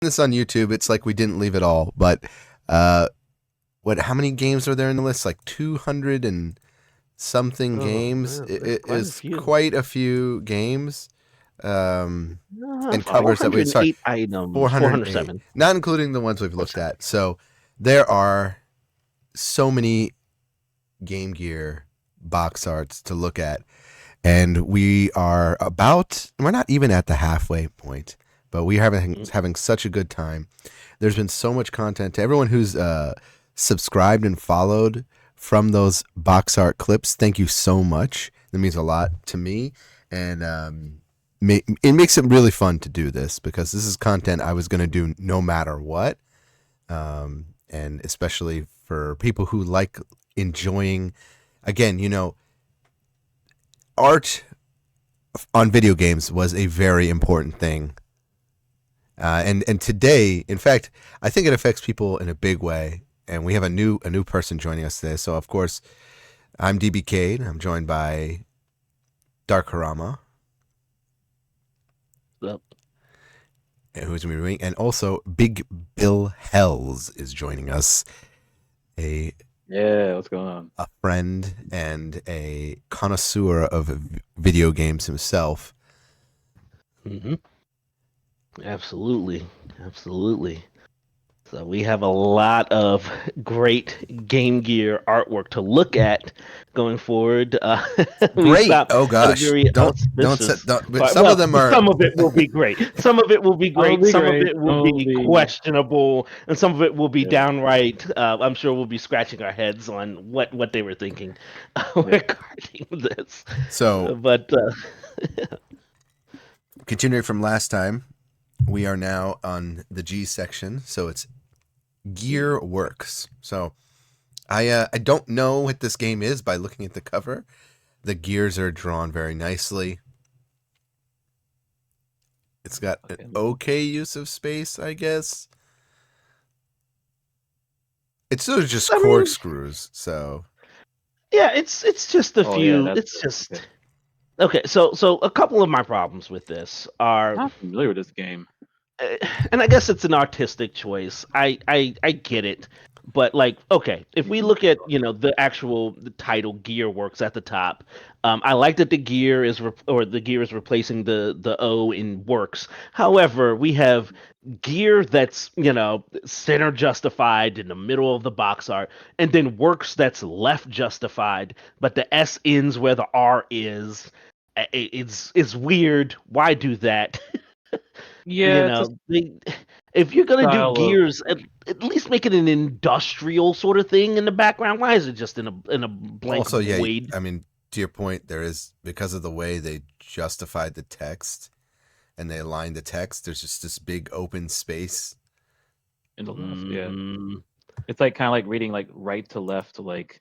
this on YouTube, it's like we didn't leave it all. But how many games are there in the list? Like 200 and something Oh, games. man, there's It quite a is few. quite a few games. And covers that we sorry 408 items, 408, 407. not including the ones we've looked at. So there are so many Game Gear box arts to look at, and we're not even at the halfway point, but we're having such a good time. There's been so much content to everyone who's subscribed and followed from those box art clips. Thank you so much. That means a lot to me, and it makes it really fun to do this because this is content I was going to do no matter what, and especially for people who like enjoying. Again, art on video games was a very important thing. And today, in fact, I think it affects people in a big way. And we have a new person joining us today. So of course, I'm DBcade. I'm joined by DarkHrama, Yep. who's going to be reading, and also Big Bill Hells is joining us. What's going on? A friend and a connoisseur of video games himself. Mm-hmm. Absolutely. So we have a lot of great Game Gear artwork to look at going forward. Great. Oh gosh. Don't some of them are. Some of it will be great. Some of it will be great. Some of it will be questionable, and some of it will be downright. I'm sure we'll be scratching our heads on what they were thinking regarding this. So, but continuing from last time, we are now on the G section. So it's Gear Works. So I don't know what this game is by looking at the cover. The gears are drawn very nicely. It's got an okay use of space, I guess. It's sort of just corkscrews, so yeah, it's just a few. It's just okay. So a couple of my problems with this are. I'm not familiar with this game. And I guess it's an artistic choice. I get it, but like, okay, if we look at the title Gear Works at the top, I like that the gear is replacing the O in Works. However, we have gear that's center justified in the middle of the box art, and then Works that's left justified, but the S ends where the R is. It's weird. Why do that? Yeah, If you're gonna do gears, at least make it an industrial sort of thing in the background. Why is it just in a blank also, void? Yeah, I mean, to your point, there is, because of the way they justified the text and they aligned the text, there's just this big open space. Yeah, it's like kind of like reading like right to left to like,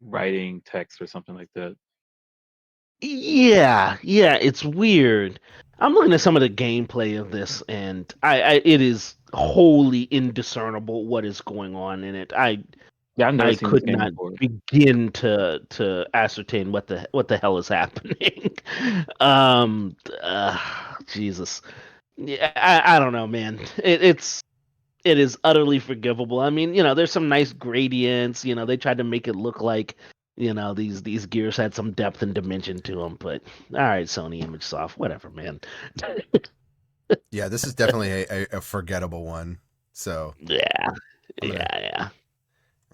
writing text or something like that. Yeah, it's weird. I'm looking at some of the gameplay of this, and it is wholly indiscernible what is going on in it. I could not begin to ascertain what the hell is happening. Jesus, yeah, I don't know, man. It is utterly forgivable. I mean, there's some nice gradients. They tried to make it look like these gears had some depth and dimension to them. But all right, Sony ImageSoft, whatever, man. Yeah, this is definitely a forgettable one. So yeah. I'm gonna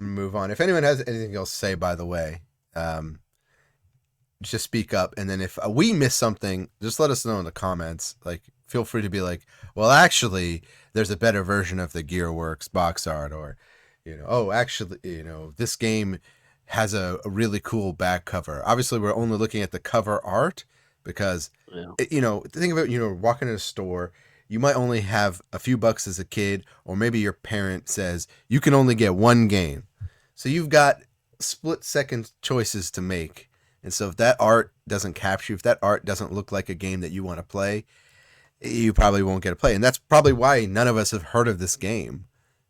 move on. If anyone has anything else to say, by the way, just speak up. And then if we miss something, just let us know in the comments. Like, feel free to be like, well, actually, there's a better version of the Gearworks box art, or, actually, this game has a really cool back cover. Obviously, we're only looking at the cover art because, think about, walking in a store, you might only have a few bucks as a kid, or maybe your parent says you can only get one game. So you've got split-second choices to make. And so if that art doesn't capture you, if that art doesn't look like a game that you want to play, you probably won't get to play. And that's probably why none of us have heard of this game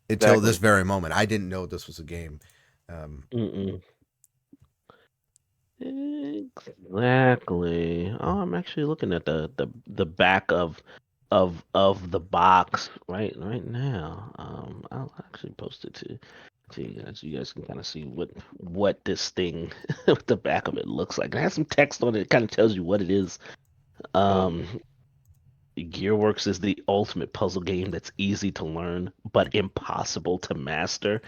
until this very moment. I didn't know this was a game. Exactly. Oh, I'm actually looking at the back of of the box right now. I'll actually post it to you guys. You guys can kind of see what this thing, what the back of it looks like. It has some text on it. It kind of tells you what it is. Um, Gearworks is the ultimate puzzle game that's easy to learn but impossible to master.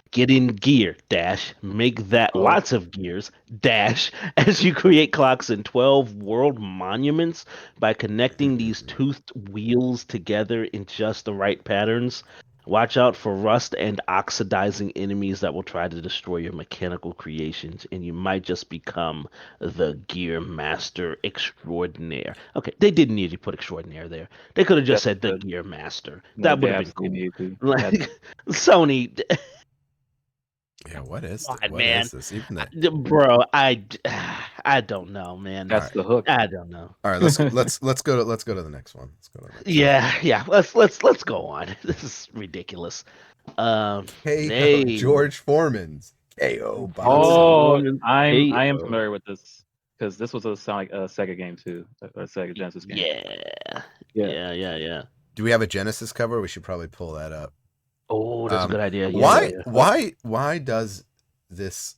Get in gear, dash, make that Oh. lots of gears, dash, as you create clocks in 12 world monuments by connecting these toothed wheels together in just the right patterns. Watch out for rust and oxidizing enemies that will try to destroy your mechanical creations, and you might just become the gear master extraordinaire. Okay, they didn't need to put extraordinaire there. They could have just said the Good. gear master. No, That they would have been absolutely cool. need to. Like Sony, Yeah, what is God, what man. is this? Even that. Bro, I don't know, man. That's the hook. I don't know. All right, let's go to the next one. Let's go to the next one. Yeah. Let's go on. This is ridiculous. KO Hey, George Foreman's KO box. Oh, Foreman, I am KO. familiar with this because this was a Sega game too, a Sega Genesis game. Yeah. Do we have a Genesis cover? We should probably pull that up. Oh, that's a good idea. Why does this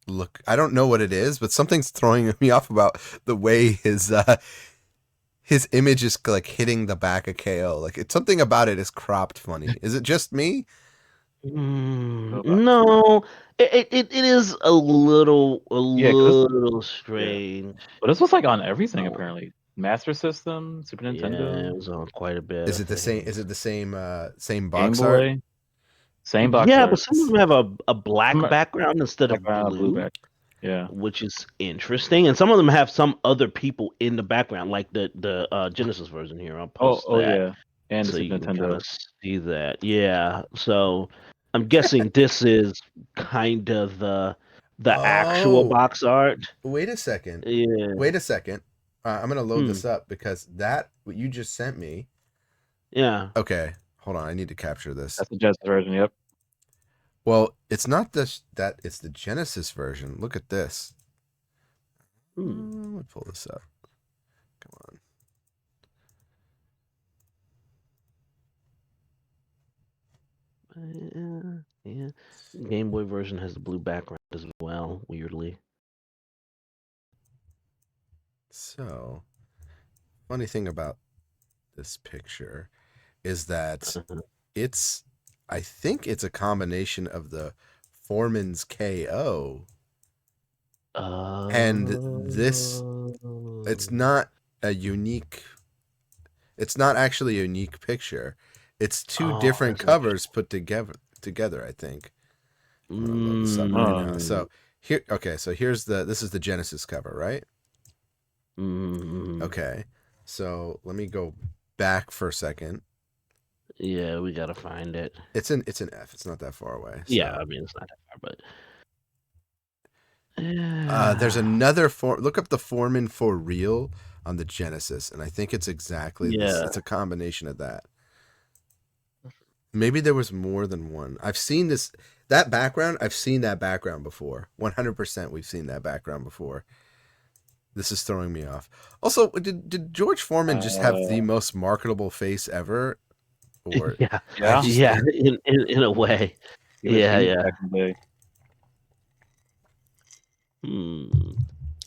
look? I don't know what it is, but something's throwing me off about the way his image is like hitting the back of KO. Like it's something about it is cropped funny. Is it just me? No, it is a little strange. But this was like on everything apparently. Master System, Super Nintendo. Yeah, it was on quite a bit. Is I it the think. same? Is it the same Game box art? Boy. Same box Yeah, art. but some of them have a black Some- background instead of Background, blue, back. Yeah. which is interesting. And some of them have some other people in the background, like the Genesis version here. I'll post that Yeah. And the so you Super can kind Nintendo. of see that. Yeah. So I'm guessing this is kind of the actual box art. Wait a second. Yeah. Wait a second. I'm gonna load this up because what you just sent me. Yeah. Okay, hold on. I need to capture this. That's the Genesis version. Yep. Well, it's not this. It's the Genesis version. Look at this. Let me pull this up. Come on. Yeah. Game Boy version has the blue background as well, weirdly. So, funny thing about this picture is that I think it's a combination of the Foreman's KO and this. It's not actually a unique picture. It's two different covers put together, I think. I'm gonna load this up right now. So here, okay, so this is the Genesis cover, right? Okay, so let me go back for a second. Yeah, we gotta find it. It's an F. It's not that far away. So. Yeah, I mean it's not that far, but there's another look up the Foreman for real on the Genesis, and I think it's exactly this. It's a combination of that. Maybe there was more than one. I've seen that background. I've seen that background before. 100%. We've seen that background before. This is throwing me off. Also, did George Foreman just have the most marketable face ever? Or yeah, in a way. Yeah.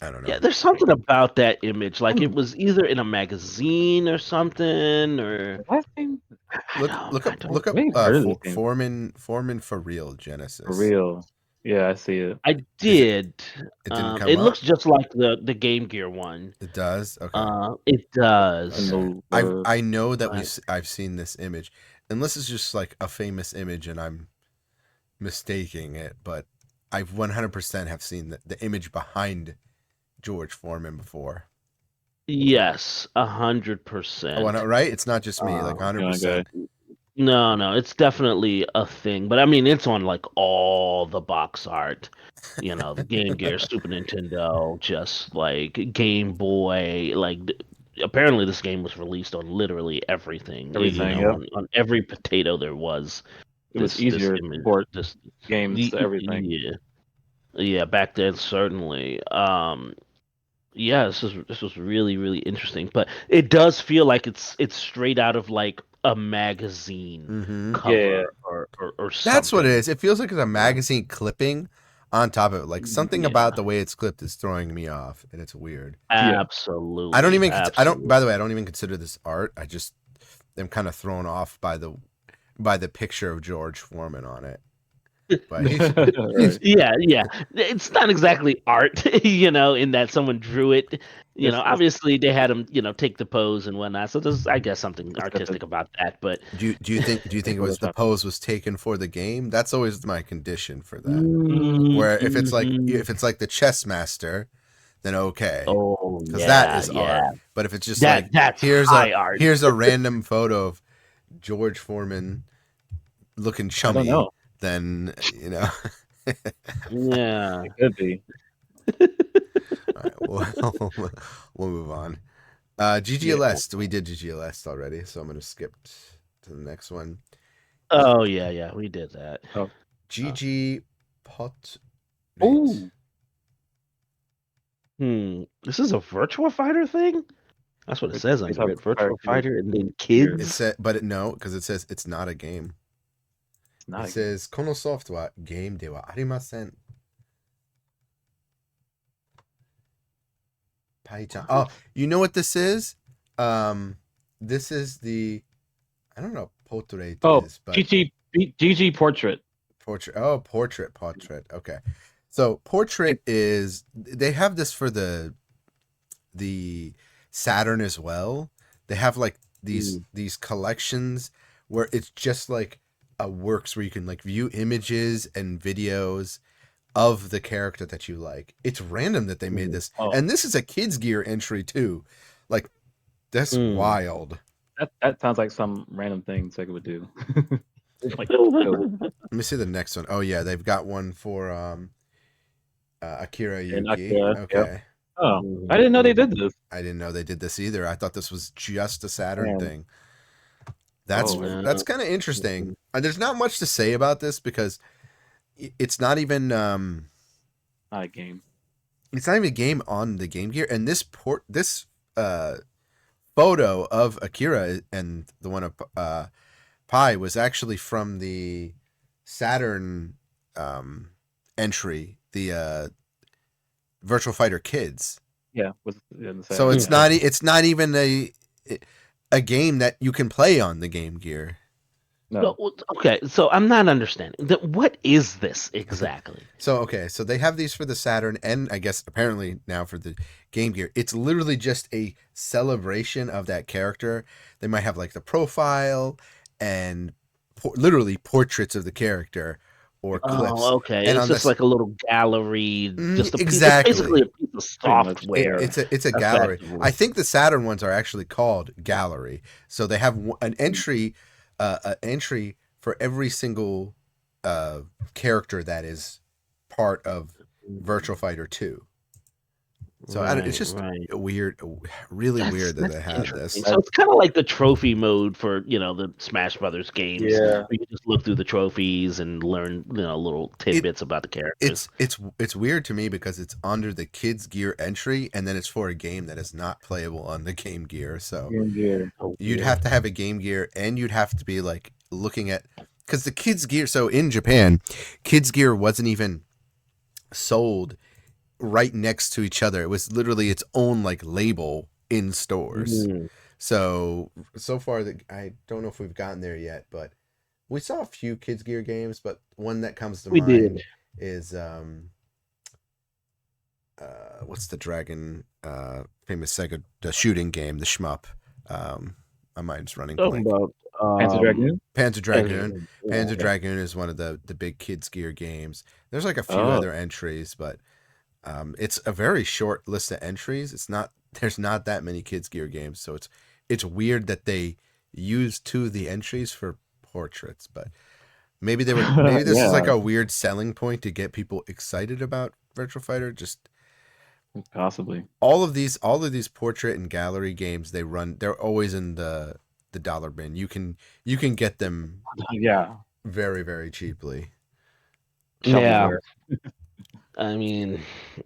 I don't know. Yeah, there's something about that image. Like it was either in a magazine or something, or look up Foreman for real Genesis. For real. Yeah, I see it. I did. It didn't come it up? looks just like the Game Gear one. It does. Okay. It does. Okay. I know that I've seen this image, and this is just like a famous image, and I'm mistaking it, but I 100% have seen the image behind George Foreman before. Yes, 100%. Right? It's not just me, like 100%. No, it's definitely a thing. But I mean, it's on like all the box art. You know, the Game Gear, Super Nintendo, just like Game Boy. Like, apparently, this game was released on literally everything. On every potato there was. It was easier to port games to everything. Yeah, back then certainly. Yeah, this was really interesting, but it does feel like it's straight out of like a magazine Mm-hmm. Yeah. cover or That's what it something. is. It feels like it's a magazine clipping on top of it. Like something about Yeah, the way it's clipped is throwing me off, and it's weird. Yeah. I don't absolutely, even. I don't. absolutely. By the way, I don't even consider this art. I just am kind of thrown off by the picture of George Foreman on it. But he's Right. Yeah. It's not exactly art, in that someone drew it. It's Obviously they had him, take the pose and whatnot. So there's, I guess, something it's got the artistic about that. But do you think it was the Photoshop. pose was taken for the game? That's always my condition for that. Mm, Where if it's like Mhm. the chess master, then okay, Oh because that yeah, is yeah. art. But if it's just like That's here's a high art. here's a random photo of George Foreman looking I don't chummy, know. then All Yeah. It could be. right, we'll move on. Yeah. GGLS. We did GGLS already, so I'm gonna skip to the next one. Oh yeah, we did that. Oh. GG Pot Rate. Oh. This is a Virtua Fighter thing? That's what it says They under talk it. Virtua Fire Fighter and then Gear. It kids. said, but no, because it says it's not a game. It's not It a game. says このソフトはゲームではありません. Pai-chan. Oh, you know what this is? This is the I don't know what portrait Oh, is, but GG Portrait. portrait. Oh, portrait. Okay. So portrait is they have this for the Saturn as well. They have like these collections where it's just like a works where you can like view images and videos of the character that you like. It's random that they made this. Oh, And this is a kids gear entry too. Like that's wild. that sounds like some random thing Sega would do. Like, Let me see the next one. Oh yeah, they've got one for Akira and Yuki. Yep. Okay. Oh, I didn't know they did this. I didn't know they did this either. I thought this was just a Saturn Man. thing. That's Oh, that's kind of interesting. There's not much to say about this because it's not even not a game. it's not even a game on the Game Gear. And this photo of Akira and the one of Pi was actually from the Saturn entry, the Virtual Fighter Kids. Yeah, So it's not even a game that you can play on the Game Gear. No. Well, okay, so I'm not understanding. What is this exactly? So they have these for the Saturn and I guess apparently now for the Game Gear. It's literally just a celebration of that character. They might have like the profile and literally portraits of the character or clips. Oh, okay. And It's on just this, like a little gallery, just a exactly. It's basically a piece of Pretty much. software. It's a gallery. effectively. I think the Saturn ones are actually called gallery. So they have an entry for every single character that is part of Virtual Fighter 2. So it's just weird, really weird that they had this. So it's kind of like the trophy mode for the Smash Brothers games. Yeah. Where you just look through the trophies and learn little tidbits about the characters. It's weird to me because it's under the Kids Gear entry, and then it's for a game that is not playable on the Game Gear. So you'd have to have a Game Gear, and you'd have to be like looking at because the Kids Gear. So in Japan, Kids Gear wasn't even sold right next to each other. It was literally its own like label in stores. So far I don't know if we've gotten there yet, but we saw a few Kids Gear games, but one that comes to mind is what's the dragon famous Sega the shooting game, the shmup. My mind's running blank. About Panzer Dragoon? Panzer Dragoon. Yeah, Panzer okay. Dragoon is one of the big Kids Gear games. There's like a few other entries, but it's a very short list of entries. There's not that many Kids Gear games, so it's weird that they use two of the entries for portraits, but maybe this is like a weird selling point to get people excited about Virtual Fighter. Just possibly all of these portrait and gallery games they're always in the dollar bin. You can get them yeah very, very cheaply. Yeah. I mean,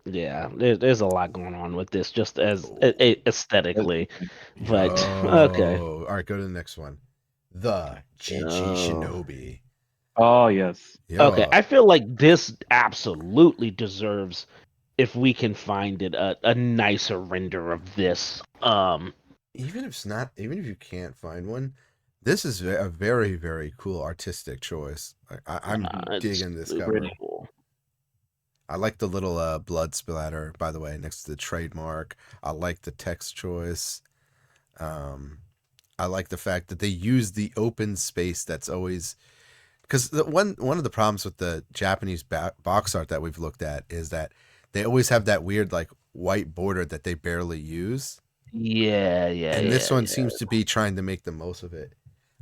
yeah, there's a lot going on with this, just as aesthetically. But okay. Yo. All right, go to the next one. The GG Oh. Shinobi. Oh yes. Okay, Yo. I feel like this absolutely deserves, if we can find it, a nicer render of this. Even if it's not, even if you can't find one, this is a very, very cool artistic choice. I'm It's digging this super cover. cool. I like the little blood splatter, by the way, next to the trademark. I like the text choice. I like the fact that they use the open space that's always, because one of the problems with the Japanese box art that we've looked at is that they always have that weird like white border that they barely use. Yeah, And this one yeah. seems to be trying to make the most of it.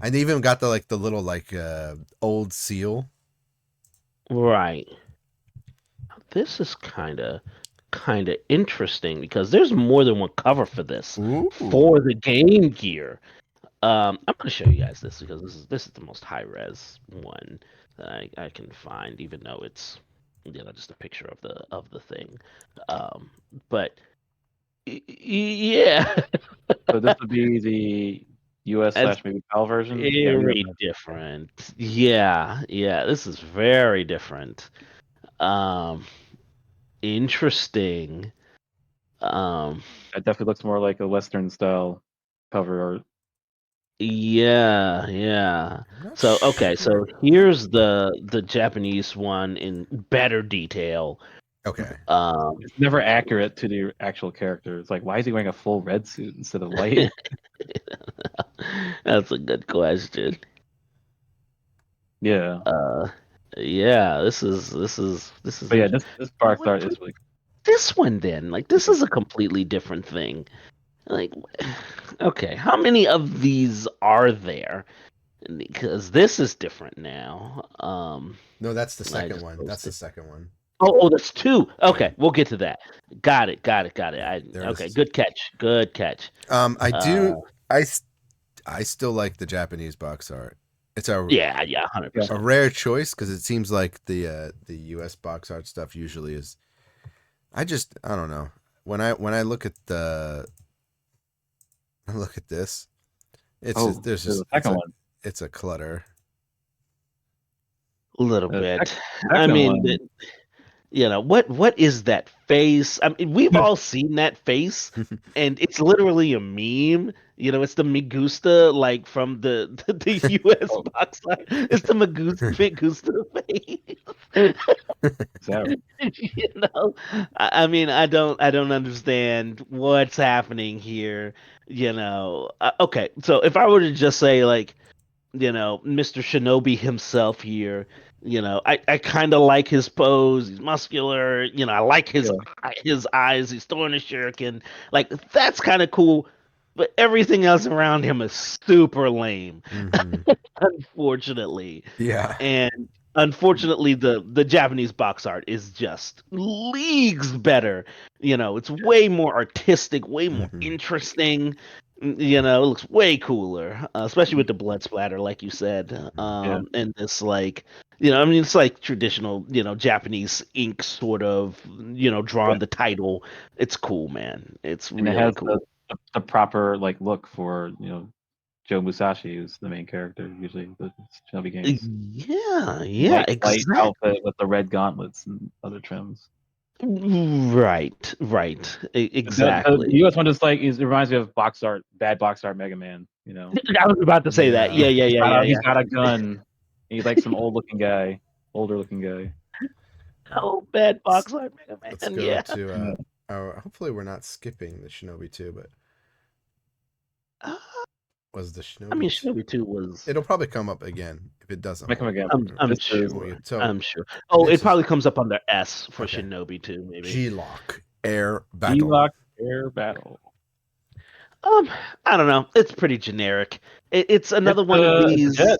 And they even got the little old seal. Right. This is kind of interesting because there's more than one cover for this Ooh. for the Game Gear. I'm gonna show you guys this because this is the most high res one that I can find, even though it's just a picture of the thing. But yeah, So this would be the US it's slash maybe PAL version. Yeah, very different. Yeah, this is very different. Um, interesting. Um, it definitely looks more like a Western style cover art. yeah. I'm not So okay, sure. so here's the Japanese one in better detail. Okay. It's never accurate to the actual character. It's like, why is he wearing a full red suit instead of white? That's a good question. Yeah, Uh, yeah, this is but yeah, this box what, art is really this one then. Like this is a completely different thing. Like okay, how many of these are there? Because this is different now. No, that's the I second just one. That's the posted. second one. Oh, that's two. Yeah. Okay, we'll get to that. Got it. Yeah. There it Okay, is. good catch. Good catch. I Uh, do. I s- I still like the Japanese box art. It's yeah, hundred yeah. a percent. rare choice because it seems like the U.S. box art stuff usually is. I don't know when I look at I look at this. It's Oh, just, there's there's just a second one. it's a clutter. A little The bit. I second mean, one. what is that face? I mean, we've all seen that face, and it's literally a meme. It's the Migusta like from the U.S. Oh, box art. It's the Migusta face. exactly. you know I mean, I don't understand what's happening here. Okay, so if I were to just say, like, Mr. Shinobi himself here, I kind of like his pose. He's muscular. I like his Yeah, his eyes. He's throwing a shuriken. Like, that's kind of cool, but everything else around him is super lame, Hmm. unfortunately. Yeah. And unfortunately, the Japanese box art is just leagues better. It's way more artistic, way more Hmm. interesting. It looks way cooler, especially with the blood splatter, like you said. yeah. And this, like, I mean, it's like traditional, Japanese ink sort of, Yeah. drawn the title. It's cool, man. It's And it really has cool. the proper like look for Joe Musashi, who's the main character usually in the Shinobi games. Yeah, White exactly. outfit with the red gauntlets and other trims. Right. The Exactly. US one just like it reminds me of box art, bad box art Mega Man. I was about to say that. Yeah. He's Yeah. got a gun. He's like some older looking guy. Oh, bad Let's, box art Mega let's Man. go Yeah. to Yeah. hopefully we're not skipping the Shinobi 2, but Uh, was the I Shinobi mean, 2? Shinobi 2 was. It'll probably come up again. If it doesn't, Might come again. I'm This is sure. so I'm sure. Oh, it this is probably comes up under S for okay. Shinobi 2, maybe. G-Lock Air Battle. G-Lock Air Battle. Um, I don't know. It's pretty generic. It's It's another one of it's a these. jet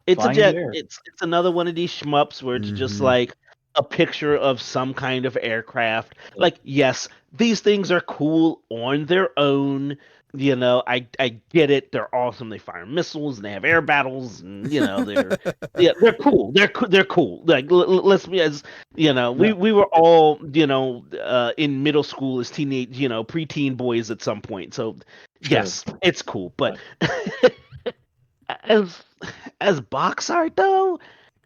It's a flying in the jet. air. It's another one of these shmups where it's just Mm-hmm. like a picture of some kind of aircraft. Yeah. Like, yes, these things are cool on their own. I get it. They're awesome. They fire missiles and they have air battles, and they're cool. They're cool. Like let's be as we were all in middle school as teenage preteen boys at some point. So Sure. yes, it's cool. But as box art though,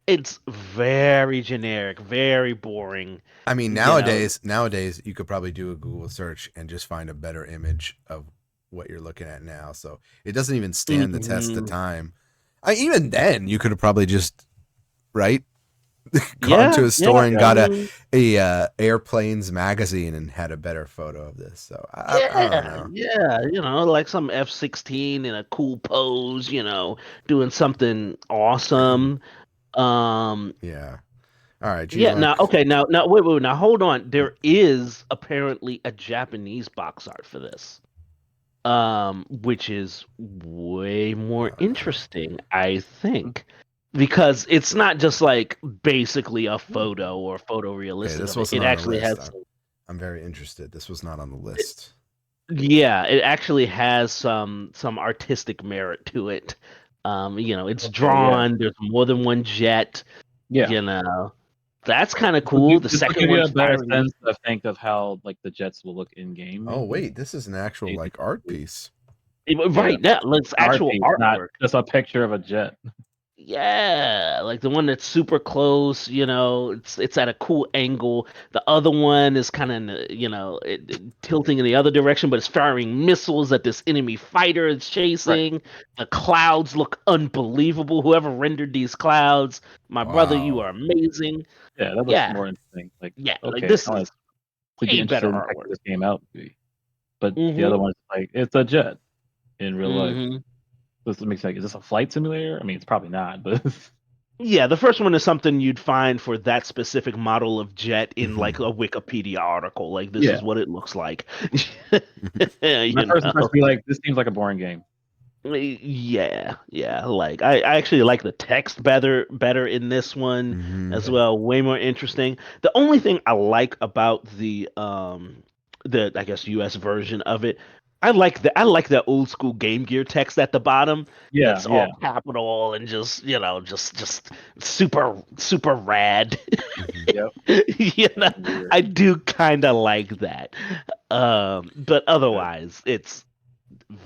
it's very generic, very boring. I mean, You know, nowadays you could probably do a Google search and just find a better image of what you're looking at now. So it doesn't even stand the test of time. Even then, you could have probably just gone to a store and got a Airplanes magazine and had a better photo of this. So I don't know. like some F-16 in a cool pose, doing something awesome. Yeah. All right. Yeah. Now, okay. Now, wait. Now, hold on. There is apparently a Japanese box art for this, which is way more interesting, I think, because it's not just like basically a photo or photorealistic. This of wasn't it on actually the list. has. I'm very interested. This was not on the list. Yeah, it actually has some artistic merit to it. It's drawn. There's more than one jet. Yeah. That's kind of cool. The This will second give you a one's better firing. sense, I think, of how like the jets will look in game. Oh wait, this is an actual like art piece. Right, yeah, it's actual piece, artwork. not just a picture of a jet. Yeah, like the one that's super close, it's at a cool angle. The other one is kind of, tilting in the other direction, but it's firing missiles at this enemy fighter it's chasing. The clouds look unbelievable. Whoever rendered these clouds, my brother, you are amazing. Yeah, that looks more interesting. Like, yeah, okay, like this I is would be way better interested in checking artwork. this game out. But the other one's like, it's a jet in real life. This makes like, is this a flight simulator? I mean, it's probably not, but Yeah, the first one is something you'd find for that specific model of jet in like a Wikipedia article. Like this is what it looks like. my first impression would be like, this seems like a boring game. Yeah. Like I actually like the text better in this one as well. Way more interesting. The only thing I like about the I guess US version of it, I like that old school Game Gear text at the bottom. Yeah, That's all capital and just just super rad. I do kind of like that. But otherwise, it's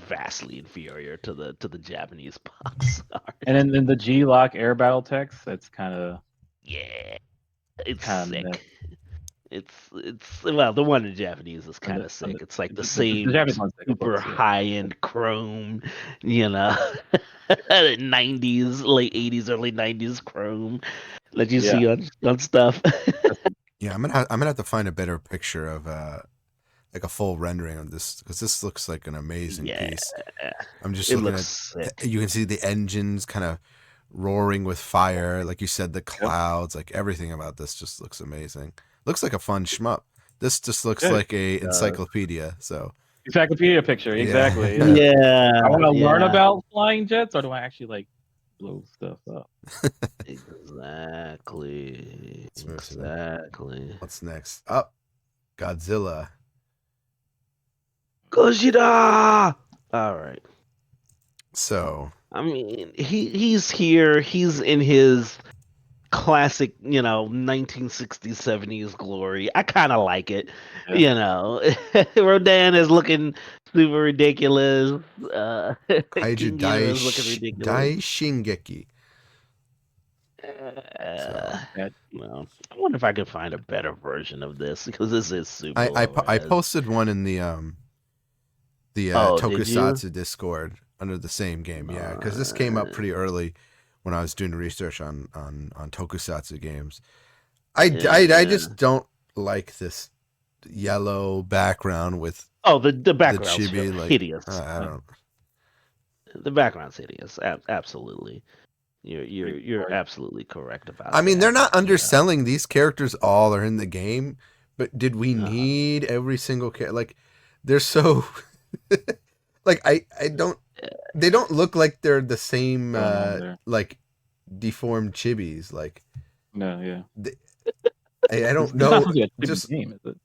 vastly inferior to the Japanese box art. And then in the G-Lock air battle text, that's kind of it's sick. It's well, the one in Japanese is kind of sick. It's like the same super high end chrome, 90s, late 80s, early 90s chrome that you see on stuff. Yeah, I'm gonna have to find a better picture of like a full rendering of this because this looks like an amazing piece. I'm just looking at sick. You can see the engines kind of roaring with fire, like you said, the clouds, like everything about this just looks amazing. Looks like a fun shmup. This just looks like a encyclopedia. So encyclopedia picture, exactly. Yeah. I want to learn about flying jets, or do I actually like blow stuff up? Exactly. What's next? Up, Godzilla. Gojira. All right. So I mean, he's here. He's in his classic, 1960s, 70s glory. I kind of like it. Rodan is looking super ridiculous. Kaiju King Ghidorah is looking ridiculous. Dai Shingeki. Well, I wonder if I could find a better version of this because this is super. I posted one in the Tokusatsu Discord under the same game. Yeah, because this came up pretty early when I was doing research on Tokusatsu games. I just don't like this yellow background with the background's the chibi, like, hideous. I don't. The background's hideous. Absolutely. You're absolutely correct about that. I mean, they're not underselling. These characters all are in the game, but did we need every single character? Like, they're so like I don't. They don't look like they're the same like deformed chibis. Like, no, I don't know. Just game, is it?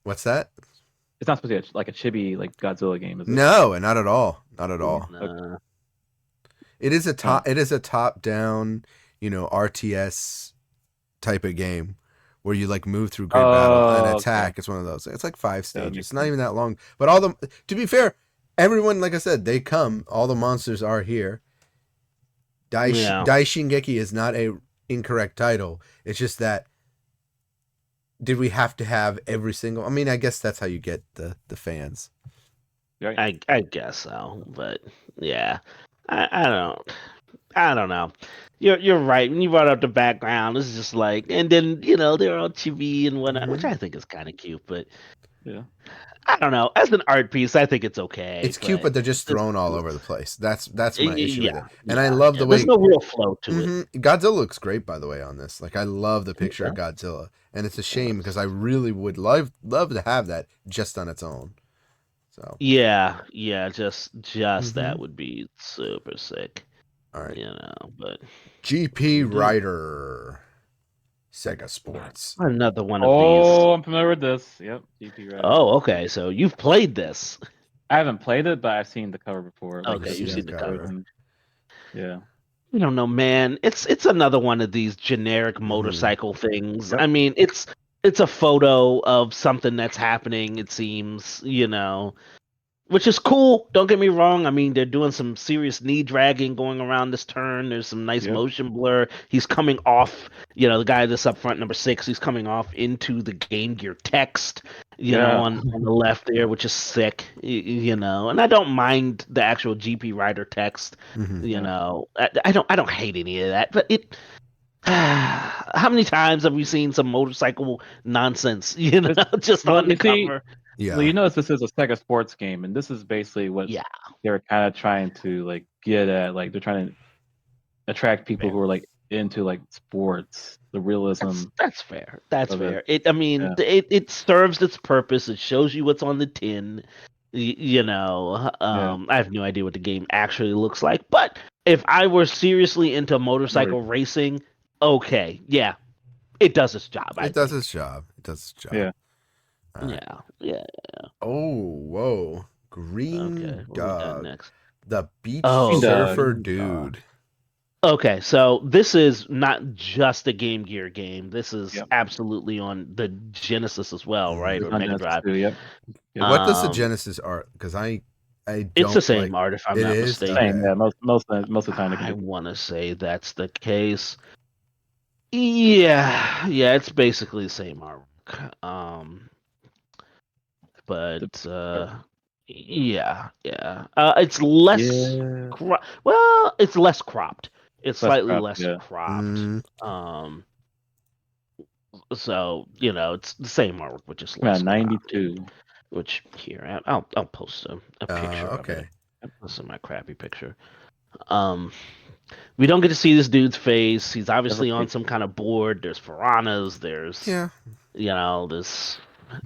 What's that? It's not supposed to be like a chibi like Godzilla game, is it? No, not at all. Not at all. Nah. It is a top. It is a top-down, RTS type of game where you like move through grid battle and attack. Okay. It's one of those. It's like 5 stages. makes It's not even that long. But to be fair, everyone, like I said, they come. All the monsters are here. Dai Shingeki is not a incorrect title. It's just that. Did we have to have every single? I mean, I guess that's how you get the fans. I guess so, but yeah, I don't know. You're right. When you brought up the background, it's just like, and then they're all chibi and whatnot, which I think is kind of cute, but yeah, I don't know. As an art piece, I think it's okay. It's cute, but they're just thrown all over the place. That's my issue with it. And I love the way there's no real flow to it. Godzilla looks great, by the way, on this. Like I love the picture of Godzilla, and it's a shame because I really would love to have that just on its own. So yeah, just that would be super sick. All right, but GP Rider, Sega Sports, another one of these. Oh, I'm familiar with this. Yep, GP Rider. Oh, okay. So you've played this. I haven't played it, but I've seen the cover before. Okay, you've seen the cover. Yeah. I don't know, man. It's another one of these generic motorcycle things. Yep. I mean, it's a photo of something that's happening, it seems, which is cool. Don't get me wrong. I mean, they're doing some serious knee dragging going around this turn. There's some nice motion blur. He's coming off, the guy that's up front, number 6, he's coming off into the Game Gear text, on the left there, which is sick, and I don't mind the actual GP Rider text, I don't hate any of that, but it. How many times have we seen some motorcycle nonsense, just on the cover? Yeah. Well, this is a Sega Sports game, and this is basically what they're kind of trying to like get at. Like they're trying to attract people who are like into like sports, the realism. That's fair. That's fair. It serves its purpose. It shows you what's on the tin. I have no idea what the game actually looks like, but if I were seriously into motorcycle racing, okay, yeah, it does its job. It does its job. Yeah. Right. Yeah. Oh, whoa. Green Dog. Next? The Beach Surfer Dude. Okay, so this is not just a Game Gear game. This is absolutely on the Genesis as well, right? Or Mega Drive. Yep. What does the Genesis art? Because I don't. It's the same art, if I'm not mistaken. Same, yeah. Most of the time. I want to say that's the case. Yeah, it's basically the same artwork. But it's less. It's less cropped. It's slightly less cropped. So it's the same artwork, which is less 92. Cropped, which here I'll post a picture. Okay. Of it. This is my crappy picture. We don't get to see this dude's face. He's obviously on some kind of board. There's piranhas. There's this.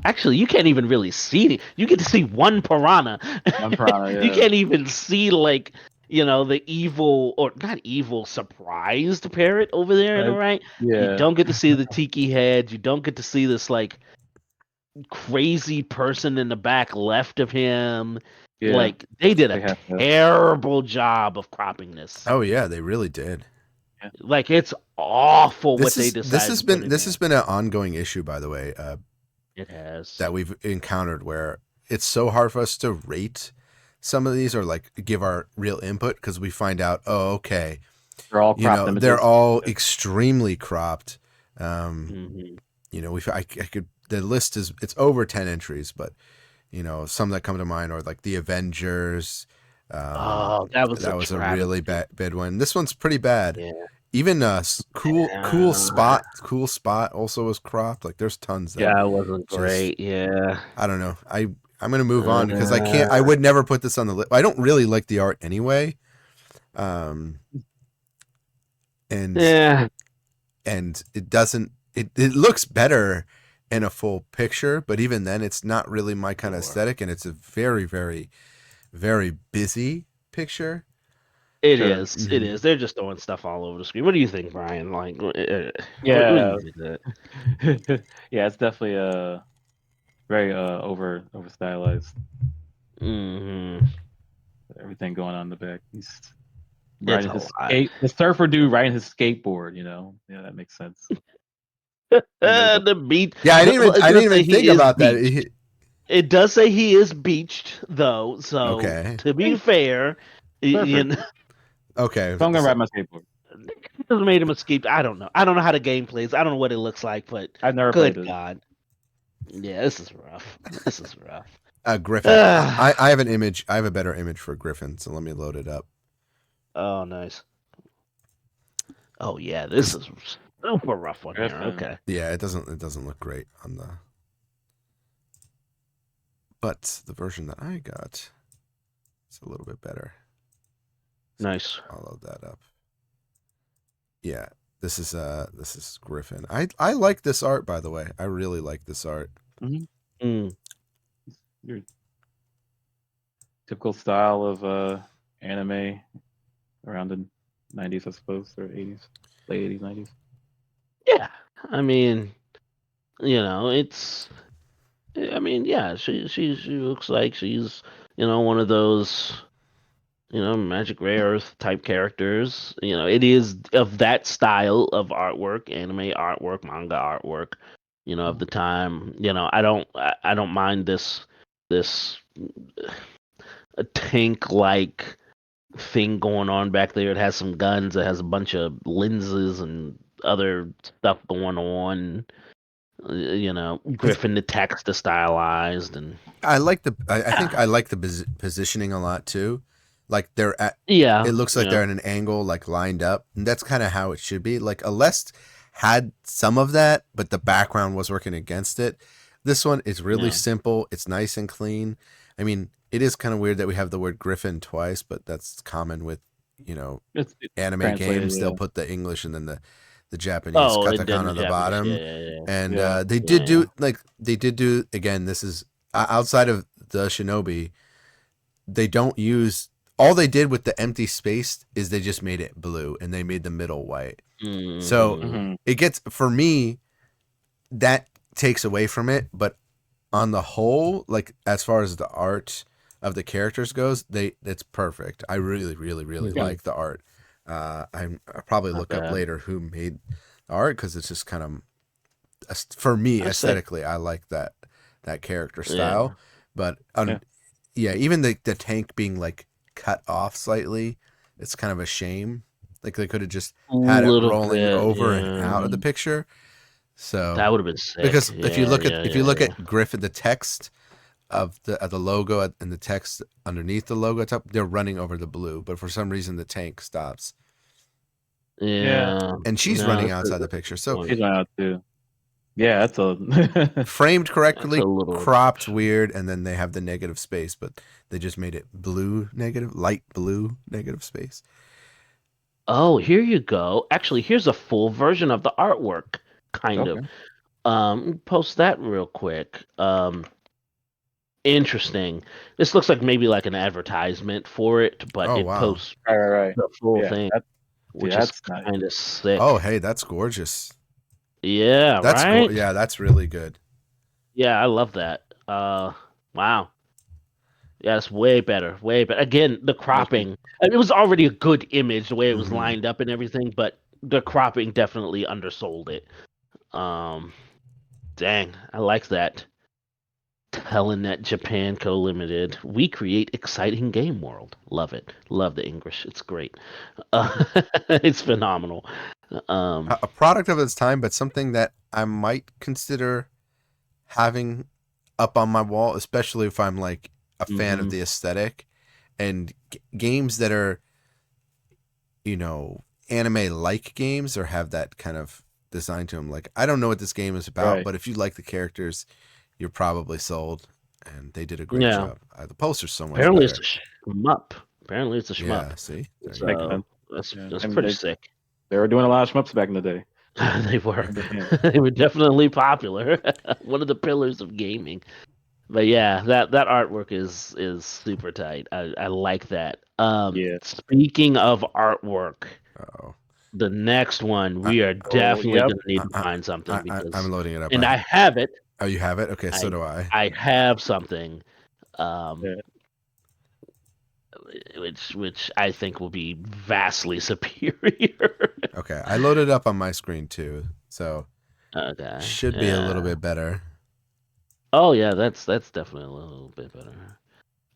Actually, you can't even really see it. You get to see one piranha. You can't even see the evil, or not evil, surprised parrot over there in the right. Yeah. You don't get to see the tiki head. You don't get to see this crazy person in the back left of him. Yeah. They did a terrible job of cropping this. Oh yeah, they really did. It's awful what they decided. This has been an ongoing issue, by the way. It has. That we've encountered where it's so hard for us to rate some of these or give our real input because we find out, okay, they're all cropped. They're all extremely cropped. Mm-hmm. The list it's over 10 entries, but some that come to mind are the Avengers. That was a really bad one. This one's pretty bad. Yeah. Even cool spot also was cropped. There's tons. That it wasn't great. Yeah. I don't know. I'm gonna move on because I can't. I would never put this on the list. I don't really like the art anyway. And it doesn't. It looks better in a full picture, but even then, it's not really my kind of aesthetic, and it's a very, very, very busy picture. It is. Mm-hmm. It is. They're just throwing stuff all over the screen. What do you think, Brian? Yeah, it's definitely very over stylized. Mm-hmm. Everything going on in the back. He's It's riding a his lot. the surfer dude riding his skateboard. Yeah, that makes sense. The The beach. Yeah, Well, it I didn't does say even think he is about that. beached. It does say he is beached, though. So Okay. to be fair, surfer. Okay. So I'm gonna ride my skateboard. just made him escape. I don't know. I don't know how the game plays. I don't know what it looks like, but I've never played good it. God. Yeah, this is rough. This is rough. Griffin. I have an image. I have a better image for Griffin, so let me load it up. Oh, nice. Oh yeah, this is super rough one here. Okay. Yeah, it doesn't look great on the. But the version that I got is a little bit better. So Nice. I'll load that up. Yeah, this is Griffin. I like this art, by the way. I really like this art. Mm-hmm. Your typical style of anime around the 90s, I suppose, or 80s, late 80s, 90s. Yeah, I mean, it's. I mean, yeah, she looks like she's one of those Magic Rare Earth type characters. It is of that style of artwork, anime artwork, manga artwork. Of the time. I don't mind this a tank like thing going on back there. It has some guns. It has a bunch of lenses and other stuff going on. Griffin the text is stylized, and I like I think I like the positioning a lot too. Like they're at. yeah, It looks like they're at an angle, like lined up, and that's kind of how it should be. Like Aleste had some of that, but the background was working against it. This one is really simple. It's nice and clean. I mean, it is kind of weird that we have the word Griffin twice, but that's common with it's anime games. They'll put the English and then the Japanese katakana on the bottom. And they did do again. This is outside of the Shinobi. They don't use. All they did with the empty space is they just made it blue and they made the middle white. Mm-hmm. So it gets, for me, that takes away from it. But on the whole, like as far as the art of the characters goes, it's perfect. I really, really, really like the art. I'll probably look up later who made the art because it's just kind of, for me, aesthetically, I like that character style. But even the tank being like cut off slightly, it's kind of a shame. Like they could have just had it rolling over and out of the picture. So that would have been sick. Because if you look at Griffin, the text of the logo and the text underneath the logo top, they're running over the blue, but for some reason the tank stops. Yeah. And she's running outside the picture. So she's out too. Yeah, that's a framed correctly, cropped weird, and then they have the negative space, but they just made it blue negative, light blue negative space. Oh, here you go. Actually, here's a full version of the artwork, kind of. Post that real quick. Interesting. This looks like maybe like an advertisement for it, but it posts the full thing, which is kind of sick. Oh, hey, that's gorgeous. Yeah, that's right. Yeah, that's really good. Yeah, I love that. Wow. Yeah, it's way better. Way better. Again, the cropping. It was already a good image the way it was lined up and everything, but the cropping definitely undersold it. Dang, I like that. Telenet Japan Co. Limited. We create exciting game world. Love it. Love the English. It's great. It's phenomenal. A product of its time, but something that I might consider having up on my wall, especially if I'm like a fan of the aesthetic and games that are, anime like games or have that kind of design to them. Like, I don't know what this game is about, but if you like the characters, you're probably sold. And they did a great job. The poster's so much Apparently better. It's a shmup. Apparently it's a shmup. Yeah, see? So that's pretty sick. They were doing a lot of shmups back in the day. They were. They were definitely popular. One of the pillars of gaming. But yeah, that artwork is super tight. I like that. Speaking of artwork, the next one we are definitely gonna need to find something because I'm loading it up. And I have it. Oh, you have it? Okay, so do I. I have something, Yeah. which I think will be vastly superior. Okay, I loaded up on my screen too, so Okay. should be a little Yeah. bit better. Oh yeah, that's definitely a little bit better.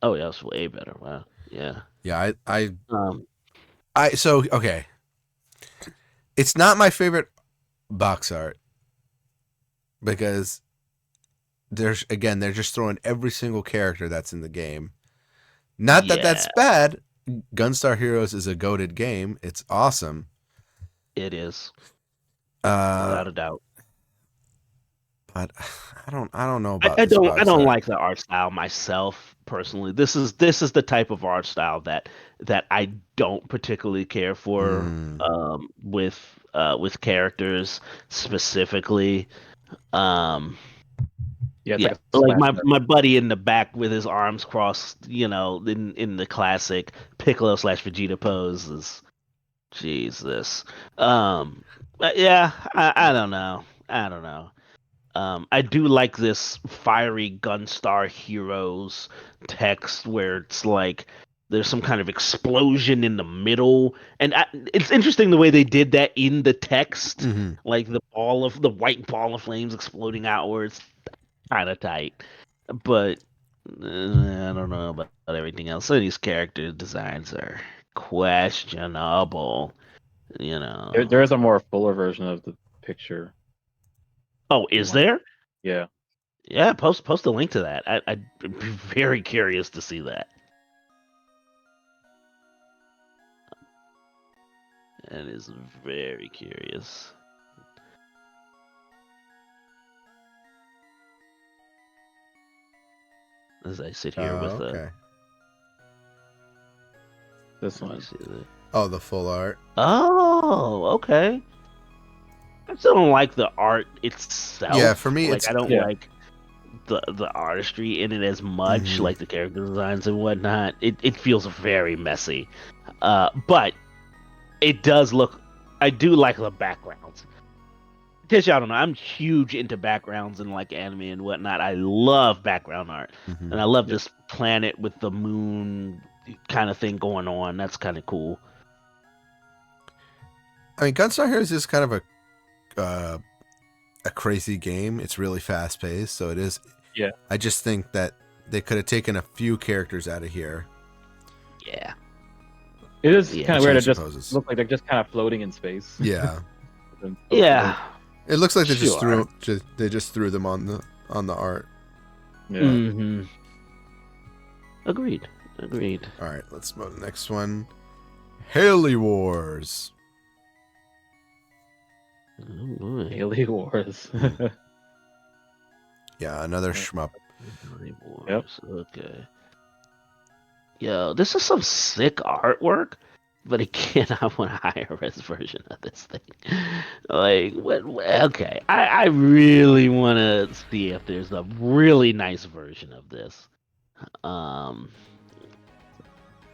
Oh yeah, it's way better. Wow. Yeah. Yeah, Um. so okay. It's not my favorite box art because they're just throwing every single character that's in the game. Not that that's Yeah, bad. Gunstar Heroes is a goated game. It's awesome. it is Uh, without a doubt. but I don't know about I this don't I box don't art. like the art style myself personally. This is the type of art style that I don't particularly care for Mm, with characters specifically. Um Yeah, it's yeah, like a like splash. my buddy in the back with his arms crossed, in the classic Piccolo slash Vegeta pose is Jesus. But yeah, I don't know. I don't know. I do like this fiery Gunstar Heroes text where it's like there's some kind of explosion in the middle, and it's interesting the way they did that in the text, hmm like the white ball of flames exploding outwards, kind of tight. But I don't know about everything else. Some of these character designs are questionable. You There know. is a more fuller version of the picture. Oh, If you is want. there? Yeah. Yeah, post a link to that. I'd be very curious to see that. That is very curious. As I sit here with a. okay. This Let me one. see the. Oh, the full art. Oh, okay. I still don't like the art Yeah, for itself. me, Like it's I don't Yeah. like the artistry in it as much, mhm. like the character designs and whatnot. It feels very messy. But it does look. I do like the backgrounds. In case y'all don't know, I'm huge into backgrounds and like anime and whatnot. I love background art, Mhm. and I love Yep. this planet with the moon kind of thing going on. That's kind of cool. I mean, Gunstar Heroes is kind of a crazy game. It's really fast paced, so it is. Yeah. I just think that they could have taken a few characters out of here. Yeah, It is Yeah. kind of weird. It Change the just poses. look like they're just kind of floating in space. Yeah, yeah, it looks like they Sure. just threw them on the art. Yeah. Mm-hmm. Agreed. All right, let's move to the next one. Haley Wars. Oh, boy. Haley Wars. Yeah, another shmup. Haley Wars. Yep. Okay. Yo, this is some sick artwork, but again, I want a higher res version of this thing. Like, okay, I really want to see if there's a really nice version of this. Um,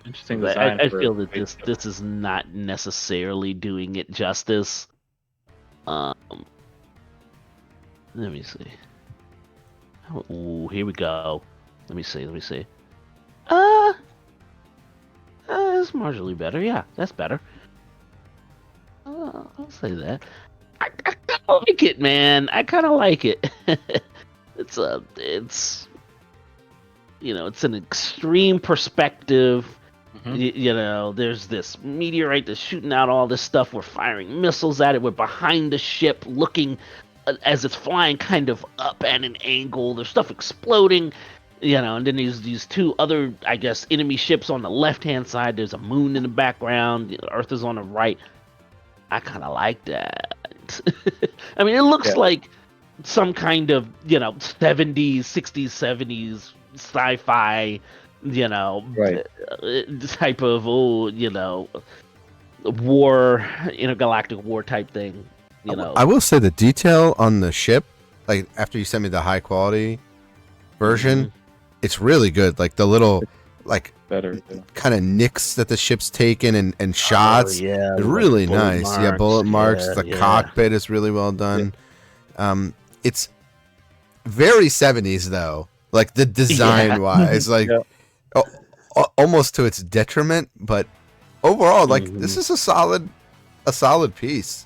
Interesting but design. I for feel that this is not necessarily doing it justice. Um, let me see. Ooh, here we go. Let me see. It's marginally better. Yeah, that's better. I'll say that. I kind of like it, man. I kind of like it. it's it's an extreme perspective. Mhm. There's this meteorite that's shooting out all this stuff. We're firing missiles at it. We're behind the ship, looking as it's flying kind of up at an angle. There's stuff exploding. And then these two other, I guess, enemy ships on the left-hand side. There's a moon in the background. Earth is on the right. I kind of like that. I mean, it looks Yeah. like some kind of, 70s, 60s, 70s sci-fi, Right. type of, war, intergalactic war type thing. I will say the detail on the ship, like after you sent me the high quality version, it's really good. Like the little, like Better. kind of nicks that the ship's taken and shots. Oh, yeah, They're really bullet nice. Yeah, bullet marks. Yeah, The yeah. cockpit is really well done. It's very 70s though. Like the design wise, like almost to its detriment, but overall, like this is a solid piece.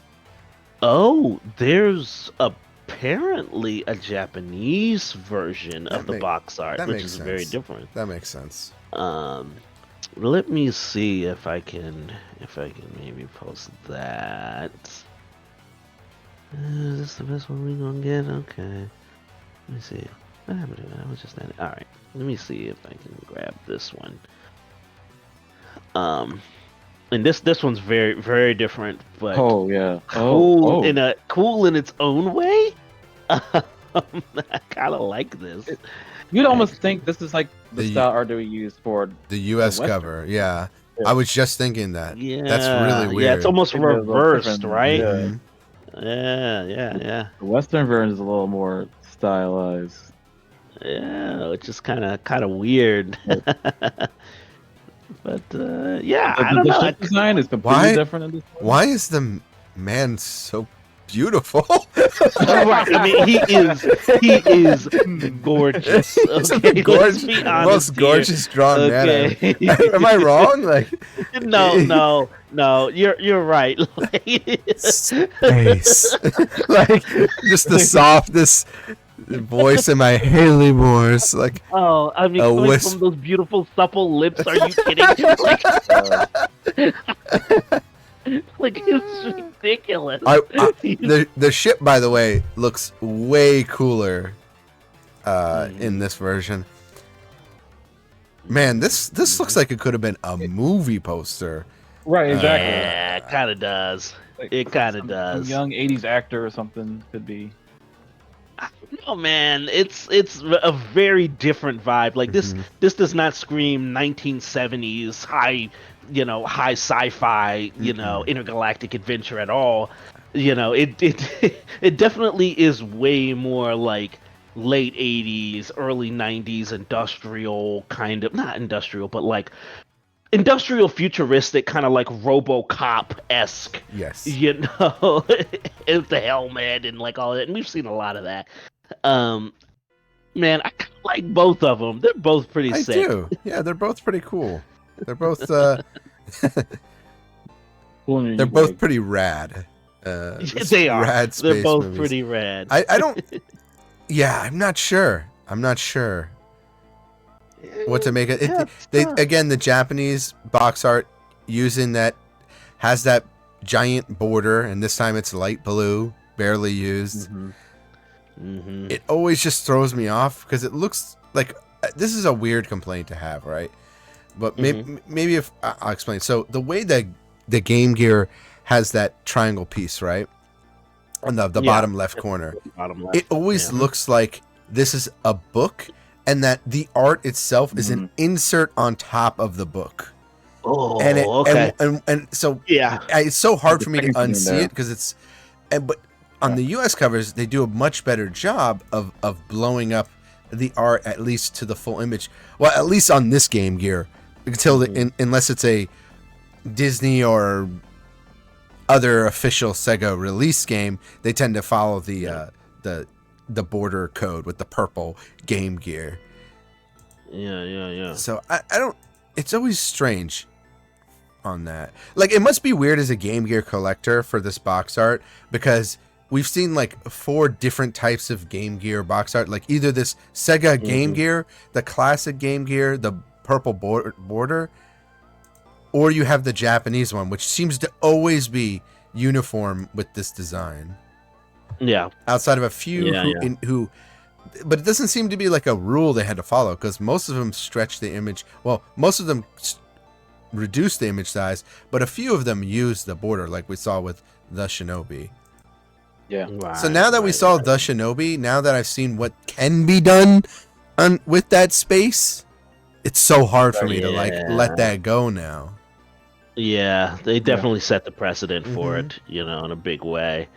Oh, there's apparently a Japanese version of the box art, which is very different. That makes sense. Let me see if I can maybe post that. Is this the best one we gonna get? Okay. Let me see. What happened to it? I was just at it. All right. Let me see if I can grab this one. And this one's very, very different, but cool in its own way. I kind of like this. You'd almost think this is like the style art that we use for the U.S. cover. Yeah, I was just thinking that. Yeah, that's really weird. Yeah, it's almost reversed, right? Yeah. Yeah. The Western version is a little more stylized. Yeah, which is kind of weird. But yeah, I don't know. The design is completely different in this one. Why is the man so beautiful? Right. I mean, he is gorgeous. Okay, gorgeous, most gorgeous drawn man. Am I wrong? Like, no. You're right. Space, like just the softest voice in my Haley Morse, like I mean, coming from those beautiful supple lips. Are you kidding? Like it's ridiculous. The ship, by the way, looks way cooler in this version. Man, this looks like it could have been a movie poster. Right, exactly. Yeah, it kind of does. It kind of does. Some young '80s actor or something could be. No, man, it's a very different vibe. Like this does not scream 1970s high sci-fi, intergalactic adventure at all. It definitely is way more like late 80s, early 90s industrial kind of, not industrial, but like industrial futuristic kind of like RoboCop-esque. Yes. With the helmet and like all that. And we've seen a lot of that. Man, I kind of like both of them. They're both pretty sick. I do. Yeah, they're both pretty cool. They're both they're both pretty rad. They are. Rad space they're both movies. pretty rad. I don't. Yeah, I'm not sure what to make it. Again, the Japanese box art using that has that giant border, and this time it's light blue, barely used. It always just throws me off because it looks like this is a weird complaint to have, right? But maybe if I'll explain. So the way that the Game Gear has that triangle piece, right, on the bottom left corner, it always looks like this is a book, and that the art itself is an insert on top of the book. Oh, and okay. And so it's so hard for me to unsee it because it's, but on the U.S. covers they do a much better job of blowing up the art at least to the full image. Well, at least on this Game Gear, until unless it's a Disney or other official Sega release game, they tend to follow the border code with the purple Game Gear. Yeah. So I don't. It's always strange on that. Like, it must be weird as a Game Gear collector for this box art, because we've seen like 4 different types of Game Gear box art. Like either this Sega Game Gear, the classic Game Gear, the purple border, or you have the Japanese one, which seems to always be uniform with this design. Yeah. Outside of a few who but it doesn't seem to be like a rule they had to follow, because most of them stretch the image. Well, most of them reduce the image size, but a few of them use the border, like we saw with the Shinobi. Yeah. Right, so now that we saw the Shinobi, now that I've seen what can be done with that space, it's so hard for me to like let that go now. Yeah, they definitely set the precedent for it, in a big way.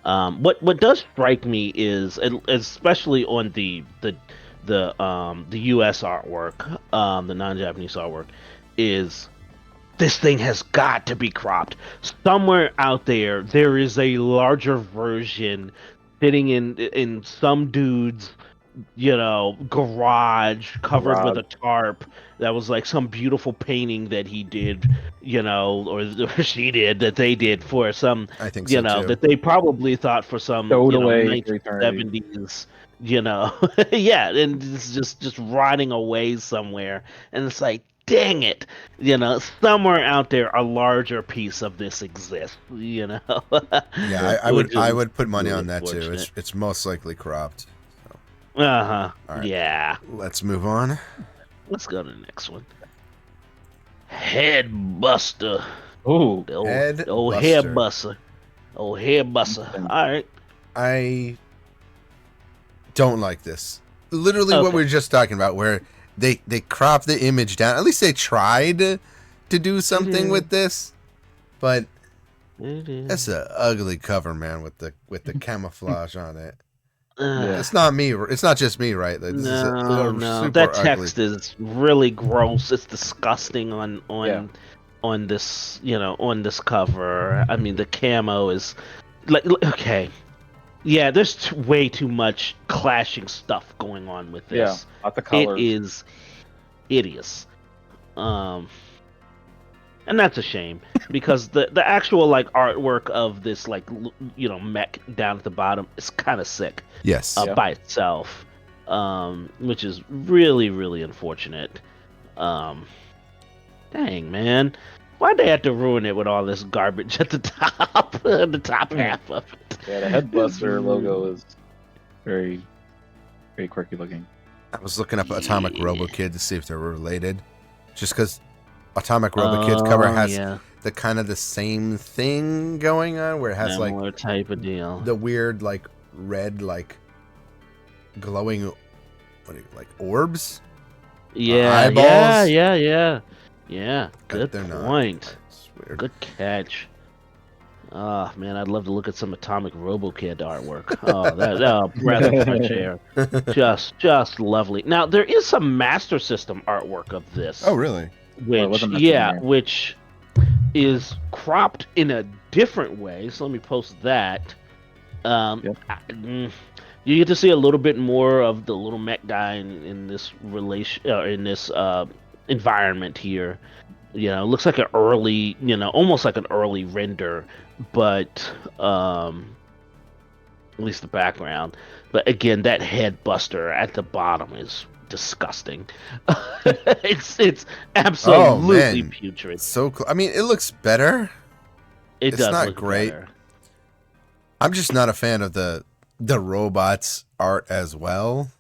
What does strike me is, especially on the U.S. artwork, the non-Japanese artwork, is this thing has got to be cropped. Somewhere out there is a larger version sitting in some dude's garage covered with a tarp that was like some beautiful painting that he did, or she did, that they did for some, I think so too. that they probably thought for some, Stowed away for 1970s, yeah, and it's just rotting away somewhere, and it's like, dang it, somewhere out there a larger piece of this exists, Yeah, I would put money on that too. It's most likely cropped. Uh-huh. All right. Yeah. Let's move on. Let's go to the next one. Headbuster. Ooh. Old Headbuster. Old Headbuster. All right. I don't like this. Literally what we were just talking about, where they crop the image down. At least they tried to do something with this. But that's an ugly cover, man, with the camouflage on it. It's not me. It's not just me, right? This is super that ugly. text is really gross. It's disgusting on this, on this cover. I mean, the camo is like, okay, yeah. There's way too much clashing stuff going on with this. Yeah, lots of colors. It is hideous. And that's a shame, because the actual like artwork of this, like, mech down at the bottom is kind of sick. Yes. By itself, which is really, really unfortunate. Dang, man, why'd they have to ruin it with all this garbage at the top, the top half of it? Yeah, the Headbuster logo is very, very quirky looking. I was looking up Atomic RoboKid to see if they were related, just because Atomic RoboKid's cover has the kind of the same thing going on, where it has similar type of deal, the weird like red like glowing orbs, eyeballs. Yeah. Good point. Good catch. Oh man, I'd love to look at some Atomic RoboKid artwork. Oh, that breath of fresh air, just lovely. Now there is some Master System artwork of this. Oh really? Which is cropped in a different way. So let me post that. You get to see a little bit more of the little mech guy in this environment here. It looks like an early, almost like an early render, but at least the background. But again, that Headbuster at the bottom is disgusting. it's absolutely putrid. So I mean, it looks better. It's not look great. Better. I'm just not a fan of the robots art as well.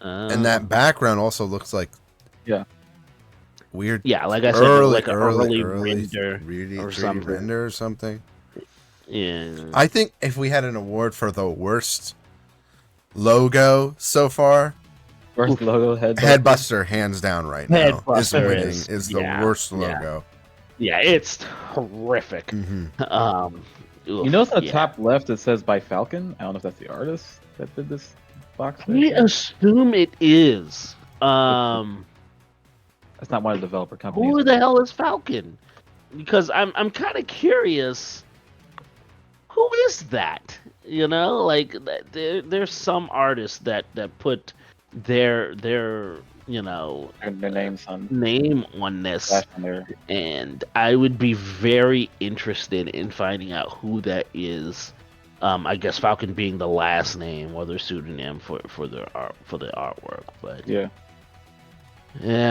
And that background also looks like weird. Yeah, like I said, like an early render or something. Render or something. Yeah. I think if we had an award for the worst logo so far, worst logo, Headbuster hands down right now is winning. Is the worst logo. Yeah, it's horrific. Mm-hmm. You notice on the top left it says by Falcon. I don't know if that's the artist that did this box. We assume it is. That's not one of the developer companies. Who the hell is Falcon? Because I'm kind of curious. Who is that? Like there's some artists that put their names on name on this, and I would be very interested in finding out who that is. I guess Falcon being the last name or their pseudonym for the artwork, but yeah,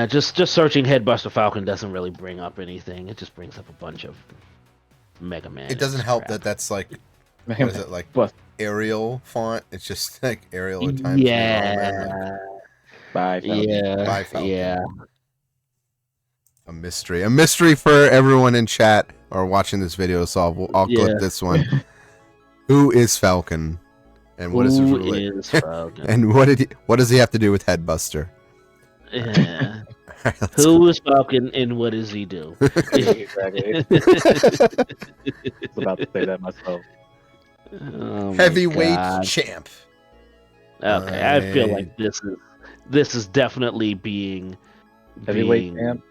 just searching Headbuster Falcon doesn't really bring up anything. It just brings up a bunch of Mega Man. It doesn't help that that's like, what is it, like Arial font? It's just like Arial at times. Yeah. Bye, Falcon. Bye, Falcon. Yeah. A mystery for everyone in chat or watching this video to solve. I'll clip this one. Who is Falcon? And what is Falcon? And what does he have to do with Headbuster? Yeah. Right, who is Falcon and what does he do? Exactly. I was about to say that myself. Oh Heavyweight champ. Okay, I feel like this is definitely being heavyweight champ.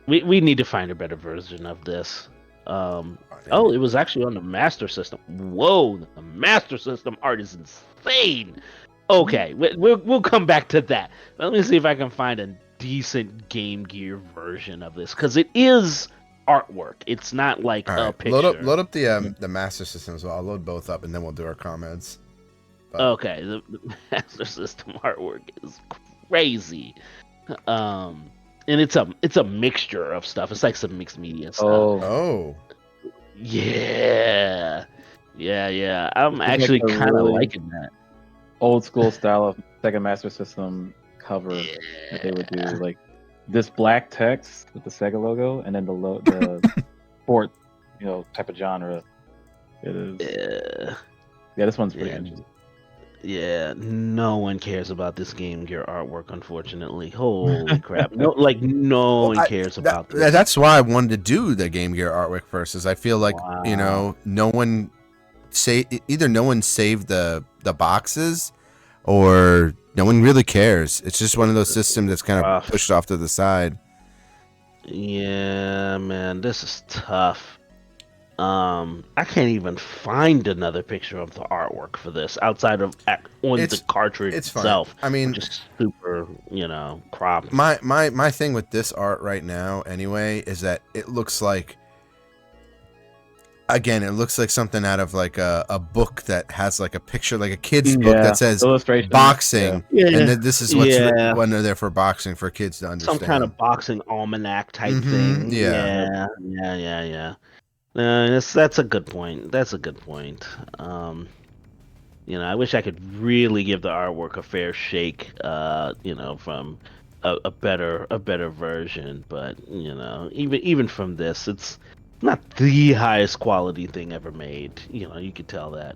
We need to find a better version of this. It was actually on the Master System. Whoa, the Master System art is insane. Okay, we'll come back to that. Let me see if I can find a decent Game Gear version of this, because it is artwork. It's not like All a right, picture. load up the Master System as well. I'll load both up and then we'll do our comments. But Okay, the Master System artwork is crazy. And it's a mixture of stuff. It's like some mixed media stuff. oh, Yeah. I'm It's actually like a kind of really liking that. old school style of Sega Master System cover that they would do, like this black text with the Sega logo, and then the sport, type of genre. It is. Yeah, this one's pretty interesting. Yeah, no one cares about this Game Gear artwork, unfortunately. Holy crap! No one cares about this. That's why I wanted to do the Game Gear artwork first. Is I feel like no one either no one saved the boxes, or no one really cares. It's just one of those systems that's kind of pushed off to the side. Yeah, man, this is tough. I can't even find another picture of the artwork for this outside of on the cartridge itself. I mean, just super, cropped. My thing with this art right now, anyway, is that it looks like, again, it looks like something out of like a book that has like a picture, like a kid's book that says boxing, and this is what's when they're there for boxing for kids to understand. Some kind of boxing almanac type thing. Yeah. That's a good point. I wish I could really give the artwork a fair shake. From a better version, but even from this, it's not the highest quality thing ever made. You could tell that.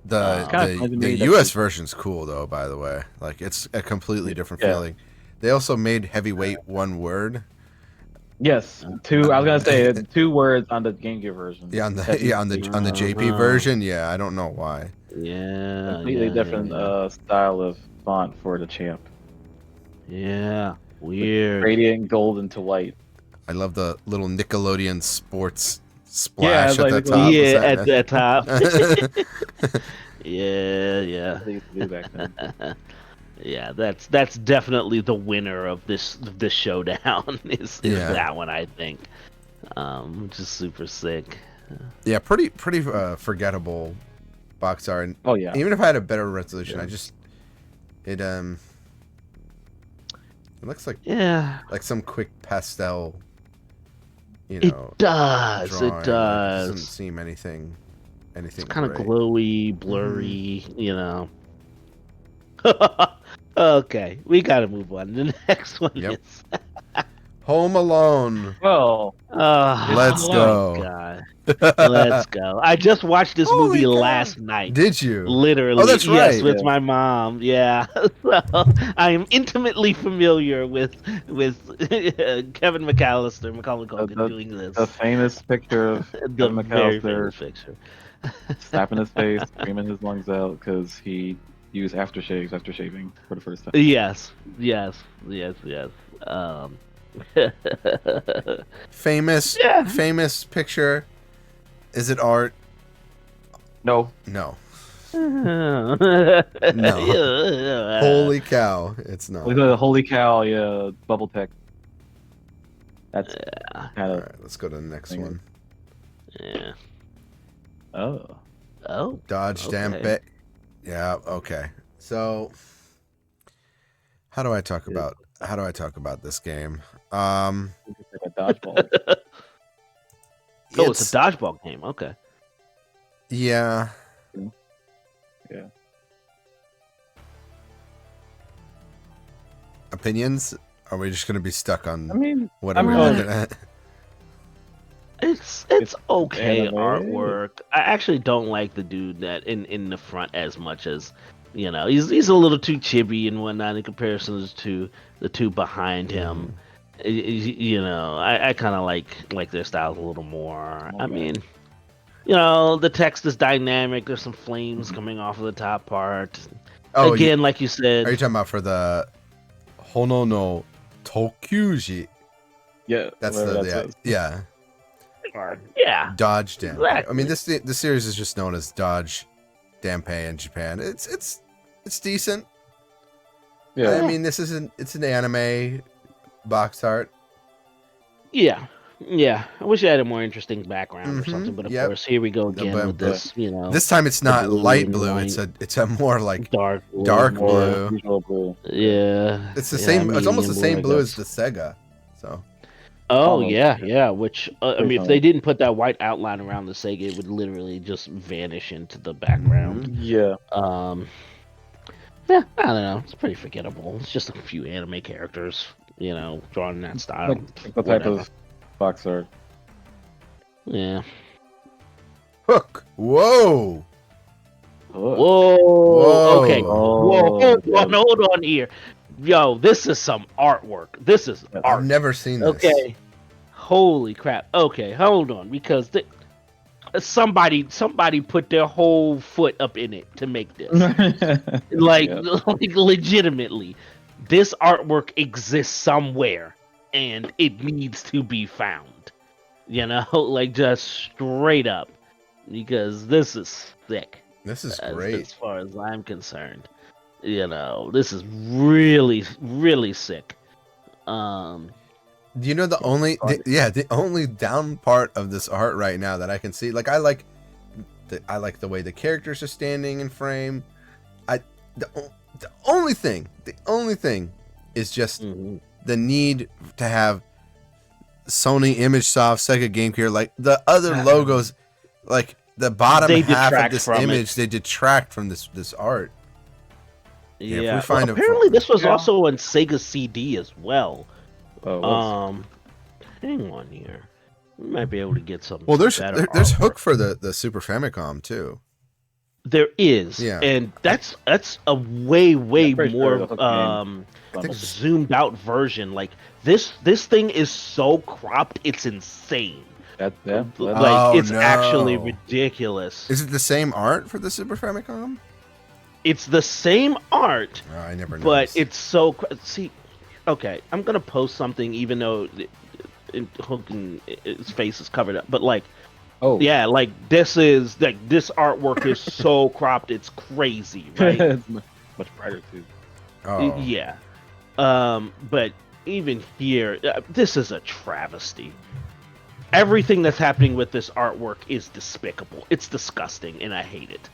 The US version's cool though, by the way. Like, it's a completely different feeling. They also made heavyweight one word. Yes, two. I was gonna say 2 words on the Game Gear version. Yeah, on the JP version. Yeah, I don't know why. Yeah, completely different style of font for the champ. Yeah, weird. Radiant gold into white. I love the little Nickelodeon sports splash at the top. Yeah, at the top. Yeah. They used to do back then. Yeah, that's definitely the winner of this showdown is that one, I think. Which is super sick. Yeah, pretty forgettable box art. Oh yeah. Even if I had a better resolution, it looks like some quick pastel. It does. Drawing. It does. It doesn't seem anything. It's kind of glowy, blurry. Okay, we gotta move on. The next one is Home Alone. Oh, let's go. God. Let's go. I just watched this movie last night. Did you? Literally. Oh, that's right. Yes, with my mom. Yeah. So I am intimately familiar with Kevin McAllister, Macaulay Culkin doing this. The famous picture of Kevin McAllister slapping his face, screaming his lungs out because he used aftershaves after shaving for the first time. Yes. Famous picture. Is it art? No. No. Holy cow! It's not. Look at the holy cow! Yeah, bubble tech. That's kind of. All right, let's go to the next one. Yeah. Oh. Dodge dampe. Yeah. Okay. So, how do I talk about this game? It's like a dodgeball. It's a dodgeball game. Okay. Yeah. Yeah. Opinions? Are we just gonna be stuck on? What are we looking at? It's okay artwork. I actually don't like the dude that in the front as much as he's a little too chibi and whatnot in comparison to the two behind him. I kind of like their styles a little more. I mean, the text is dynamic. There's some flames coming off of the top part. Oh, again, like you said. Are you talking about for the Hono no Tokyuji? Yeah, that's Yeah. Dodge Dampe. Exactly. I mean, the series is just known as Dodge Dampe in Japan. It's decent. Yeah. I mean, it's an anime box art. Yeah. Yeah. I wish I had a more interesting background or something, but of Yep. course, here we go again but- with this, This time it's the not blue light and blue. white. It's a more like dark blue. dark More blue. usual blue. Yeah. It's the Yeah, same. It's almost medium the same I blue as guess. the Sega. So Oh Almost. yeah, which I mean, if Definitely. they didn't put that white outline around the Sega, it would literally just vanish into the background. Yeah. Yeah, I don't know. It's pretty forgettable. It's just a few anime characters, drawn in that style. Like the type Whatever. of box art. Yeah. Hook. Whoa. Whoa. Okay. Oh, Whoa. yeah. Hold on here. Yo, this is some artwork. This is Yeah, art. I've never seen this. Okay. Holy crap. Okay, hold on, because somebody put their whole foot up in it to make this. Like, Yeah. like legitimately, this artwork exists somewhere, and it needs to be found. Like just straight up, because this is sick. This is As great. far as I'm concerned. This is really, really sick. Do you know the only down part of this art right now that I can see? Like I like the way the characters are standing in frame. The only thing is just the need to have Sony ImageSoft, Sega Game Gear, like the other logos, like the bottom They half of detract this from image, it. they detract from this art. Yeah, if we Yeah. find Well, a apparently, this was Yeah. also on Sega CD as well. Oh, Hang on here. We might be able to get some. Well, there's better there's artwork. Hook for the Super Famicom too. There is, Yeah. and that's a way Yeah, pretty sure the more Hook game- I think zoomed out version. Like this thing is so cropped, it's insane. That's Like Oh, it's actually no. ridiculous. Is it the same art for the Super Famicom? It's the same art, Oh, I never but noticed. it's so see. Okay, I'm gonna post something, even though Hook and his face is covered up. But like, Oh, yeah, like this artwork is so cropped, it's crazy, right? it's much brighter too. Oh. Yeah. But even here, this is a travesty. Everything that's happening with this artwork is despicable. It's disgusting, and I hate it.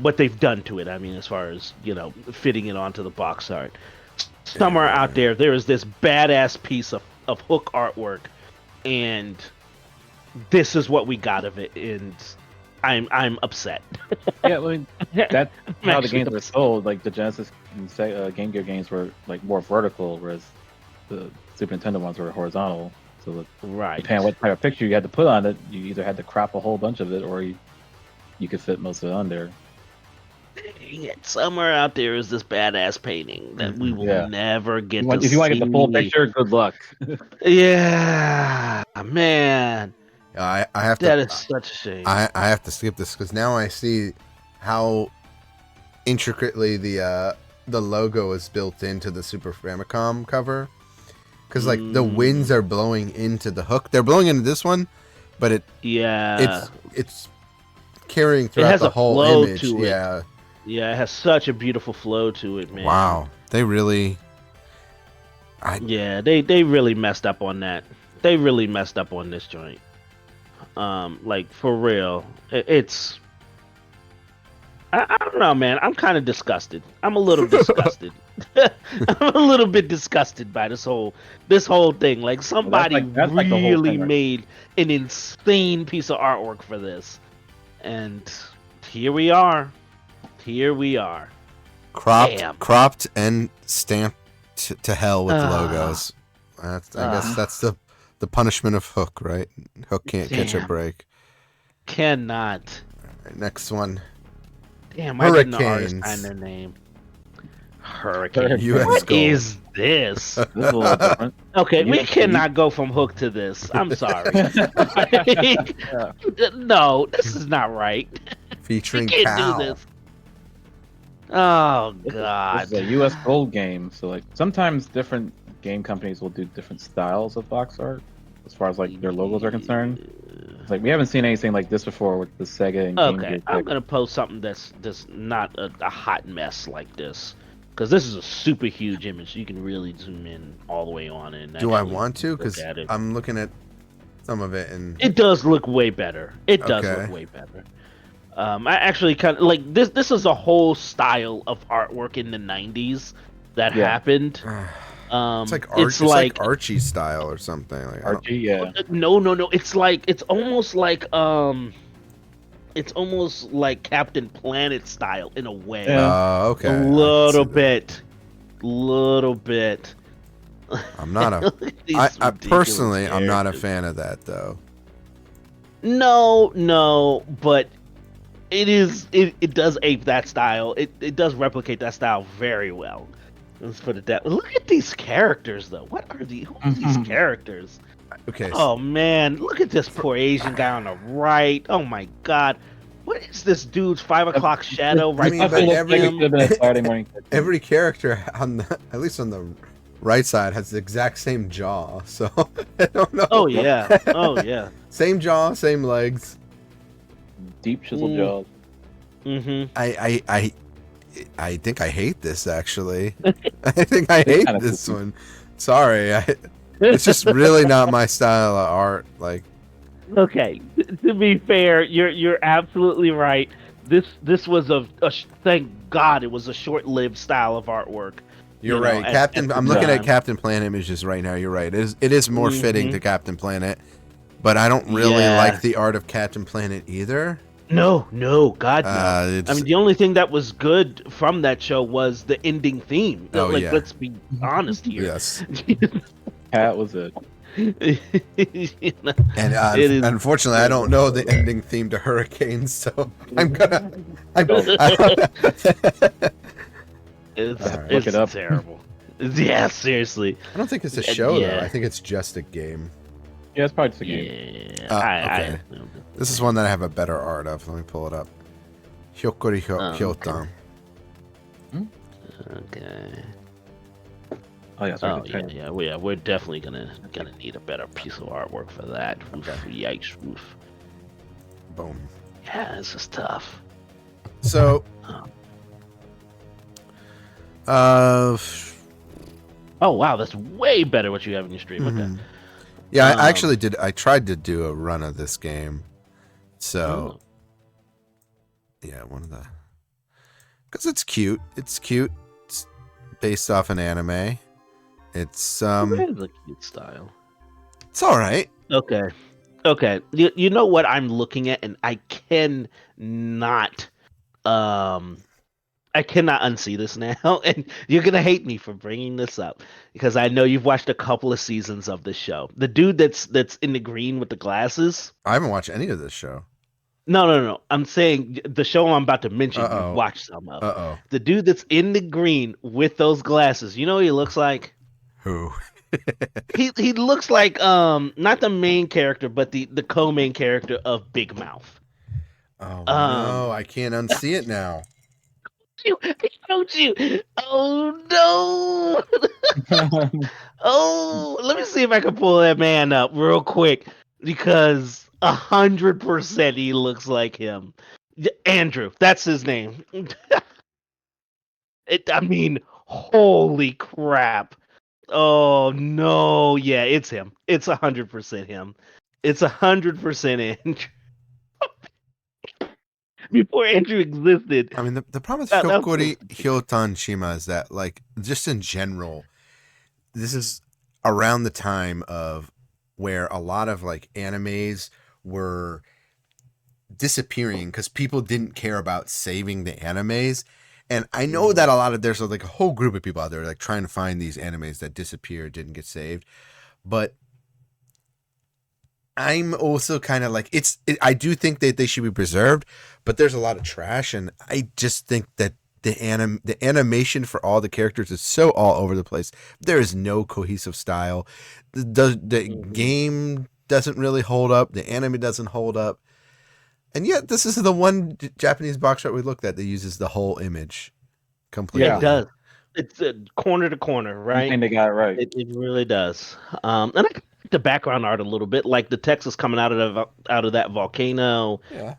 What they've done to it, I mean, as far as, fitting it onto the box art. Somewhere out there is this badass piece of Hook artwork, and this is what we got of it, and I'm upset. Yeah, I mean, that's I'm how the actually games were sold. Like the Genesis and Game Gear games were like more vertical, whereas the Super Nintendo ones were horizontal. So Right. depending on what type of picture you had to put on it, you either had to crop a whole bunch of it, or you could fit most of it on there. Dang it. Somewhere out there is this badass painting that we will Yeah. never get to If you want to get the full see. picture, good luck. Yeah, man. I have That to. is such a shame. I have to skip this because now I see how intricately the logo is built into the Super Famicom cover. Because like the winds are blowing into the Hook. They're blowing into this one, but Yeah. it's carrying throughout has the a whole flow image. to it. Yeah. Yeah, it has such a beautiful flow to it, man. Wow. They really. Yeah, they really messed up on that. They really messed up on this joint. Like for real. It's I don't know, man. I'm kind of disgusted. I'm a little disgusted. I'm a little bit disgusted by this whole thing. Like somebody that's like the whole really thing, right? made an insane piece of artwork for this. And here we are. Here we are. Damn. Cropped and stamped to hell with Ah. logos. I guess that's the punishment of Hook, right? Hook can't catch a Damn. break. Cannot. Right, next one. Damn, why didn't the artist Hurricanes. sign their name? Hurricane. US What Gold. is this? This is a little different. Okay, we You- cannot go from Hook to this. I'm sorry. No, this is not right. We Featuring can't Cal. do this. Oh This God. is a U.S. Gold game, so like sometimes different game companies will do different styles of box art as far as like their logos are concerned. It's like we haven't seen anything like this before with the Sega and Game Okay, Gear. I'm gonna post something that's not a hot mess like this, because this is a super huge image. You can really zoom in all the way on it. And Do I actually want to? look Because at it. I'm looking at some of it and It does look way better. It does Okay. look way better. I actually kind of like this. This is a whole style of artwork in the '90s that happened. it's like Archie style or something. Like, Archie, yeah. No. It's almost like Captain Planet style in a way. Yeah. Okay. A little bit. I'm not a. Look at these I ridiculous personally, I'm not a characters. fan of that though. No, but it does ape that style. It does replicate that style very well. Let's put it that. Look at these characters though. Who are these characters? Okay. Oh man, look at this poor Asian guy on the right. Oh my god. What is this dude's 5 o'clock shadow right mean, I but feel behind like it every- could him? have been a Saturday morning cartoon. Every character on the, at least on the right side, has the exact same jaw. So I don't know. Oh yeah. Same jaw, same legs. Deep chisel jaws. Mm-hmm. I think I hate this actually. I think I hate Kinda this goofy. one. Sorry, it's just really not my style of art. Like, Okay, to be fair, you're absolutely right. This was thank God it was a short-lived style of artwork. you're You know, right, at Captain. the I'm looking at time. Captain Planet images right now. You're right. It is more fitting Mhm. to Captain Planet, but I don't really Yeah. like the art of Captain Planet either. No, God, no. I It's, mean, the only thing that was good from that show was the ending theme. Oh, like, yeah. let's be honest here. yes, Cat was it. You know, and It is- unfortunately, I don't know the ending theme to Hurricanes, so I'm gonna. it's All right. Look it up. terrible. Yeah, seriously. I don't think it's a show though. Yeah. I think it's just a game. Yeah, it's probably just a game. Yeah. Okay. This is one that I have a better art of. Let me pull it up. Hyokori Hyotan. Okay. Oh yeah, sorry. Oh yeah. We're definitely gonna need a better piece of artwork for that. Oof, yikes! Oof. Boom. Yeah, this is tough. So, Oh wow, that's way better what you have in your stream. Okay. mhm. Yeah, I Um, actually did. I tried to do a run of this game. So, Oh. yeah, one of the. Because it's cute. It's cute. It's based off an anime. It's That is a cute style. it's all right. Okay. You know what I'm looking at, and I cannot unsee this now, and you're gonna hate me for bringing this up because I know you've watched a couple of seasons of this show. The dude that's in the green with the glasses. I haven't watched any of this show. No. I'm saying the show I'm about to mention. Uh-oh. You've watched some of. Oh. The dude that's in the green with those glasses. You know what he looks like? Who? He looks like not the main character, but the co-main character of Big Mouth. Oh no, I can't unsee it now. Don't you? Oh no! Oh, let me see if I can pull that man up real quick because 100% he looks like him. Andrew, that's his name. I mean, holy crap! Oh no, yeah, it's him. It's 100% him. It's 100% Andrew. Before Andrew existed. I mean, the problem with That- that Hyokori Hyotan Shima is that, like, just in general, this is around the time of where a lot of like animes were disappearing because people didn't care about saving the animes. And I know that there's like a whole group of people out there like trying to find these animes that disappeared, didn't get saved. But I'm also kind of like, I do think that they should be preserved, but there's a lot of trash. And I just think that the animation for all the characters is so all over the place. There is no cohesive style. The game doesn't really hold up. The anime doesn't hold up. And yet, this is the one Japanese box art we looked at that uses the whole image completely. Yeah. It does. It's corner to corner, right? And they got it right. It really does. And I the background art a little bit. Like the text is coming out of that volcano. Yeah.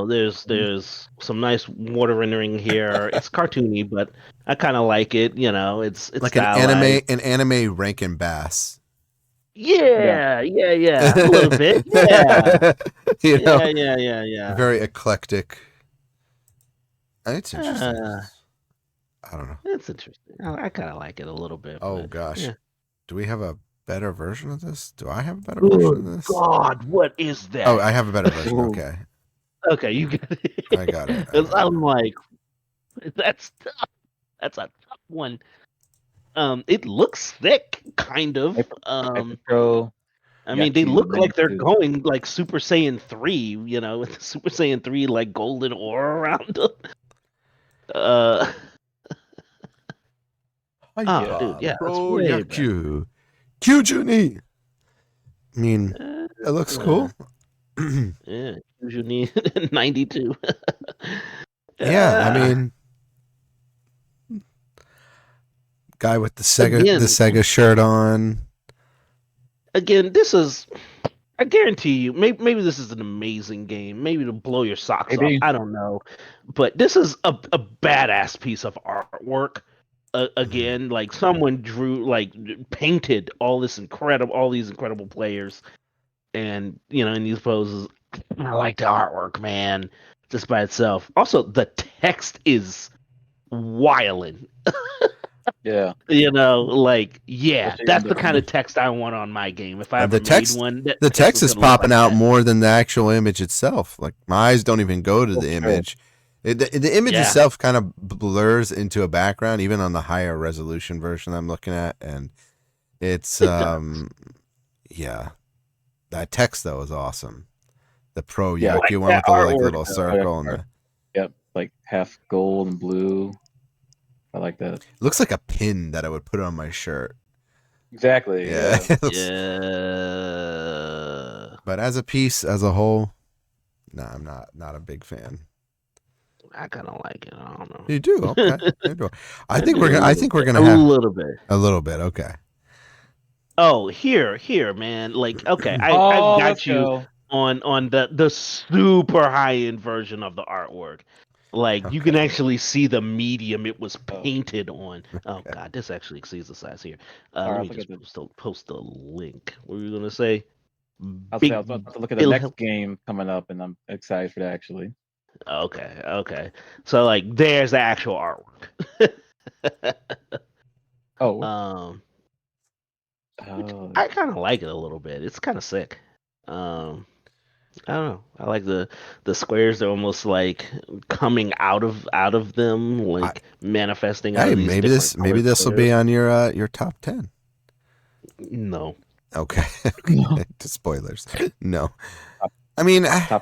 There's some nice water rendering here. It's cartoony, but I kind of like it. It's Like stylized. an anime Rankin Bass. Yeah, a little bit. Yeah, You know, yeah. very eclectic. It's interesting. I don't know. It's interesting. I kind of like it a little bit. Oh but, gosh, yeah. do we have a better version of this? Do I have a better version of this? God, what is that? Oh, I have a better version. Okay, okay, you got it. I got it. 'Cause I'm like, that's tough. That's a tough one. It looks thick, kind of. I mean, they look like they're going like Super Saiyan 3, with the Super Saiyan 3 like golden aura around them. Dude, yeah, that's way better. Kyujuni. I mean, it looks cool. Yeah, usually 92. Yeah, I mean, guy with the Sega shirt on. Again, I guarantee you, maybe this is an amazing game. Maybe to blow your socks off. I don't know, but this is a badass piece of artwork. Again, like someone painted all these incredible players, and in these poses. I like the artwork, man, just by itself. Also, the text is wildin'. Yeah. That's the kind of text I want on my game. If I ever made one, the text is popping out more than the actual image itself. Like my eyes don't even go to the image. The image itself kind of blurs into a background, even on the higher resolution version I'm looking at, and it's yeah. That text though is awesome. The Pro Yaku one with the little circle and the like half gold and blue. I like that. It looks like a pin that I would put on my shirt. Exactly. Yeah. But as a piece, as a whole, no, I'm not a big fan. I kind of like it. I don't know. You do? Okay. I think we're gonna have a little bit. A little bit. Okay. Oh, here, man. Like, okay, I've got you on the super high end version of the artwork. Like you can actually see the medium it was painted on. Oh god, this actually exceeds the size here. Let me just post the link. What were you gonna say? I was about to look at the next game coming up, and I'm excited for that actually. Okay. So like, there's the actual artwork. I kind of like it a little bit. It's kind of sick. I don't know. I like the squares. They're almost like coming out of them, like manifesting. Hey, maybe this will be on your top 10. No. Okay. Spoilers. No. I mean, I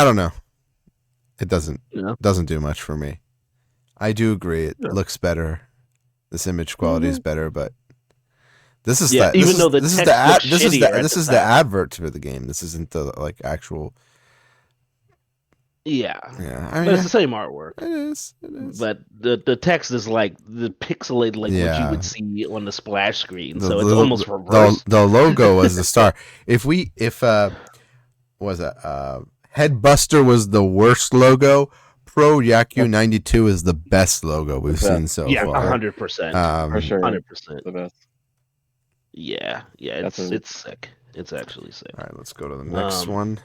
don't know. It doesn't do much for me. I do agree. It looks better. This image quality is better, but this is the advert for the game. This isn't the like actual. Yeah. I mean, but it's the same artwork. It is. But the text is like the pixelated, like what you would see on the splash screen. So it's almost reversed. The logo was the star. If Headbuster was the worst logo, Pro Yaku 92 is the best logo we've seen so far. Yeah, 100%. For sure. 100%. The best. Yeah, it's sick. It's actually sick. All right, let's go to the next one.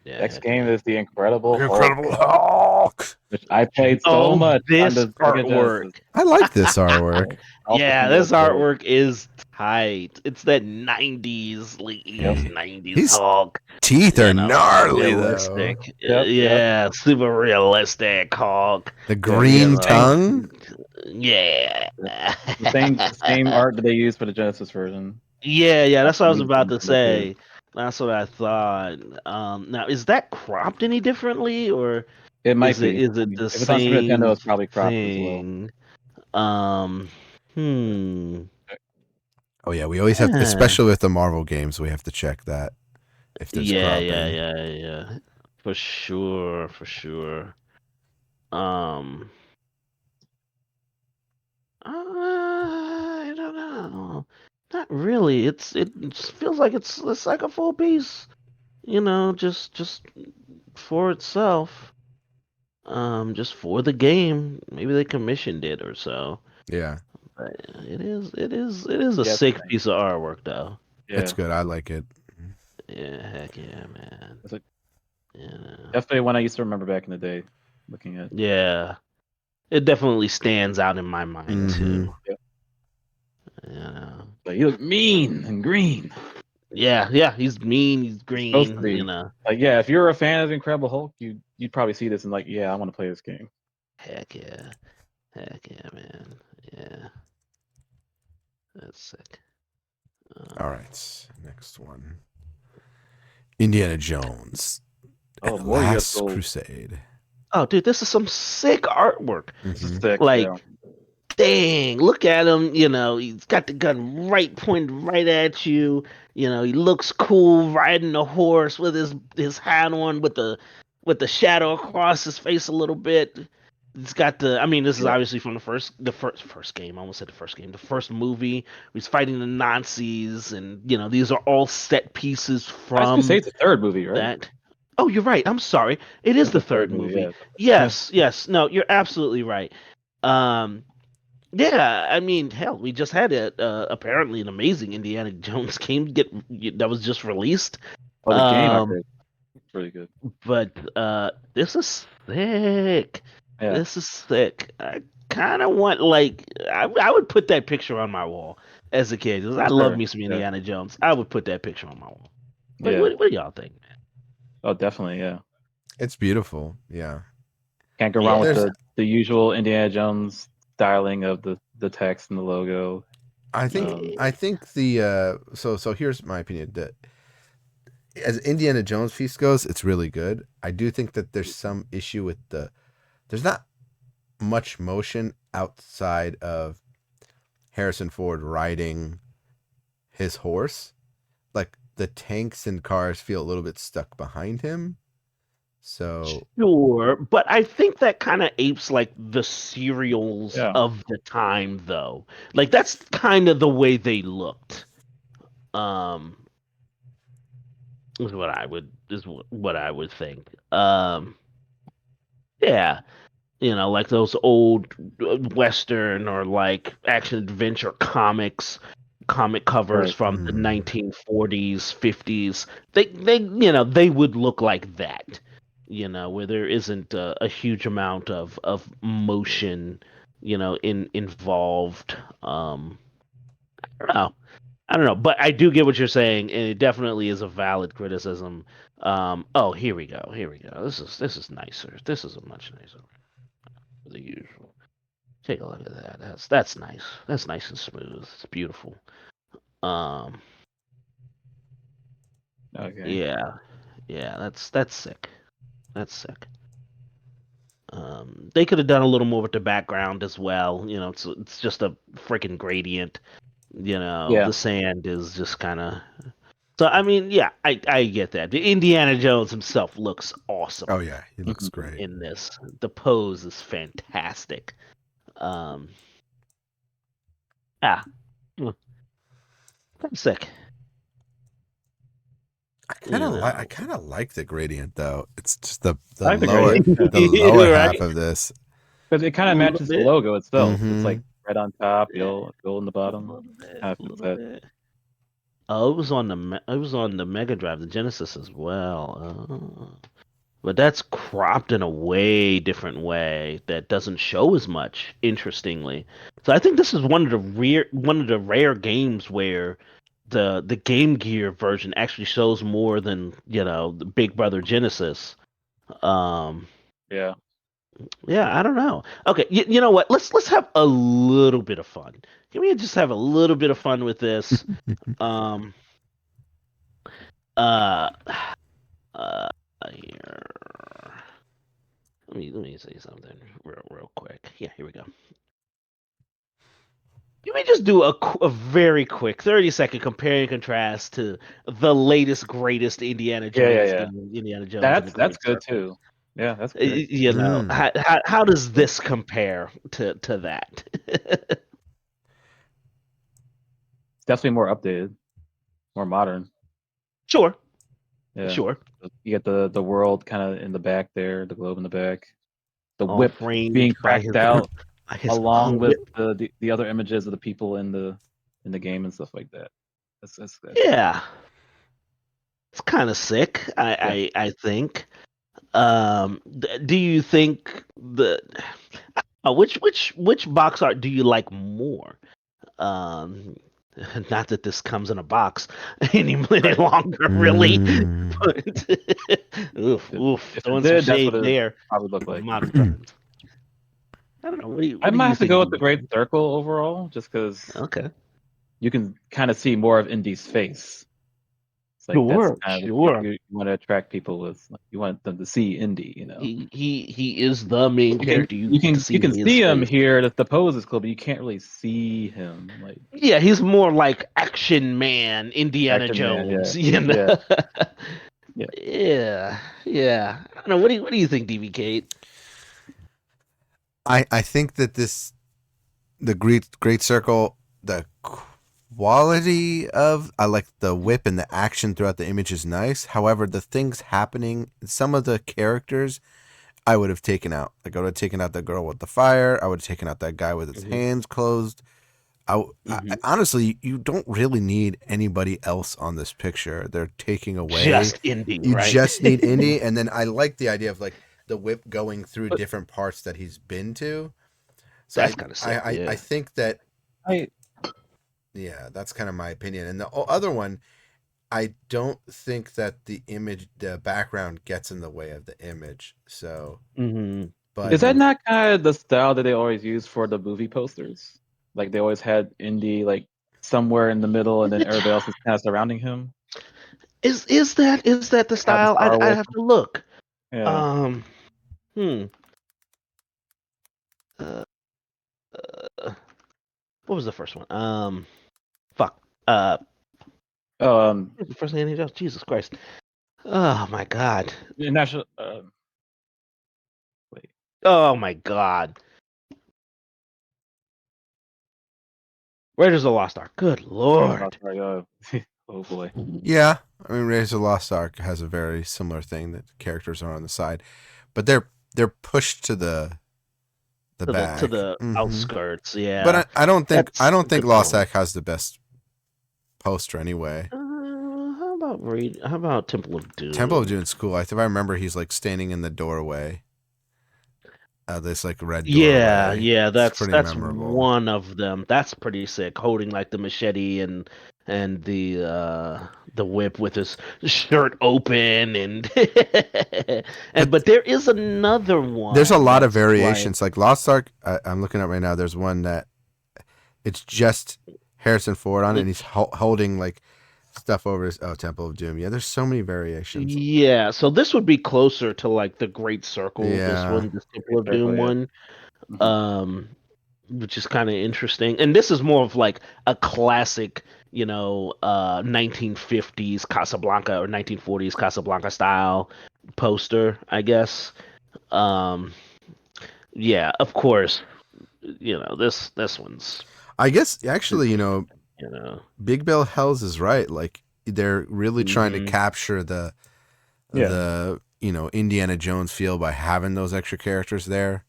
Yeah, next game is the Incredible Hulk, which I played so much. This artwork. I like this artwork. This artwork is tight. It's that 90s, late 90s Hulk. Teeth are gnarly, realistic. Super realistic Hulk. The green tongue. Yeah. The same art that they used for the Genesis version. Yeah, that's what I was about to say. That's what I thought. Now, is that cropped any differently, or it might be? Is it the if same? It's on Super Nintendo, it's probably cropped thing? as well. Oh yeah, we always have, especially with the Marvel games, we have to check that if there's cropping. Yeah, for sure. I don't know. Not really. It just feels like it's like a full piece. Just for itself. Just for the game. Maybe they commissioned it or so. Yeah, But it is a Yeah, it's sick nice. piece of artwork though. it's Yeah, good. I like it. Yeah, heck yeah, man. it's like Yeah. definitely one I used to remember back in the day, looking at. Yeah. It definitely stands out in my mind Mm-hmm. too. Yeah. Yeah. Like you look mean and green. Yeah, he's mean, he's It's supposed to green. be. Like, yeah, if you're a fan of Incredible Hulk, you'd probably see this and like, yeah, I want to play this game. Heck yeah. Heck yeah, man. Yeah. That's sick. All right, next one. Indiana Jones Oh, and the more US Last Gold. Crusade. Oh, dude, this is some sick artwork. This is Mhm. sick. Like, Yeah. dang, look at him. He's got the gun right pointed right at you. He looks cool riding a horse with his hat on with the shadow across his face a little bit. It's got I mean, this is Yeah. obviously from the first game. I almost said the first game. The first movie. He's fighting the Nazis, and these are all set pieces I was gonna say from it's the third movie, right? that. Oh, you're right. I'm sorry. It is It's the the third third movie. movie. Yeah. Yes. No, you're absolutely right. Um, yeah, I mean, hell, we just had apparently an amazing Indiana Jones game that was just released. Oh, the game I've Um, heard is really good. but this is sick. Yeah. This is sick. I kind of want I would put that picture on my wall as a kid 'cause I love Sure. me some Yeah. Indiana Jones. I would put that picture on my wall. What, Yeah. what, what do y'all think? Oh, definitely. Yeah. It's beautiful. Yeah. Can't go Yeah. wrong with There's the usual Indiana Jones styling of the text and the logo. I think Um, I think the so here's my opinion that as Indiana Jones piece goes, it's really good. I do think that there's some issue with there's not much motion outside of Harrison Ford riding his horse. Like the tanks and cars feel a little bit stuck behind him. So Sure, but I think that kind of apes like the serials yeah. of the time, though. Like that's kind of the way they looked. Um, is what I would think. Yeah, like those old Western or like action adventure comic covers Right. from the 1940s, 50s. They would look like that. Where there isn't a huge amount of motion, involved. I don't know. I don't know, but I do get what you're saying, and it definitely is a valid criticism. Oh, here we go. Here we go. This is nicer. This is a much nicer than the usual. Take a look at that. That's nice. That's nice and smooth. It's beautiful. Um, Okay. yeah, yeah. That's sick. That's sick. They could have done a little more with the background as well. It's just a freaking gradient. Yeah. The sand is just kind of. So I mean, yeah, I get that. The Indiana Jones himself looks awesome oh yeah, he looks Mhm. great. in this. The pose is fantastic. Um, yeah, mm, I'm sick. I kind of like the gradient though. It's just the I like the lower gradient. Yeah. the lower Right? half of this. Because it kind A of little matches the bit. logo itself. It's Mm-hmm. like red on top, Yeah, yellow in the a bottom. little bit. Kind of A fits little that. bit. Oh, it was on the Mega Drive, the Genesis as well. But that's cropped in a way different way that doesn't show as much, interestingly. So I think this is one of the rare games where the Game Gear version actually shows more than, the Big Brother Genesis. Um Yeah. yeah, I don't know. Okay, you know what? Let's have a little bit of fun. Can we just have a little bit of fun with this? Um uh uh here. Let me say something real quick. Yeah, here we go. Can we just do a very quick 30-second compare and contrast to the latest, greatest Indiana Jones Yeah. game, Indiana Jones and the That's Great good Circle? too. Yeah, that's great. Mm. How does this compare to that? It's definitely more updated, more modern. Sure. Yeah. Sure. You get the world kind of in the back there, the globe in the back, the All whip framed being by cracked out, his along with whip. the other images of the people in the game and stuff like that. That's good. Yeah. It's kind of sick. I think. Do you think which box art do you like more? Um, not that this comes in a box any longer, really. But oof, If it throwing some did, that's shade what it there. probably looked like. Modern times. I don't know. I What do might you have to think? go with the Great Circle overall, just because Okay. you can kind of see more of Indy's face. It's like that's Sure, kind of sure. you want to attract people with. Like, you want them to see Indy. He is the main character. You get to see You can his see him face. here at the pose is cool, but you can't really see him like Yeah, he's more like Action Man, Indiana Action Man. Jones. Yeah, You know? yeah. Yeah. I don't know. What do you think, DBcade? I think that the Great Circle, the quality of, I like the whip and the action throughout the image is nice. However, the things happening, some of the characters I would have taken out. Like I would have taken out the girl with the fire. I would have taken out that guy with his hands closed. I honestly, you don't really need anybody else on this picture. They're taking away. Just Indy, You right? just need Indy, and then I like the idea of like the whip going through But- different parts that he's been to. So That's kind of sick. I think that I yeah, that's kind of my opinion. And the other one, I don't think that the background gets in the way of the image. So, but is that not kind of the style that they always use for the movie posters? Like they always had Indy like somewhere in the middle, and then everybody else is kind of surrounding him. Is that the style? Star I Wars. have to look. Yeah. Hmm. What was the first one? Fuck. Oh, The first Indiana Jones. Jesus Christ. Oh my God. national. Wait. Oh my God. Raiders of the Lost Ark. Good Lord. Sorry, oh boy. yeah, I mean, Raiders of the Lost Ark has a very similar thing that characters are on the side, but they're pushed to the back To the outskirts. Yeah. But I don't think That's think good Lost call. Ark has the best poster anyway. How about Temple of Doom? Temple of Doom's cool. I remember he's like standing in the doorway. This like red doorway. Yeah, that's memorable. one of them. That's pretty sick. Holding like the machete and the whip with his shirt open and but there is another one. There's a lot of that's variations. Like Lost Ark, I'm looking at right now. There's one that it's just Harrison Ford on it, and he's holding like stuff over his Temple of Doom. Yeah, there's so many variations. Yeah, so this would be closer to like the Great Circle. This Yeah. one, the Temple of Doom yeah. one, which is kind of interesting. And this is more of like a classic, 1950s Casablanca or 1940s Casablanca style poster, I guess. Yeah, of course. This one's. I guess actually, Big Bill Hells is right. Like they're really trying to capture the Indiana Jones feel by having those extra characters there.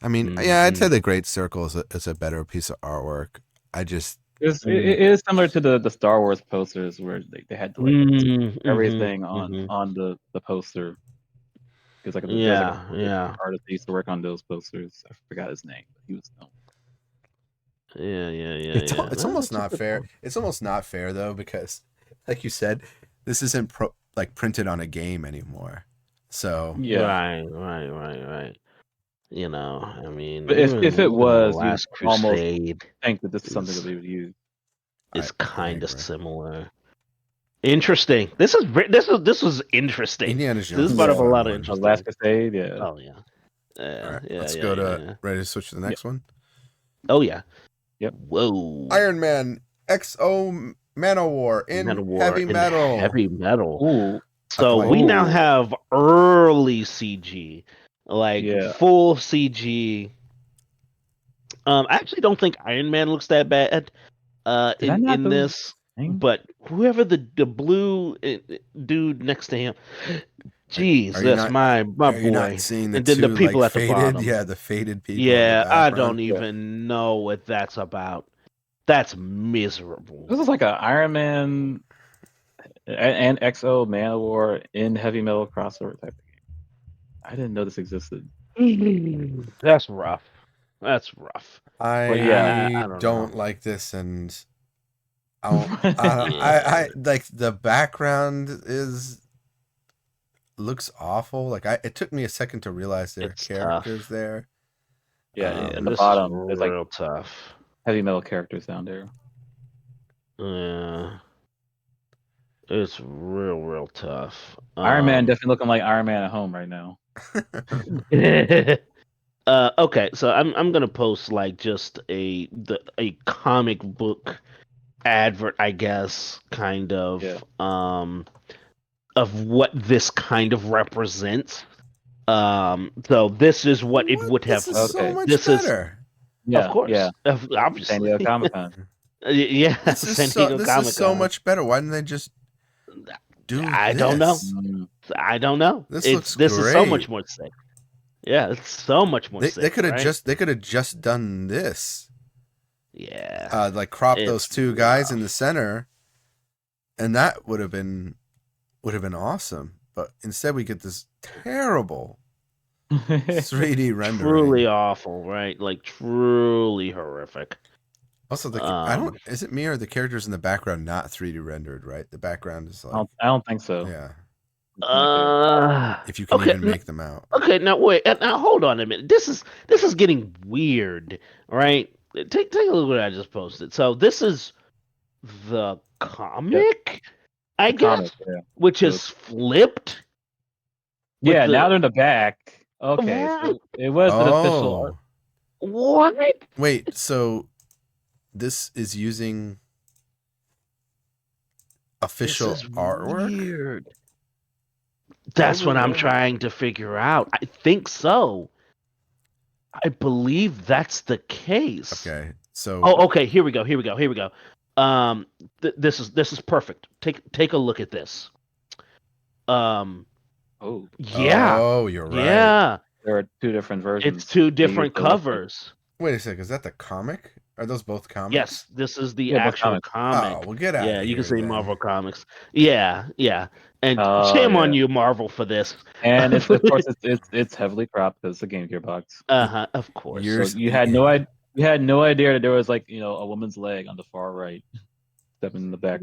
I mean, yeah, I'd say the Great Circle is a better piece of artwork. It is similar to the Star Wars posters where they had to like everything on the poster. Because there's a artist that used to work on those posters. I forgot his name, but he was known. Yeah. It's almost not fair. It's almost not fair though, because like you said, this isn't printed on a game anymore. So yeah, right. I mean, but if it was, you Last almost Crusade think that this is something that we would use. It's kind of similar. Interesting. This was interesting. Indiana Jones. This brought up a lot of interesting. Last Crusade, yeah. Oh yeah. All right, let's go to ready to switch to the next one. Oh yeah. Yep. Whoa. Iron Man XO Manowar in heavy metal. Heavy metal. Ooh. So we now have early CG, like full CG. I actually don't think Iron Man looks that bad. Did I not in do this, thing? but whoever the blue dude next to him, jeez, Are you that's not? my Are you not boy. seeing the And then the two like people at the faded? bottom. Yeah, the faded people in the Yeah, I background. don't even know what that's about. That's miserable. This is like an Iron Man and XO Man of War in heavy metal crossover type of game. I didn't know this existed. That's rough. That's rough. But yeah, I don't know. don't like this, and I like the background looks awful. Like it took me a second to realize there are It's characters tough. there. yeah, Yeah, at the this is bottom there's like real tough. heavy metal characters down there. Yeah, it's real tough. Iron Man definitely looking like Iron Man at home right now. Okay, so I'm gonna post like just a comic book advert, I guess, kind of Yeah. of what this kind of represents. So this is what it would have. This is so Okay. much This is, better. of Yeah, course, yeah. San obviously, Diego Comic Con. yeah, This is San Diego this Comic is so Con. much better. Why didn't they just do I this? don't know. Mm. I don't know. This It's looks this is so much great. more sick. Yeah, it's so much more They sick. could have right? they could have just done this. Yeah. Like crop those It's two guys in rough. the center, and that would have been awesome. But instead, we get this terrible 3D rendering. Truly awful, right? Like truly horrific. Also, I don't. Is it me or the characters in the background not 3D rendered? Right, the background is like. I don't think so. Yeah. If you can Okay, even make them out. okay, now wait. Now hold on a minute. This is getting weird, right? Take a look at what I just posted. So this is the comic, I The guess, comic, yeah. which is flipped. with Yeah, the- now they're in the back. Okay, so it was an official art. What? Wait, so this is using official This is artwork? Weird. That's what I'm trying to figure out. I think so. I believe that's the case. Okay, so Oh, okay. Here we go. This is perfect. Take a look at this. Oh, Yeah. Oh, you're right. Yeah. there are two different versions. It's two different used to look like- covers. Wait a second, is that the comic? Are those both comics? Yes, this is the Yeah, both actual comics. comic. Oh, well, get out. Yeah, of you can here, say then. Marvel Comics. Yeah. And Oh, shame on yeah. you, Marvel, for this. And it's, of course it's heavily cropped because it's a Game Gear box. Of course. So you had no idea. You had no idea that there was like a woman's leg on the far right, stepping in the back.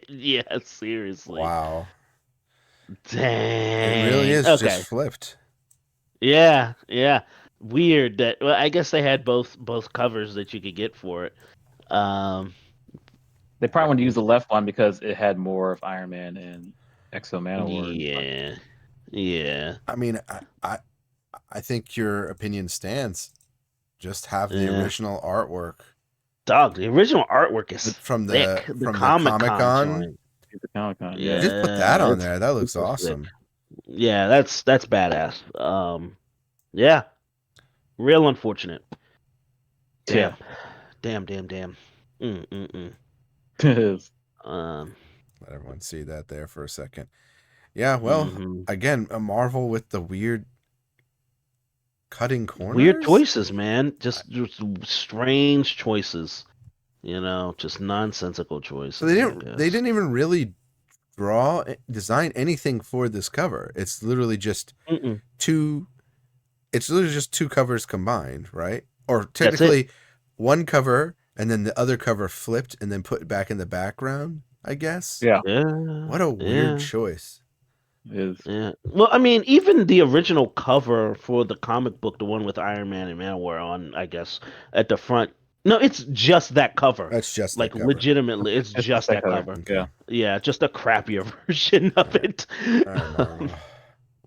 Yeah, seriously. Wow. Dang. It really is okay. just flipped. Yeah. Weird that. Well, I guess they had both covers that you could get for it. They probably wanted to use the left one because it had more of Iron Man and Exo Manowar. Yeah. I mean, I think your opinion stands. Just have the Yeah. original artwork Dog, the original artwork is from the thick. from the Comic-Con Comic-Con. joint. The Comic-Con. Yeah. Just put that on it's- there. That looks it's awesome. sick. Yeah, that's badass. Yeah, real unfortunate. Yeah. Damn. Mm. Let everyone see that there for a second. Yeah, well, Mhm. again, a Marvel with the weird cutting corners. Weird choices, man. Just strange choices. Just nonsensical choices. So they didn't even really design anything for this cover. It's literally just Mm-mm. two covers combined, right? Or technically one cover and then the other cover flipped and then put back in the background, I guess. Yeah. What a weird choice. Is Yeah. Well, I mean, even the original cover for the comic book, the one with Iron Man and Manowar on, I guess, at the front. No, it's just that cover. That's just like that cover. legitimately, it's just that cover. Okay. Yeah. Yeah, just a crappier version of it. All right, Marvel.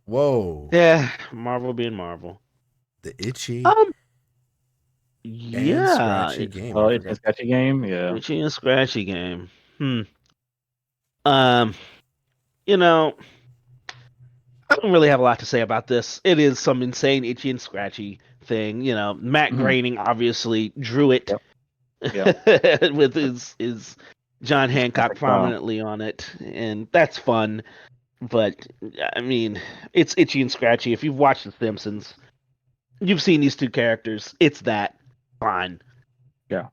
Whoa. Yeah, Marvel being Marvel. The itchy Yeah, scratchy game. Oh, I it's a forgot. sketchy game. Yeah. itchy and scratchy game. I don't really have a lot to say about this. It is some insane itchy and scratchy thing. Matt Mhm. Groening obviously drew it. Yep. Yeah. with his John Hancock prominently on it, and that's fun. But I mean, it's itchy and scratchy. If you've watched The Simpsons, you've seen these two characters. It's that fine. Yeah.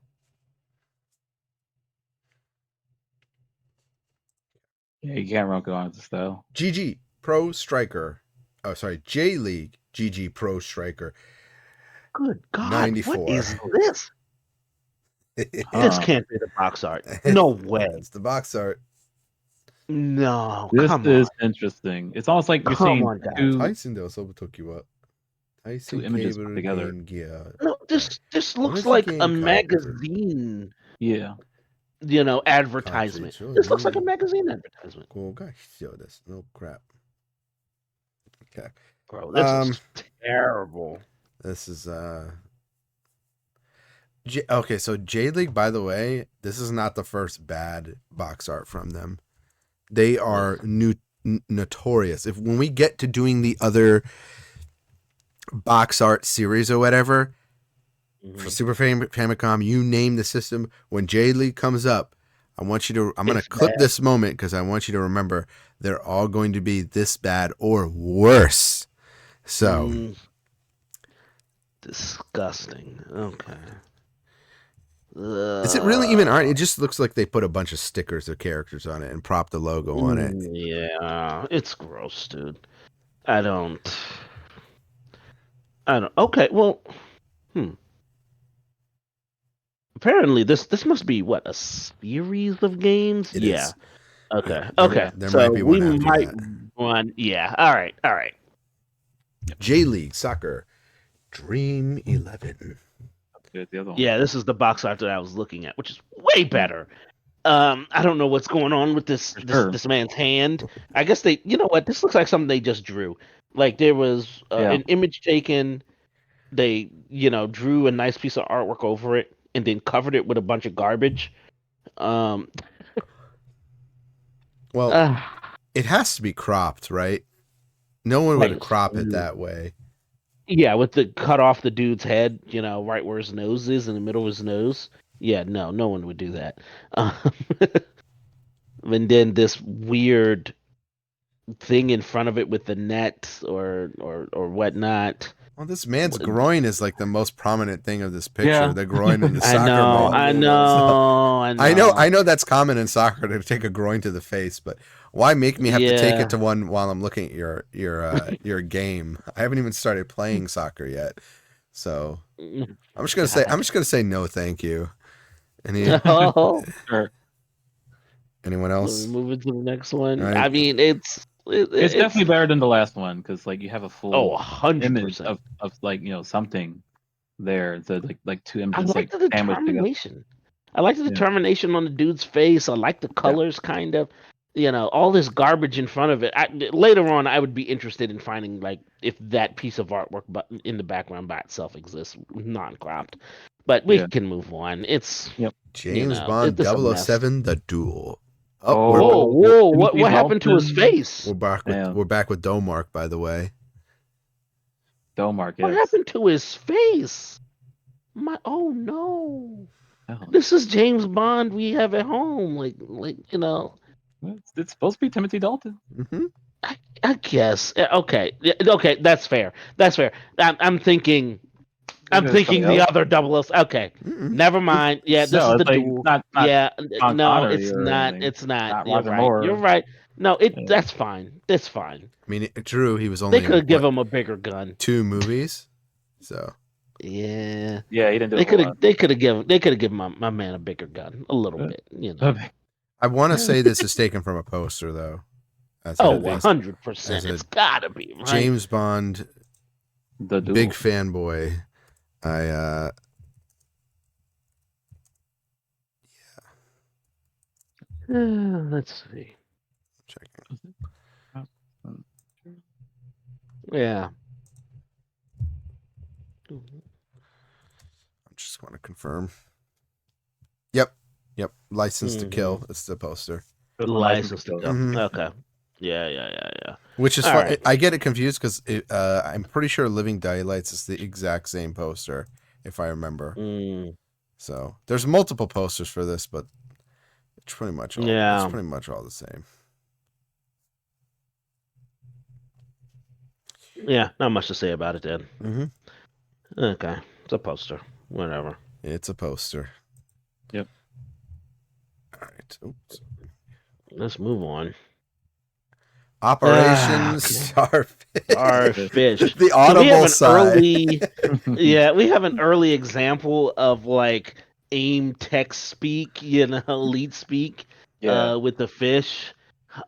Yeah, you can't run on the style. GG Pro Striker. Oh, sorry, J League GG Pro Striker. Good God, 94. what is this? This Huh. can't be the box art. No way. It's the box art. No, This come is on. interesting. It's almost like you're Come seeing on, guys. two Tyson de Osobutokiwa. Tyson two images put Cable together. Game Gear. No, this looks Energy like game a cover. magazine, Yeah. advertisement. Cartridge. This looks like a magazine advertisement. Cool gosh, yo, this no crap. Okay. Bro, this is terrible. This is okay, so J League, by the way, this is not the first bad box art from them. They are notorious. When we get to doing the other box art series or whatever, for Super Famicom, you name the system. When J League comes up, I'm going to clip this moment because I want you to remember they're all going to be this bad or worse. So disgusting. Okay. Is it really even art? It just looks like they put a bunch of stickers of characters on it and propped the logo on it. Yeah, it's gross, dude. I don't. Okay, well, apparently this must be what, a series of games? It yeah. is. Okay. Yeah, Okay. there So might be one we after might that. one. Yeah. All right. All right. J League Soccer Dream 11. The other one. Yeah, this is the box art that I was looking at, which is way better. I don't know what's going on with this man's hand. I guess you know what? This looks like something they just drew. Like there was an image taken, they drew a nice piece of artwork over it, and then covered it with a bunch of garbage. Well, it has to be cropped, right? No one would crop it that way. Yeah, with the cut off the dude's head, right where his nose is, in the middle of his nose. Yeah, no one would do that. And then this weird thing in front of it with the net or whatnot. Well, this man's groin is like the most prominent thing of this picture. Yeah. The groin in the soccer ball. I know that's common in soccer to take a groin to the face, but why make me have to take it to one while I'm looking at your game? I haven't even started playing soccer yet, so I'm just gonna say no, thank you. Sure. Anyone else? Moving to the next one. Right. I mean, it's definitely better than the last one because like you have a full 100% image of like something there. So like two images. I like the determination. I like the determination on the dude's face. I like the colors, kind of. All this garbage in front of it. Later on, I would be interested in finding like if that piece of artwork in the background by itself exists, non-cropped. But we can move on. It's James Bond 007, The Duel. Whoa! What happened to his face? We're back with Domark, by the way. Domark, yes. What happened to his face? No! This is James Bond we have at home. Like It's supposed to be Timothy Dalton. Mm-hmm. I guess. Okay. That's fair. I'm thinking the other double S. Okay, never mind. Yeah, this is the Duel. Not no, it's not. It's not. You're right. You're right. No, that's fine. It's fine. I mean, Drew, he was only. They could give him a bigger gun. 2 movies, so. Yeah. Yeah, he didn't do. They could have given my man a bigger gun, a little bit. I want to say this is taken from a poster, though. 100%. It's gotta be right? James Bond, the Duel. Big fanboy. Let's see. Checking. Yeah. I just want to confirm. Yep. License to Kill. It's the poster. License to Kill. Mm-hmm. Okay. Yeah. Which is fun. Right. I get it confused because I'm pretty sure Living Daylights is the exact same poster, if I remember. So there's multiple posters for this, but it's pretty much all. Yeah. It's pretty much all the same. Yeah, not much to say about it then. Mm-hmm. Okay, it's a poster. Whatever. It's a poster. Yep. All right. Oops. Let's move on. Operation Starfish. Our fish. The So audible we have an sigh. early, yeah, we have an early example of like AIM text speak, lead speak, Yeah. with the fish.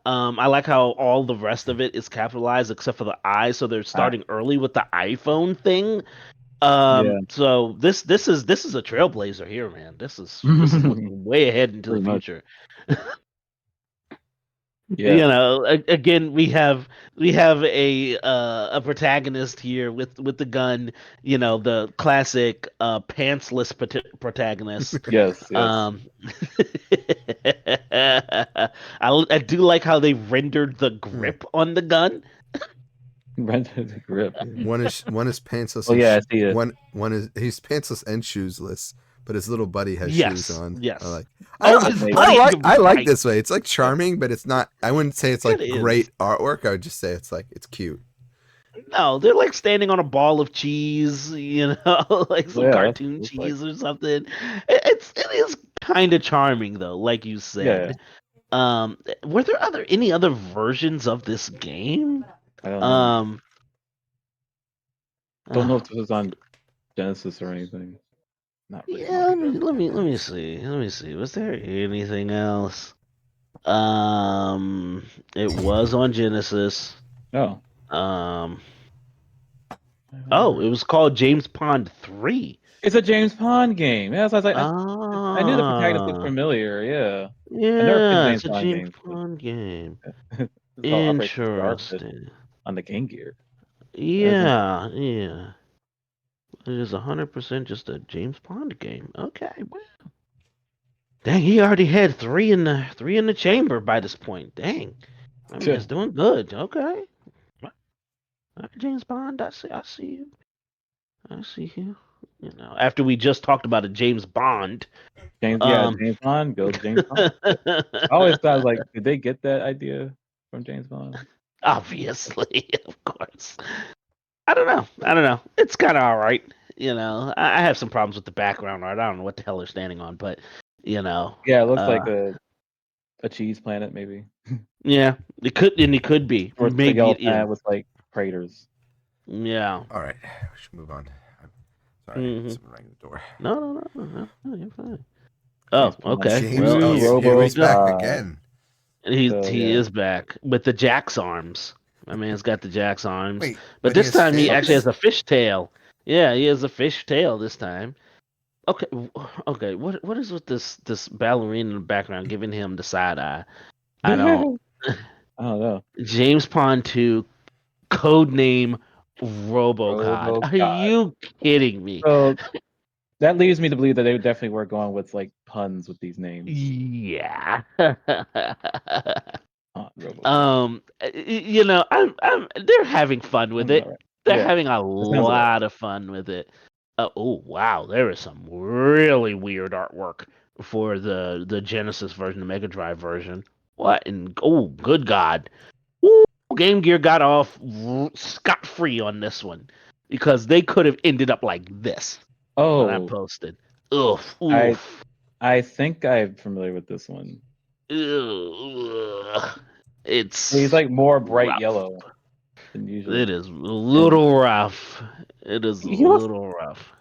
I like how all the rest of it is capitalized except for the I, so they're starting early with the iPhone thing. Yeah. So this is a trailblazer here, man. This is looking way ahead into the Pretty much. future. Yeah. Again, we have a protagonist here with the gun. The classic pantsless protagonist. Yes. Yes. I do like how they rendered the grip on the gun. Render the grip. One is pantsless. Oh yeah, I see it. One is he's pantsless and shoeless, but his little buddy has Yes, shoes on. yes. I like Right. this way. It's like charming, but it's not. I wouldn't say it's like It is. great artwork. I would just say it's cute. No, they're like standing on a ball of cheese, like some cartoon looks cheese or something. It is kind of charming though, like you said. Were there any other versions of this game? I don't know. Don't know if this was on Genesis or anything. Not really. Yeah, let me see. Let me see. Was there anything else? It was on Genesis. Oh. Oh, it was called James Pond 3. It's a James Pond game. Yeah, so I was like, I knew the protagonist looked familiar. Yeah. Yeah, James it's a Bond James games, but- Pond game. It's called Operation Starfish Interesting. on the Game Gear. Yeah. It is 100% just a James Pond game. Okay, well. Dang, he already had three in the chamber by this point. Dang, I mean, it's doing good. Okay, all right, James Bond, I see you. I see you. After we just talked about a James Bond. James Bond, go James Bond. I always thought, like, did they get that idea from James Bond? Obviously, of course. I don't know. It's kind of all right. I have some problems with the background art. I don't know what the hell they're standing on, but Yeah, it looks like a cheese planet, maybe. Yeah, it could be. Or Maybe yellow it planet is. with like craters. Yeah. All right, we should move on. I'm sorry, someone rang the door. No, you're fine. Oh, okay. James, Well, he's back again. He is back with the Jack's arms. My man's got the Jack's arms. Wait, but this time he actually has a fish tail. Yeah, he has a fish tail this time. Okay. What is with this ballerina in the background giving him the side eye? I don't know. James Pond 2, codename RoboCod. Are you kidding me? So that leads me to believe that they definitely were going with like puns with these names. Yeah. RoboCod. They're having fun with it. Right. They're having a lot of fun with it. Oh wow, there is some really weird artwork for the Genesis version, the Mega Drive version. What? And good God, Game Gear got off scot free on this one because they could have ended up like this. Oh, when I posted. Oof. I think I'm familiar with this one. He's like more bright rough. Yellow than usual. It is a little rough. It is a little rough.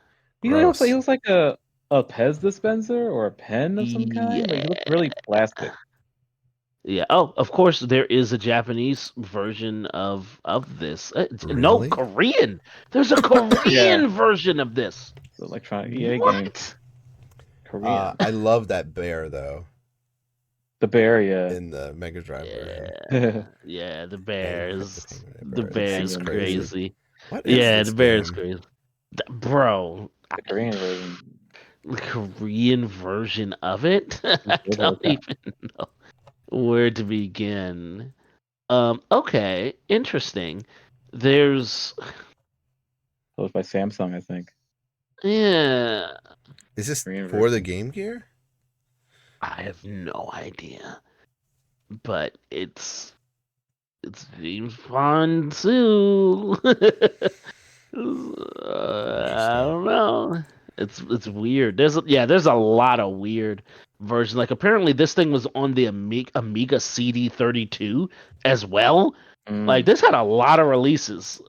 He looks like a Pez dispenser or a pen of some kind. Like, he looks really plastic. Yeah. Oh, of course, there is a Japanese version of this. Really? No, Korean. There's a Korean version of this. It's an electronic EA game. Korean. I love that bear though. The bear, yeah. In the Mega Drive version. Yeah, the bear is crazy. What is this the bear game? is crazy. Bro. The Korean version. The Korean version of it? I don't even know where to begin. Okay, interesting. There's it was by Samsung, I think. Yeah, Is this Korean for the version. Game Gear? I have no idea, but it's James Bond too. I Interesting. don't know. It's weird. There's a lot of weird versions. Like apparently this thing was on the Amiga CD32 as well. Like Mm. this had a lot of releases,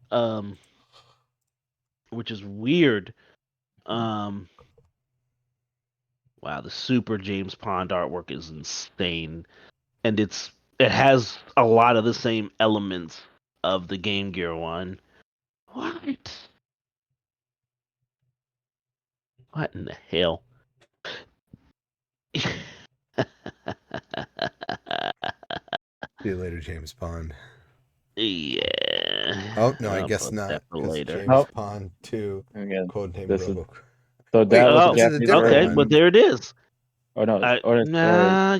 which is weird. Um, wow, the Super James Pond artwork is insane, and it has a lot of the same elements of the Game Gear one. What? What in the hell? See you later, James Pond. Yeah. Oh no, I I'll guess post not, that for because later. James Oh, Pond 2, again, codename this is Rogue. so Wait, that was the Oh, this is a Japanese different okay, one. but version. there it is. Oh no, or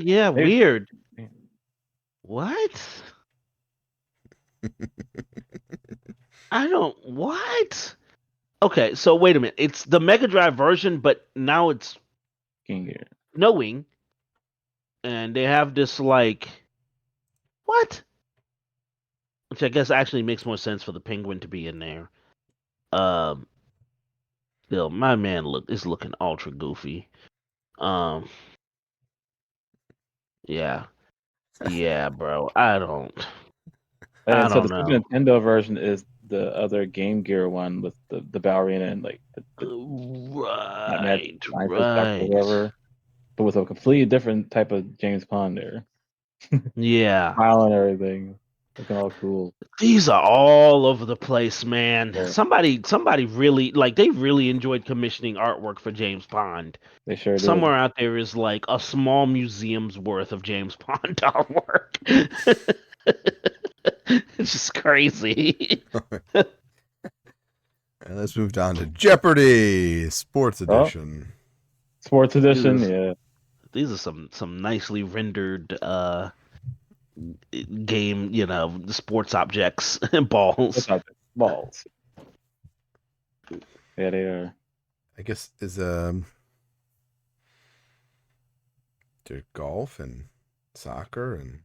Yeah, maybe, weird. What? What? Okay, so wait a minute. It's the Mega Drive version, but now it's King Gear. knowing, and they have this like what? Which I guess actually makes more sense for the penguin to be in there. Um, still, my man is looking ultra goofy. Um, yeah, yeah, bro. I And so the don't Super know. Nintendo version is the other Game Gear one with the ballerina and like the mad Right, scientist doctor or right. whatever, but with a completely different type of James Pond there, Yeah. smiling and everything, looking all cool. These are all over the place, man. Yeah, Somebody really like they really enjoyed commissioning artwork for James Pond. they sure did. Somewhere out there is like a small museum's worth of James Pond artwork. It's just crazy. And let's move on to Jeopardy! Sports Oh, Edition. Sports Edition, These are, yeah. these are some nicely rendered game, the sports objects and What's balls. up? Balls. Yeah, they are. I guess is there's golf and soccer and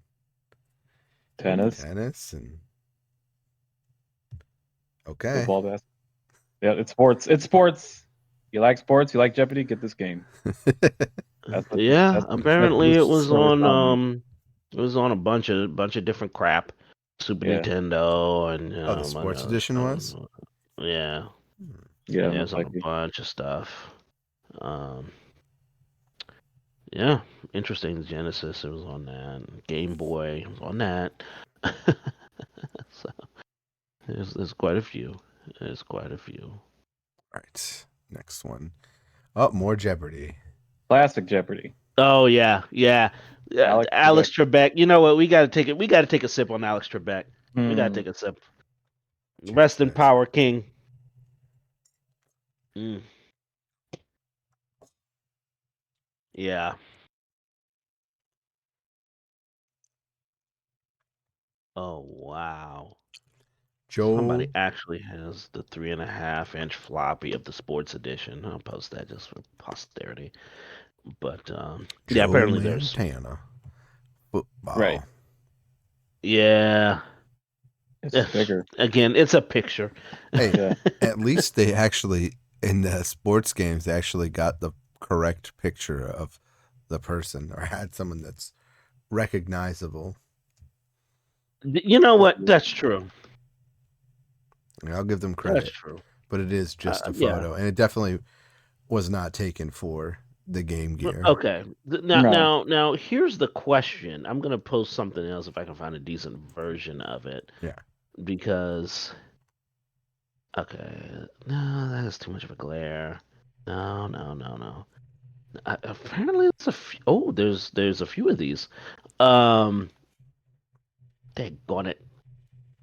Tennis, tennis and okay. football, basketball. Yeah, it's sports. It's sports. You like sports? You like Jeopardy? Get this game. That's what this. Yeah, That's apparently this it was service on dominates. a bunch of different crap. Super Yeah, Nintendo and Oh, the sports edition was? yeah, yeah, yeah, it's most on a likely. bunch of stuff. Um, yeah, interesting. Genesis, it was on that. Game Boy, it was on that. So there's quite a few. There's quite a few. All right. Next one. Oh, more Jeopardy. Classic Jeopardy. Oh yeah, yeah. Alex Alex Trebek. You know what? We got to take it. We got to take a sip on Alex Trebek. We got to Hmm. take a sip. Cheers, Rest in guys. power, King. Mm, yeah. Oh wow. Somebody Joe. actually has the 3.5-inch floppy of the sports edition. I'll post that just for posterity. But yeah, Joe apparently there's Montana. Right. Football. yeah. It's bigger. Again, it's a picture. Hey, Yeah. at least they actually, in the sports games, they actually got the correct picture of the person or had someone that's recognizable. You know what? That's true. I mean, I'll give them That's credit, true. but it is just a Yeah. photo, and it definitely was not taken for the Game Gear. Okay. Now, No. now, now, here's the question. I'm gonna post something else if I can find a decent version of it. Yeah. Because, okay, no, that is too much of a glare. No, no, no, no. Apparently, it's a few. Oh, there's a few of these. Um, Daggone it.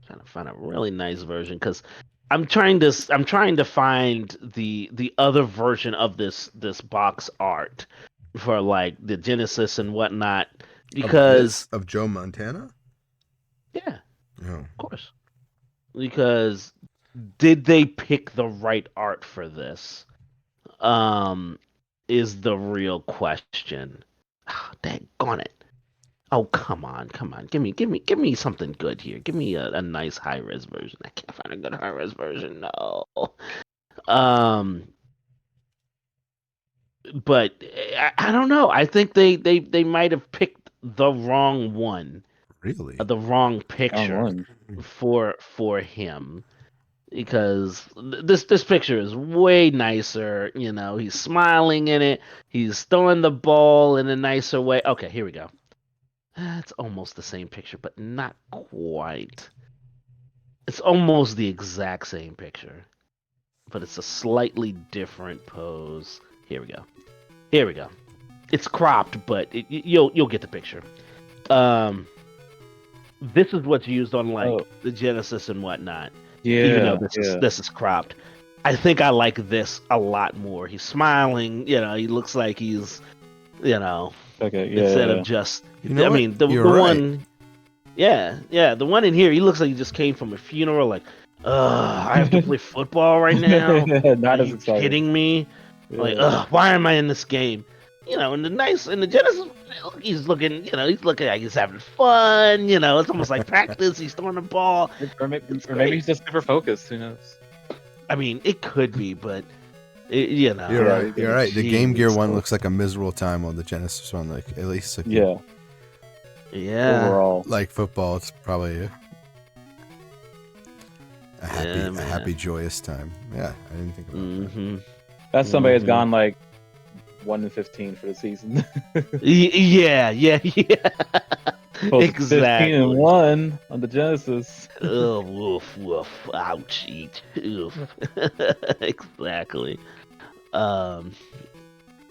Trying to find a really nice version because I'm trying to find the other version of this box art for like the Genesis and whatnot Of because this? Of Joe Montana? yeah, Oh. of course. Because did they pick the right art for this? is the real question. Daggone it. Oh, come on. Give me something good here. Give me a nice high res version. I can't find a good high res version. No. Um, but I don't know. I think they might have picked the wrong one, Really? the wrong Wrong picture one. for him. Because this picture is way nicer. You know, he's smiling in it. He's throwing the ball in a nicer way. Okay, here we go. It's almost the same picture, but not quite. It's almost the exact same picture, but it's a slightly different pose. Here we go. Here we go. It's cropped, but you'll get the picture. This is what's used on like the Genesis and whatnot. Even though this is cropped. I think I like this a lot more. He's smiling, he looks like he's, instead of just, I mean, the You're right. one, the one in here, he looks like he just came from a funeral. Like, I have to play football right now. Not Are as you excited. kidding me? Yeah. Like, why am I in this game? In the Genesis, he's looking like he's having fun. It's almost like practice. He's throwing the ball. Or maybe he's just super focused. Who knows? I mean, it could be, but You're right. You're right. The Game Gear one cool. looks like a miserable time, while the Genesis one, like at least like, Yeah. Overall, like football, it's probably a happy, joyous time. Yeah, I didn't think about that. That's somebody that's gone like 1-15 for the season. Yeah. Exactly. 15-1 on the Genesis. Oh, woof, woof, ouch, eat, oof. Exactly.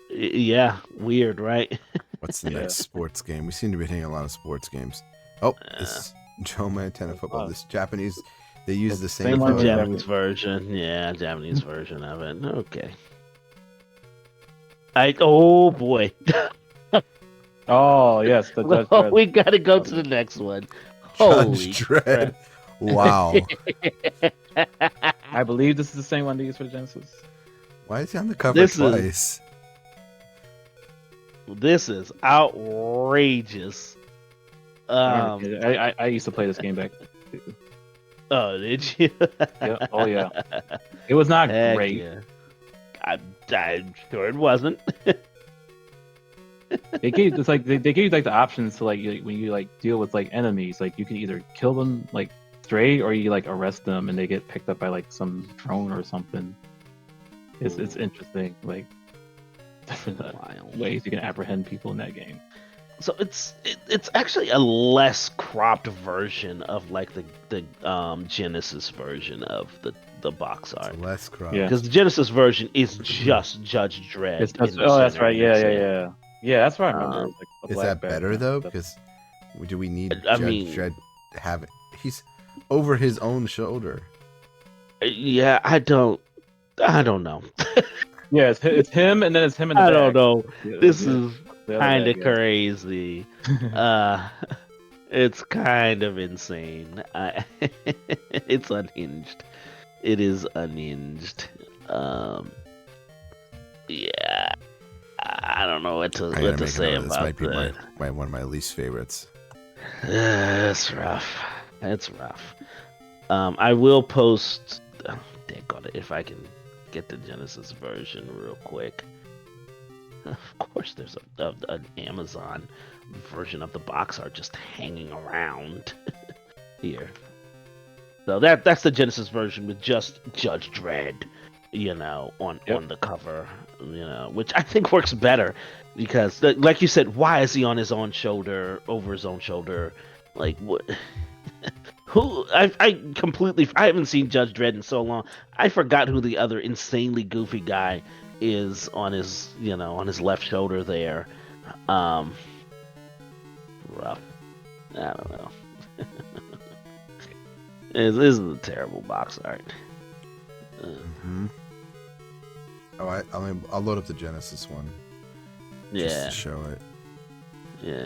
Yeah, weird, right? What's the next sports game? We seem to be hitting a lot of sports games. Oh, this Joe Montana football. This Japanese, they use the same one. The photo. Japanese version. Yeah, Japanese version of it. Okay. Oh boy. Oh yes, the Judge Dredd. We gotta go to the next one. Holy Judge Dredd. crap. Wow. I believe this is the same one they used for the Genesis. Why is he on the cover twice? This is outrageous. I used to play this game back. Oh, did you? Yeah. Oh yeah. It was not Heck great. yeah. I'm sure it wasn't. They gave you like the options to like when you like deal with like enemies, like you can either kill them like straight or you like arrest them and they get picked up by like some drone or something. It's interesting, like different ways you can apprehend people in that game. So it's actually a less cropped version of like the Genesis version of the box art. Less cropped. Yeah. Because the Genesis version is just Judge Dredd. It's just, that's right. Yeah. That's what I remember. Is that better though? Because do we need Judge Dredd to have it? He's over his own shoulder. Yeah, I don't know. Yeah, it's him, and then it's him in the I back. don't know. Yeah, This yeah. is kind of crazy. It's kind of insane. It's unhinged. It is unhinged. Yeah. I don't know what to say about this. Might be one of my least favorites. It's rough. It's rough. I will post. Daggone it, if I can get the Genesis version real quick. Of course, there's an Amazon version of the box art just hanging around here. So that's the Genesis version with just Judge Dredd, on the cover, which I think works better because, like you said, why is he on his own shoulder, over his own shoulder? Like what? Who? I haven't seen Judge Dredd in so long. I forgot who the other insanely goofy guy is on his left shoulder there. Rough. I don't know. This is a terrible box art. I'll load up the Genesis one. Just to show it. Yeah,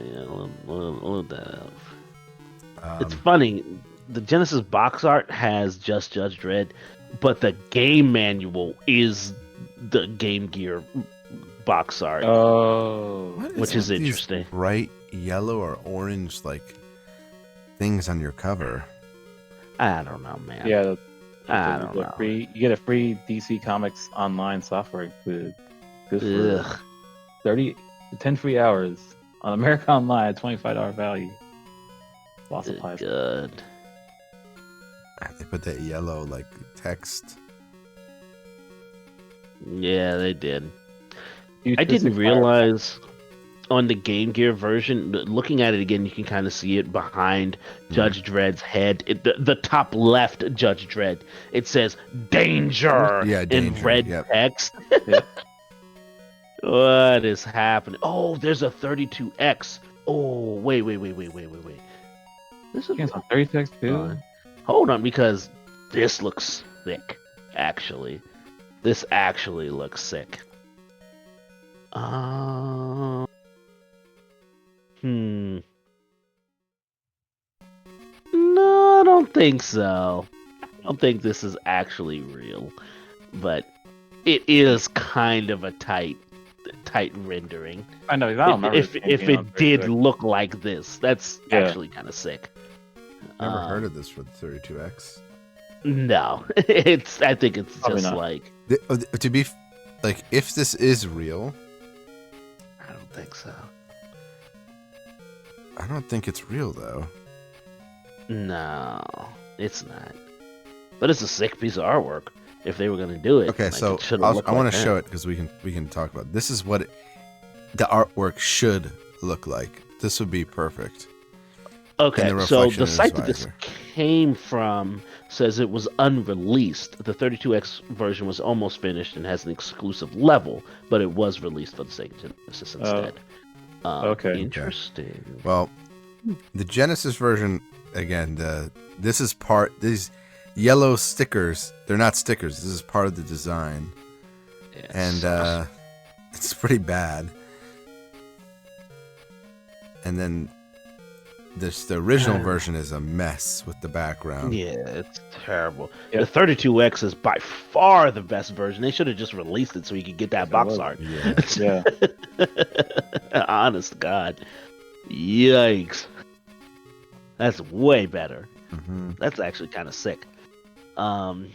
load that up. It's funny. The Genesis box art has just Judge Dredd, but the game manual is the Game Gear box art, Oh, What which is with these interesting. bright yellow or orange like things on your cover. I don't know, man. yeah. I don't know. You get a free DC Comics online software included. Good for Ugh. 10 free hours on America Online, $25 value. Lots of Good supplies. God. They put that yellow like text. Yeah, they did. Huge I didn't Fire- realize on the Game Gear version, looking at it again, you can kind of see it behind Judge Dredd's head. The top left Judge Dredd, it says danger, Yeah, in danger, red yep. text. Yep. What is happening? Oh, there's a 32X. Oh, wait. This is It's on 36 too. fun. Hold on, because this looks sick, actually. This actually looks sick. No, I don't think so. I don't think this is actually real, but it is kind of a tight rendering. I know. I don't remember If it did look like this, that's Yeah. actually kind of sick. Never heard of this for the 32X. No, I think it's Probably just not. like To be like, if this is real, I don't think so. I don't think it's real though. No, it's not. But it's a sick piece of artwork. If they were gonna do it, Okay, like, so it should've I looked want like to that. show it because we can talk about it. This is what the artwork should look like. This would be perfect. Okay, and the so reflection the in his site that this visor. came from says it was unreleased. The 32X version was almost finished and has an exclusive level, but it was released for the Sega Genesis instead. okay. Interesting. Well, the Genesis version again. These yellow stickers. They're not stickers. This is part of the design, Yes. and it's pretty bad. And then the original version is a mess with the background. yeah, it's terrible. Yeah. The 32X is by far the best version. They should have just released it so you could get that Yes, it box was. art. Yeah. Yeah. Honest to God. Yikes. That's way better. hmm That's actually kind of sick. Damn,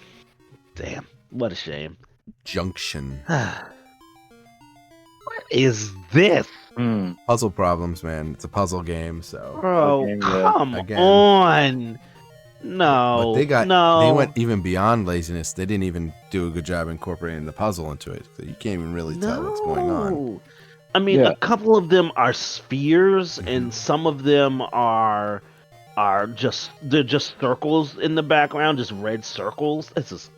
what a shame. Junction. What is this? Hmm. Puzzle problems, man. It's a puzzle game, so. Bro, Okay, yeah. come Again. on. No. But no. they went even beyond laziness. They didn't even do a good job incorporating the puzzle into it. So you can't even really tell what's going on. No. I mean, Yeah. a couple of them are spheres, Mhm. and some of them are just circles in the background, just red circles. This is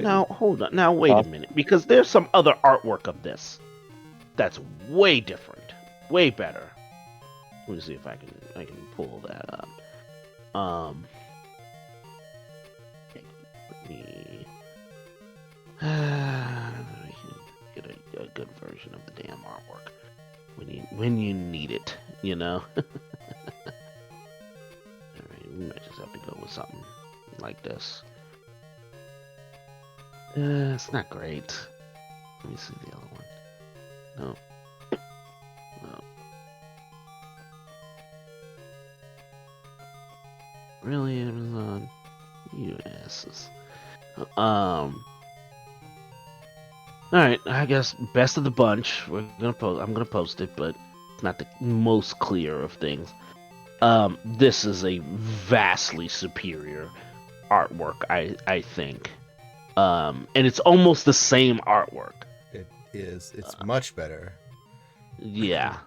now hold on. Now wait a minute, because there's some other artwork of this that's way different, way better. Let me see if I can pull that up. Let me get a good version of the damn artwork when you need it, you know. Alright, we might just have to go with something like this. It's not great. Let me see the other one. No. Really, Amazon? You asses. Alright, I guess best of the bunch. I'm gonna post it, but it's not the most clear of things. This is a vastly superior artwork, I think. And it's almost the same artwork. It is. It's much better. Yeah.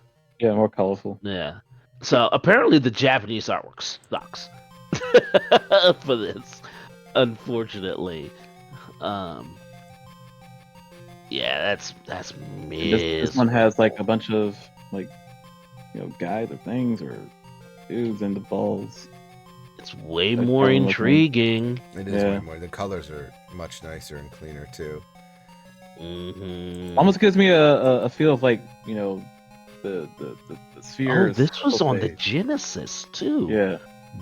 Yeah, more colorful. Yeah. So apparently the Japanese artwork sucks for this, unfortunately. Yeah, that's This one has like a bunch of like, guys or things or dudes and the balls. It's way That's more probably looking- intriguing. It is Yeah. way more. The colors are much nicer and cleaner too. Mm-hmm. Almost gives me a feel of like the Oh, spheres. this was on the page. Genesis too. Yeah.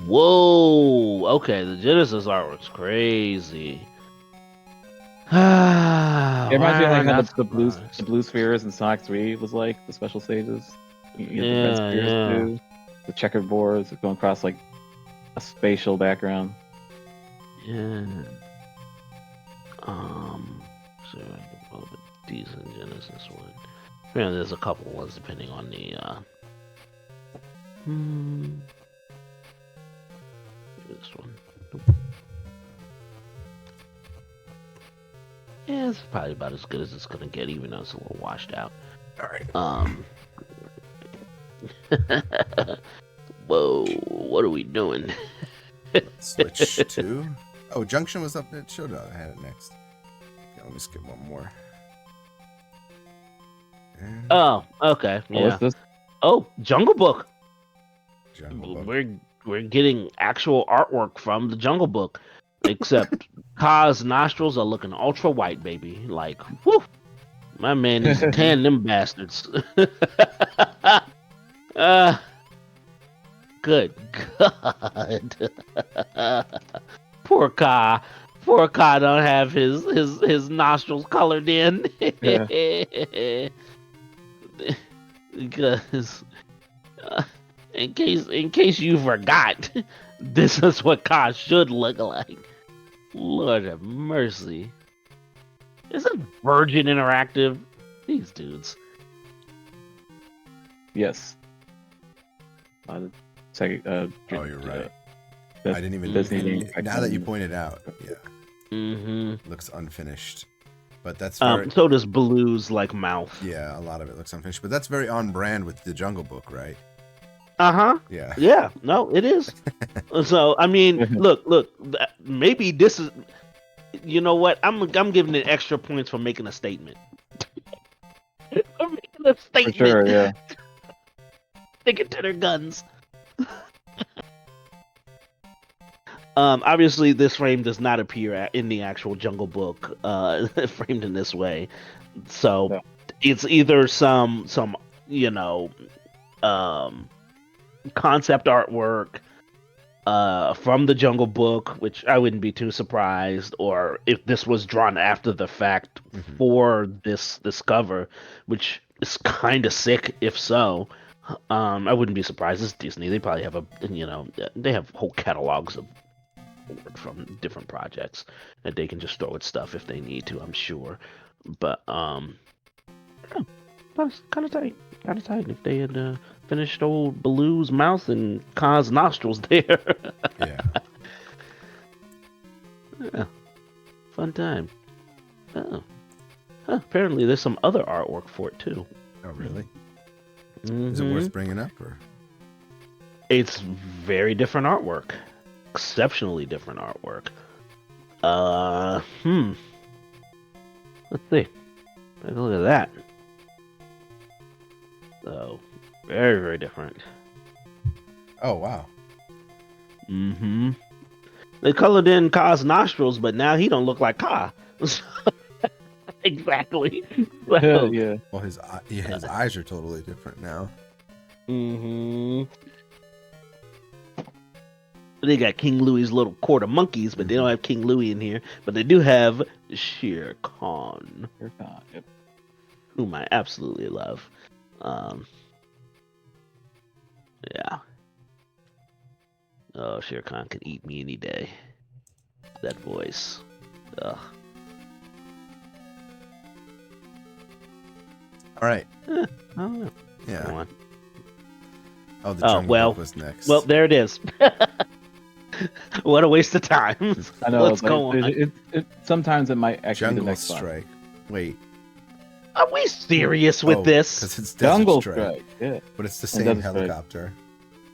Whoa. Okay, the Genesis artwork's crazy. It reminds me of Why like how not the surprised? blue spheres in Sonic 3 was like the special stages. You get the red Yeah, spheres yeah. too. The checkered boards going across like a spatial background. Yeah. So a little bit decent Genesis one. Yeah, there's a couple ones depending on the this one. Nope. Yeah, it's probably about as good as it's gonna get, even though it's a little washed out. All right. Whoa, what are we doing? Switch to. Oh, Junction was up. It showed up. I had it next. Okay, let me skip one more. And Oh, okay, Oh, what's yeah. this? Oh, Jungle Book. Jungle Book. We're getting actual artwork from the Jungle Book, except Ka's nostrils are looking ultra white, baby. Like, whew, my man needs to tan them bastards. Good God. Poor Ka. Poor Ka don't have his nostrils colored in. Because in case you forgot, this is what Ka should look like. Lord have mercy. Is it Virgin Interactive? These dudes. Yes. Oh, you're right. I I didn't even. Disney Now that you pointed out, yeah, Mm-hmm. looks unfinished. But that's very. So does Blue's like mouth. Yeah, a lot of it looks unfinished, but that's very on brand with the Jungle Book, right? Uh-huh. Yeah. Yeah. No, it is. So I mean, look. Maybe this is. You know what? I'm giving it extra points for making a statement. For making a For statement. sure, yeah. Sticking to their guns. Obviously, this frame does not appear in the actual Jungle Book, framed in this way. So Yeah. it's either some you know, concept artwork from the Jungle Book, which I wouldn't be too surprised, or if this was drawn after the fact for this cover, which is kind of sick if so. I wouldn't be surprised. It's Disney. They probably have they have whole catalogs of work from different projects that they can just throw at stuff if they need to, I'm sure. But yeah, that's kind of tight. Kind of tight if they had finished old Baloo's mouth and Ka's nostrils there. Yeah. Yeah. Fun time. Oh. Huh, apparently there's some other artwork for it too. Oh, really? Mm-hmm. Is it worth bringing up, or? It's very different artwork. Exceptionally different artwork. Let's see. Take a look at that. So, very, very different. Oh, wow. Mm-hmm. They colored in Ka's nostrils, but now he don't look like Ka. Exactly. So, Yeah. Well, his eyes are totally different now. mm-hmm. They got King Louie's little court of monkeys, but they don't have King Louie in here. But they do have Shere Khan, Yep. whom I absolutely love. Yeah. Oh, Shere Khan could eat me any day. That voice. Ugh. All right. I don't know. Come Yeah. on. Oh, the Jungle well, Book was next. Well, there it is. What a waste of time. I know. Let's but go on. Sometimes it might actually be Jungle the next one. Strike. Wait. Are we serious with this? Because it's Desert Jungle Strike. Strike. Yeah. But it's the And same Desert Strike. helicopter.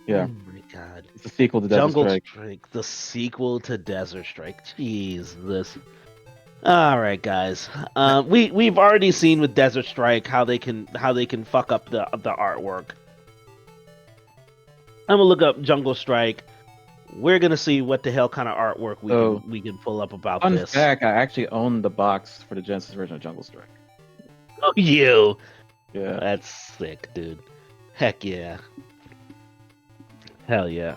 Yeah. Oh my god. It's a sequel to Desert Jungle Strike. Strike, the sequel to Desert Strike. Jesus. All right, guys. We've already seen with Desert Strike how they can fuck up the artwork. I'm gonna look up Jungle Strike. We're gonna see what the hell kind of artwork we can pull up about Fun this. fact: I actually own the box for the Genesis version of Jungle Strike. Oh, you. Yeah. That's sick, dude. Heck yeah. Hell yeah.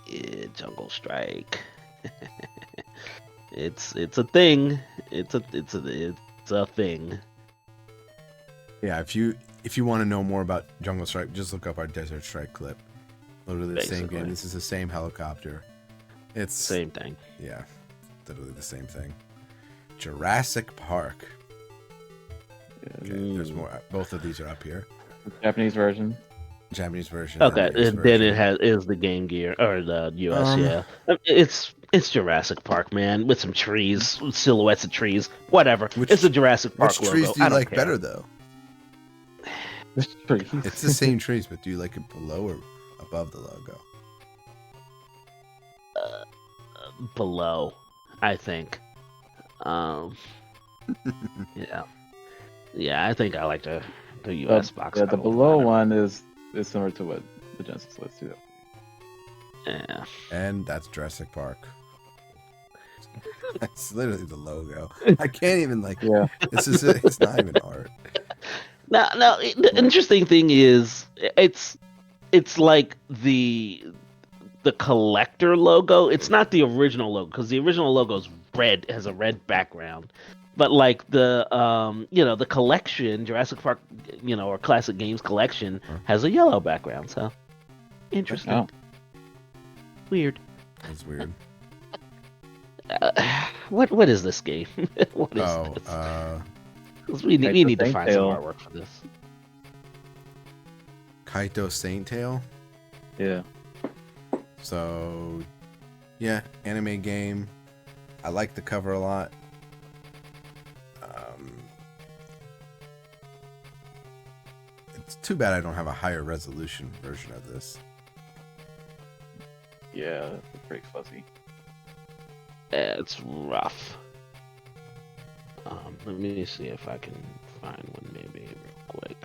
Yeah, Jungle Strike. It's a thing. It's a thing. Yeah, if you want to know more about Jungle Strike, just look up our Desert Strike clip. Literally the same Basically. game. This is the same helicopter. It's Same thing. Yeah, literally the same thing. Jurassic Park. Okay, there's more. Both of these are up here. Japanese version. Japanese version. Okay, and the US and then it version. is the Game Gear or the US. Um, Yeah, it's Jurassic Park, man, with some trees, silhouettes of trees, whatever. It's a Jurassic Park Which logo. trees do you I don't like care. better though? This tree. It's the same trees, but do you like it below or above the logo? Below, I think. Yeah, I think I like the US box. Yeah, the cover below better. one is similar to what the Genesis list too. Yeah. And that's Jurassic Park. That's literally the logo. I can't even like. Yeah. It's not even art. Now, the interesting thing is, it's like the collector logo. It's not the original logo because the original logo is red, has a red background. But like the the collection, Jurassic Park, or Classic Games collection has a yellow background. So interesting. Oh. Weird. That's weird. What is this game? What is Oh, this? 'Cause we Kaito need to Saint find some Tail. artwork for this. Kaito Saint Tail. Yeah. So, yeah, anime game. I like the cover a lot. It's too bad I don't have a higher resolution version of this. Yeah, it's pretty fuzzy. It's rough. Let me see if I can find one maybe real quick.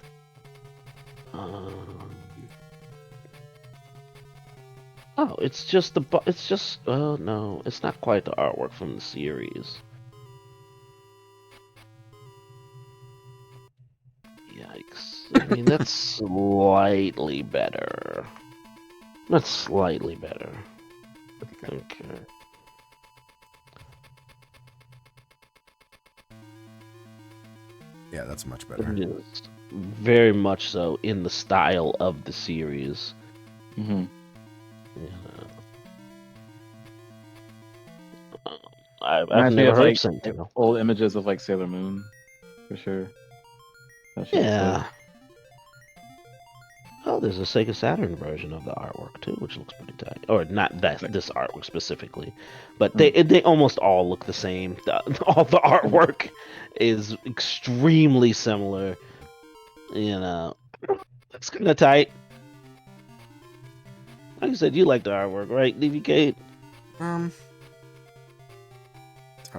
Oh, it's just it's just. Oh no, it's not quite the artwork from the series. Yikes! I mean, that's slightly better. That's slightly better. Okay. Yeah, that's much better. It is very much so in the style of the series. Mm-hmm. Yeah. I've Reminds me never of heard like Saint Tail. old images of like Sailor Moon, for sure. That shit's Yeah. Oh, there's a Sega Saturn version of the artwork too, which looks pretty tight. Or not this artwork specifically, but they almost all look the same. All the artwork is extremely similar. That's kind of tight. Like you said, you like the artwork, right, DBcade? All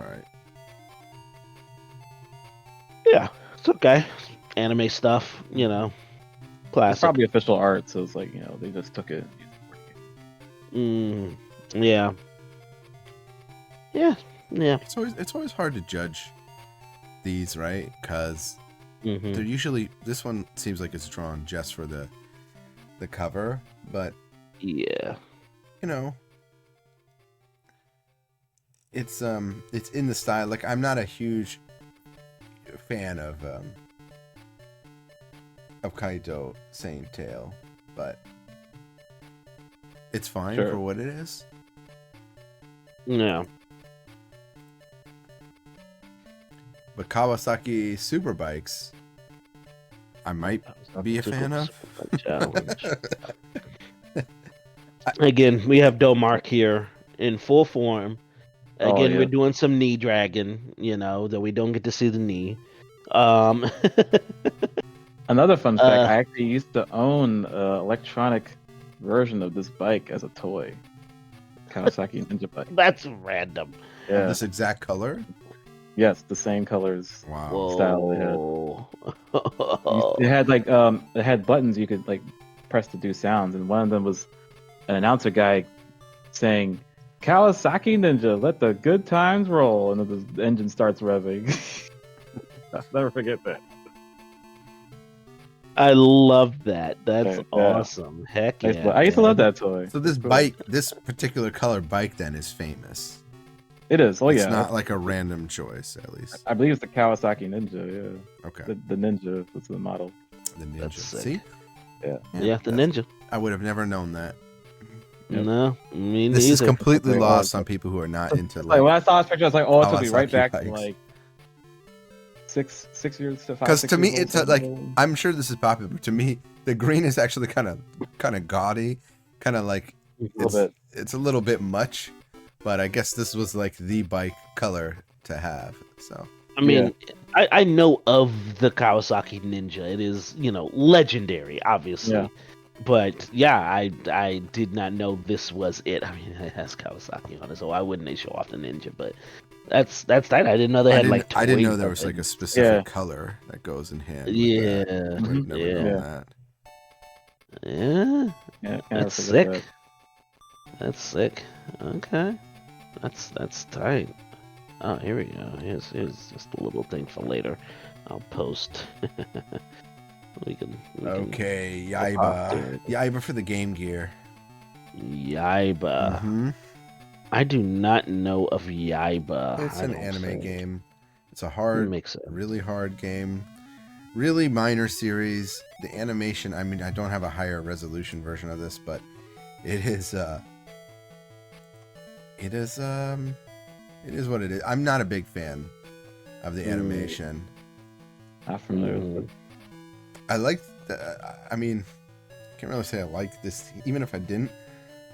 right. Yeah, it's okay. Anime stuff, It's classic. probably official art, so it's like, they just took it. Yeah. It's always hard to judge these, right? Because Mhm. they're usually, this one seems like it's drawn just for the cover, but Yeah. it's in the style. Like, I'm not a huge fan of Kaito Saint Tail, but it's fine Sure. for what it is. Yeah. But Kawasaki Superbikes, I might be a fan of. Challenge. Again, we have Domark here in full form. Oh, Again, yeah. we're doing some knee dragging, that we don't get to see the knee. Another fun fact, I actually used to own an electronic version of this bike as a toy. Kawasaki Ninja bike. That's random. Yeah. This exact color. Yes, the same colors. Wow. Style they had. Whoa. It had it had buttons you could like press to do sounds, and one of them was an announcer guy saying, "Kawasaki Ninja, let the good times roll," and then the engine starts revving. I'll never forget that. I love that. That's Okay, yeah. awesome. Heck I used yeah. to, I used to love man. that toy. So this It's cool. bike, this particular color bike, then is famous. It is. Oh It's yeah. not like a random choice, at least. I believe it's the Kawasaki Ninja. Yeah. Okay, The Ninja was the model. the ninja. That's sick. See, Yeah. Yeah, the that's- ninja. I would have never known that. Yep. No, me This is neither. completely Wait, lost what? on people who are not into Like when I saw this picture, I was like, oh, it took me right Kawasaki back to bikes. like 6 years to 5. Because 6 to me, years old, it's like something. I'm sure this is popular, but to me, the green is actually kind of gaudy, kind of like A little bit. it's a little bit much. But I guess this was like the bike color to have. So I mean, I know of the Kawasaki Ninja. It is, legendary, obviously. Yeah. But yeah, I did not know this was it. I mean, it has Kawasaki on it, so why wouldn't they show off the Ninja? But that's that. I didn't know they had like. I didn't know toys there of was it. like a specific Yeah. color that goes in hand. With Yeah, that. I would have never yeah. known Yeah. that. Yeah, Yeah, That's forget sick. That's sick. Okay, that's tight. Oh, here we go. Here's just a little thing for later. I'll post. we can. Okay, pop Yaiba. there. Yaiba for the Game Gear. Yaiba. Mhm. I do not know of Yaiba. It's I an don't anime think. game. It's a It hard, makes sense. really hard game. Really minor series. The animation, I mean, I don't have a higher resolution version of this, but it is it is what it is. I'm not a big fan of the animation. Not familiar with it. I like I mean, I can't really say I like this, even if I didn't.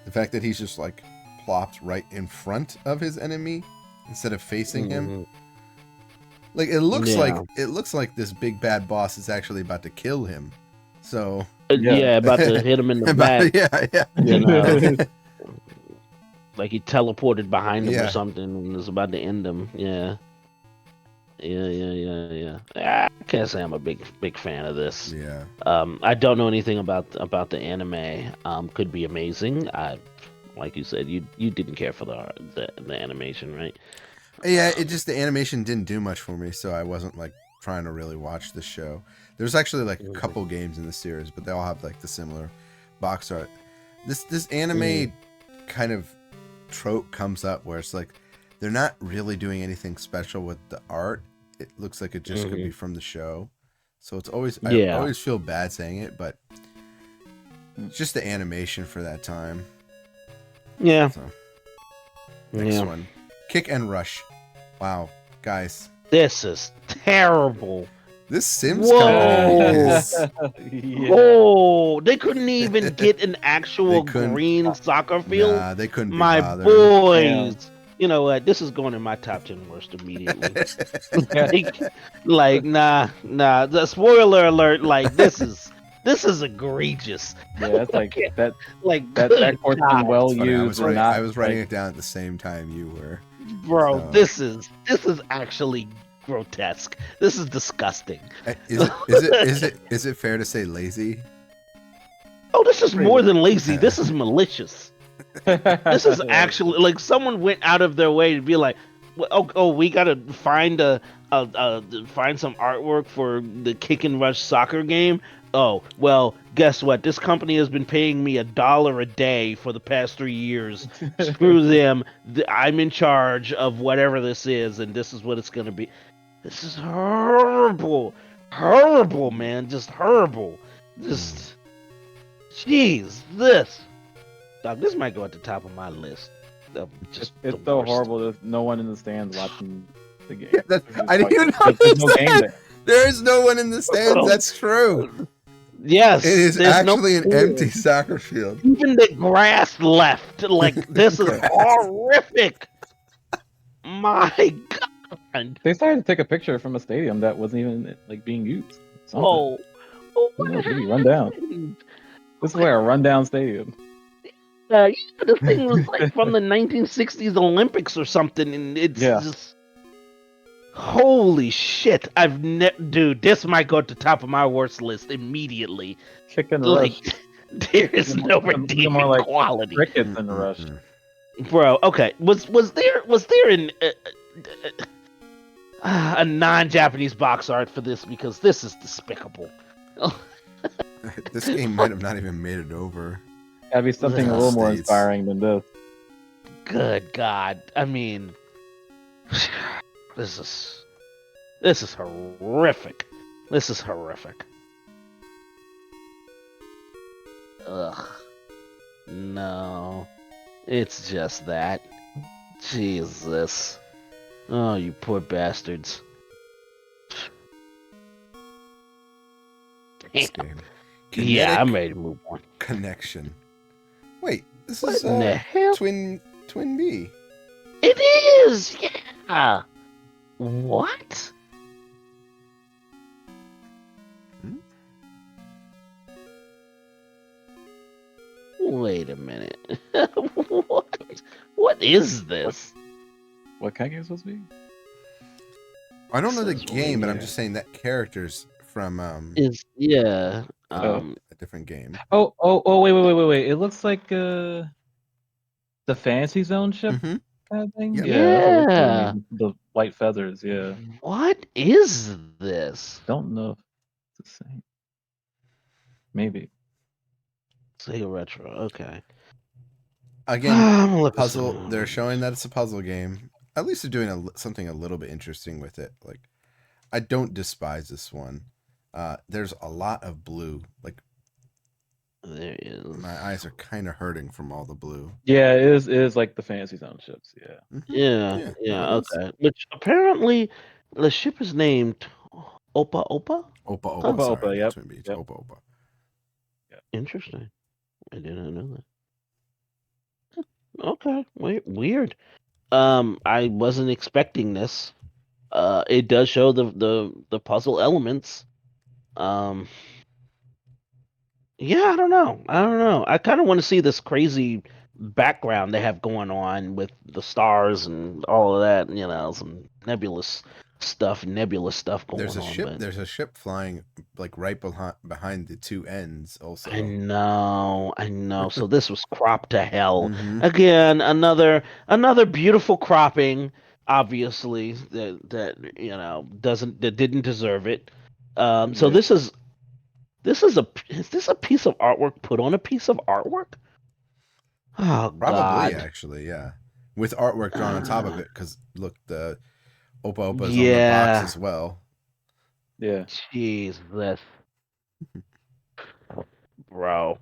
The fact that he's just like plopped right in front of his enemy instead of facing him. Mhm. Like it looks Yeah. like this big bad boss is actually about to kill him. So Yeah. About to hit him in the back. yeah. You know, like he teleported behind him Yeah. or something and was about to end him. Yeah. Yeah. I can't say I'm a big fan of this. Yeah. I don't know anything about the anime. Could be amazing. Like you said, you didn't care for the animation, right? Yeah, it just the animation didn't do much for me, so I wasn't like trying to really watch the show. There's actually like a couple games in the series, but they all have like the similar box art. This anime kind of trope comes up where it's like they're not really doing anything special with the art. It looks like it just could be from the show. So it's always I always feel bad saying it, but it's just the animation for that time. Yeah. So next Yeah. one. Kick and Rush. Wow, guys. This is terrible. This Sims Whoa. company is Yeah. Oh, they couldn't even get an actual They couldn't- green soccer field. Nah, they couldn't be My bothered. boys. You know what? This is going in my top 10 worst immediately. like, nah. The spoiler alert. Like, this is egregious. Yeah, that's like that. Like, That good court's God, been well It's funny, used. and not, I was writing like, it down at the same time you were. bro. So- This is actually grotesque. This is disgusting. Is it fair to say lazy? Oh, this is more than lazy. Yeah. This is malicious. This is actually like someone went out of their way to be like, we gotta find find some artwork for the Kick and Rush soccer game. Oh, well, guess what? This company has been paying me $1 a day for the past 3 years. Screw them. I'm in charge of whatever this is, and this is what it's gonna be. This is horrible, man. Just horrible. Just, jeez, this. Dog, this might go at the top of my list. Just It's the so worst. horrible. There's no one in the stands watching the game. Yeah, I didn't even There's no notice game that. there. There is no one in the stands. That's true. Yes, It is there's no actually an pool. empty soccer field. Even the grass left. Like, this is horrific. My God. They started to take a picture from a stadium that wasn't even like being used. Something. Oh, what Maybe run down. happened? This is like a rundown stadium. The thing was like from the 1960s Olympics or something, and it's just holy shit. Dude, this might go at the top of my worst list immediately. Kick and Like, rush. there is no More redeeming like quality, Crickets in the rush. Mhm. bro. Okay, was there a non-Japanese box art for this, because this is despicable. This game might have not even made it over. Gotta be something a little more States. inspiring than this. Good God. I mean, this is horrific. This is horrific. Ugh. No. It's just that. Jesus. Oh, you poor bastards. This Damn. game. Yeah, I'm Kinetic ready to move on. Connection. Wait, this What is in the hell? Twin B. It is! Yeah! What? Hmm? Wait a minute. What? What is this? What kind of game is supposed to be? I don't know the This is game, but I'm weird. just saying that character's from Is yeah. Oh. a different game. Oh, wait. It looks like the Fantasy Zone ship Mm-hmm. kind of thing. Yep. Yeah, that's what it looks Yeah. like. The white feathers, yeah. What is this? Don't know if it's the same. Maybe. Sega Retro. Okay. Again, Look, puzzle. They're showing that it's a puzzle game. At least they're doing something a little bit interesting with it. Like, I don't despise this one. There's a lot of blue. Like, There is. my eyes are kind of hurting from all the blue. Yeah, it is like the Fantasy Zone ships, yeah. Mm-hmm. Yeah. No, it is. Okay. Which apparently the ship is named Opa Opa. Opa. Opa, Sorry, Opa, not yep, Twin Beach. yep. Opa. Interesting. I did not know that. Okay. Weird. I wasn't expecting this. It does show the puzzle elements. Yeah, I don't know. I kind of want to see this crazy background they have going on with the stars and all of that. You know, some nebulous stuff going There's a on. ship. But There's a ship flying like right behind the two ends. Also, I know. So this was cropped to hell. Mhm. Again, another beautiful cropping. Obviously, that didn't deserve it. So Yeah. is this a piece of artwork put on a piece of artwork? Oh Probably God. actually, yeah, with artwork drawn on top of it. Because look, the Opa is on the box Yeah. as well. Yeah. Jeez, bro.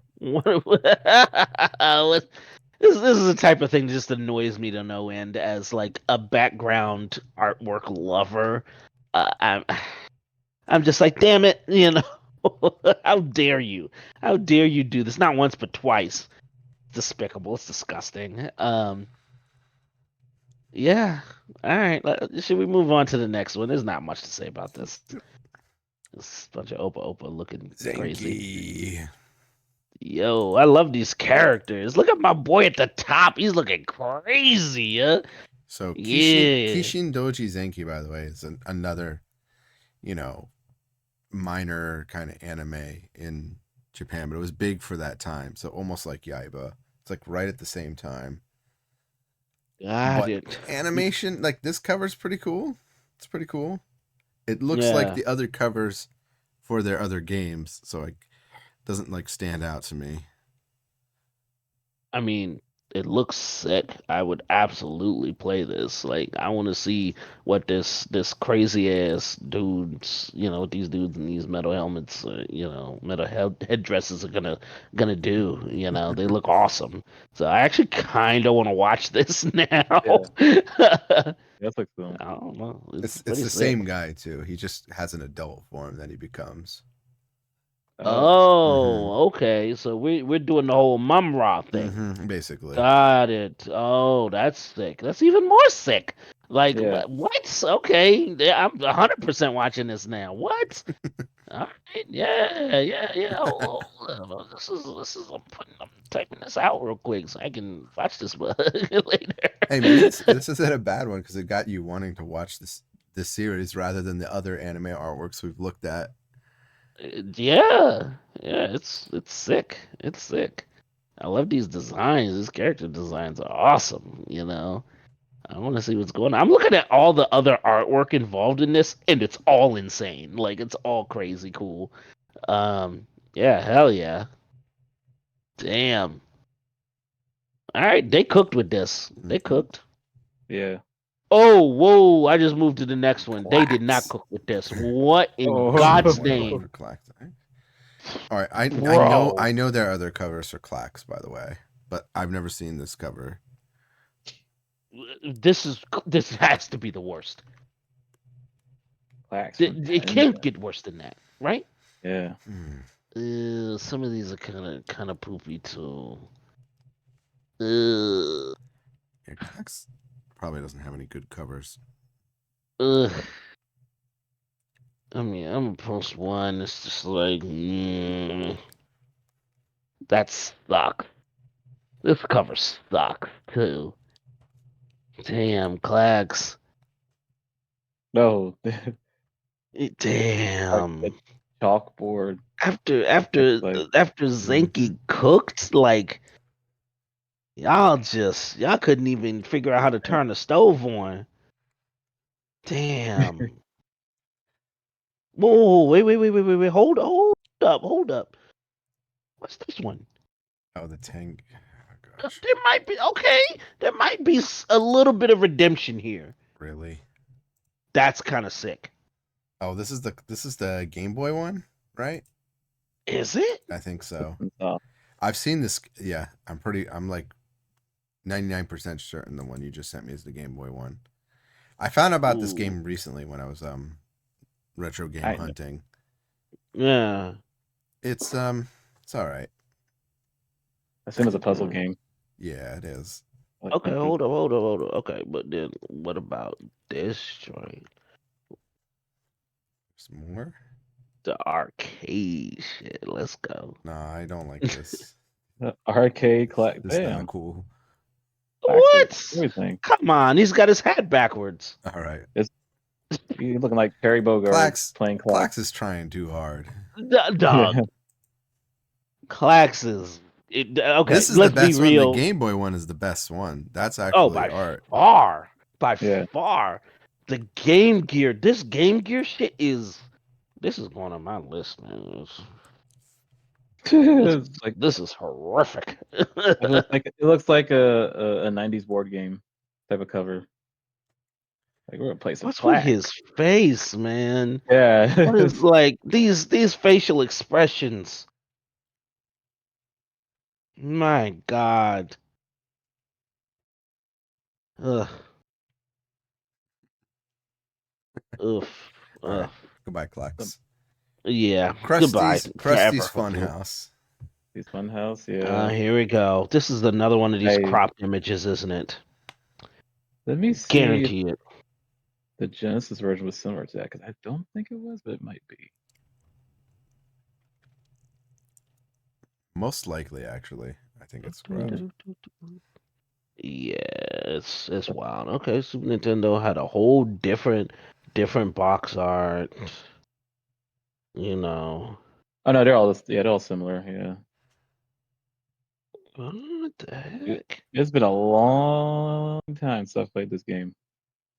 This is the type of thing that just annoys me to no end as like a background artwork lover. I'm just like, damn it, how dare you? How dare you do this? Not once but twice. It's despicable. It's disgusting. Yeah. All right. Should we move on to the next one? There's not much to say about this. This bunch of Opa looking crazy. Zanky. Yo, I love these characters. Look at my boy at the top. He's looking crazy, yeah. So Yeah. Kishin Doji Zenki, by the way, is another, minor kind of anime in Japan, but it was big for that time. So almost like Yaiba. It's like right at the same time. Got But it. animation, like this cover's pretty cool. It's pretty cool. It looks like the other covers for their other games, so it doesn't like stand out to me. I mean, it looks sick. I would absolutely play this. Like, I want to see what this crazy ass dudes, these dudes in these metal helmets, metal headdresses are gonna do. They look awesome. So I actually kind of want to watch this now. That's like cool. I don't know. It's pretty the sick. same guy too. He just has an adult form that he becomes. Oh, okay. So we're doing the whole mum raw thing. Basically. Got it. Oh, that's sick. That's even more sick. Like, Yeah. what? Okay, yeah, I'm 100% watching this now. What? All right, yeah. Oh, this is. I'm typing this out real quick so I can watch this later. Hey, this isn't a bad one because it got you wanting to watch this series rather than the other anime artworks we've looked at. Yeah, it's sick. It's sick. I love these designs. These character designs are awesome. I want to see what's going on. I'm looking at all the other artwork involved in this, and it's all insane. Like, it's all crazy cool. Yeah, hell yeah. Damn. All right, they cooked with this. They cooked. Yeah. Oh, whoa! I just moved to the next one. They did not Clacks. cook with this. What in There's no God's Oh. white button for name, Clacks. All right, I bro? know there are other covers for Clacks, by the way, but I've never seen this cover. This has to be the worst. Plaques for It 10. can't get worse than that, right? Yeah. Some of these are kind of poopy too. Ugh. Yeah, Clacks probably doesn't have any good covers. Ugh. I mean, I'm gonna post one. It's just like, that sucks. This cover sucks too. Damn, Clax. No. Like Damn. the chalkboard. After It's after like after Zenki cooked, like y'all couldn't even figure out how to turn the stove on. Damn. Whoa, wait. Hold up. What's this one? Oh, the tank. Oh, gosh, There might be okay. There might be a little bit of redemption here. really? That's kind of sick. Oh, this is the Game Boy one, right? Is it? I think so. oh, I've seen this. Yeah, I'm like 99% certain the one you just sent me is the Game Boy one. I found out about this Ooh, game recently when I was retro game I know. hunting. yeah. It's all right. As soon as a puzzle Mm. game. Yeah, it is. Like, Okay, hold on. Okay, but then what about this joint? There's more. The arcade shit. Let's go. Nah, I don't like this. Arcade clack. This is not Damn. cool. Plaques for What? everything. Come on, he's got his hat backwards. All right. You looking like Terry Bogard Clax playing clack. Clax is trying too hard. Dog. Clax is. Okay, This is the let's be best one. The real. Game Boy one is the best one. That's Oh, actually by art. far. By Yeah. far. The Game Gear. This Game Gear shit is. This is going on my list, man. It's like This is horrific. it looks like a 90s board game type of cover. Like we're gonna play some What's with clack. his face, man? Yeah. What is like these facial expressions? My God. Ugh. Oof. All right. Ugh. Goodbye, Clax. Yeah. Goodbye. Krusty's Forever. hopefully. Funhouse. These Funhouse, yeah. Here we go. This is another one of these Hey. cropped images, isn't it? Let me see if Guarantee it. the Genesis version was similar to that, because I don't think it was, but it might be. Most likely, actually. I think it's scrubbed. Yeah, it's wild. Okay, Super Nintendo had a whole different box art. You know. Oh no, they're all similar, yeah. What the heck? It's been a long time since I've played this game.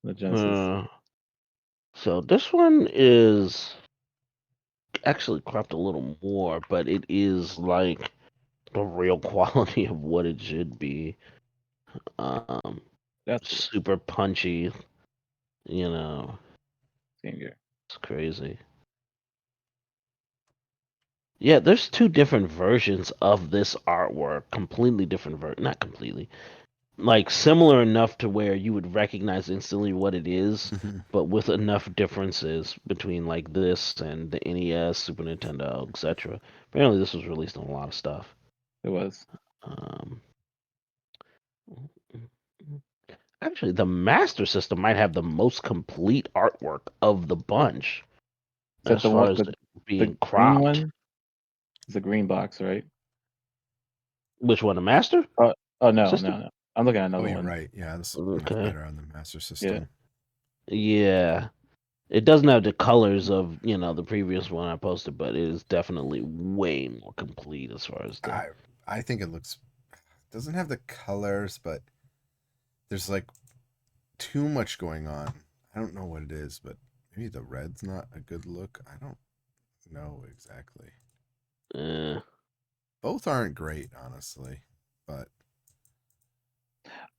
The Genesis. So this one is actually cropped a little more, but it is like the real quality of what it should be. That's Super punchy. You know, Game Gear. it's crazy. Yeah, there's two different versions of this artwork. Completely different not completely. Like similar enough to where you would recognize instantly what it is, but with enough differences between like this and the NES, Super Nintendo, etc. Apparently, this was released on a lot of stuff. It was. Um, Actually, the Master System might have the most complete artwork of the bunch, Is that as the far one as it the being green cropped. one? It's a green box, right? Which one, the Master Oh no, System? no. I'm looking at Oh, another you're one. right. Yeah, this is much Okay. better on the Master System. Yeah. It doesn't have the colors of the previous one I posted, but it is definitely way more complete as far as the. I think it looks doesn't have the colors, but there's like too much going on. I don't know what it is, but maybe the red's not a good look. I don't know exactly. Both aren't great, honestly, but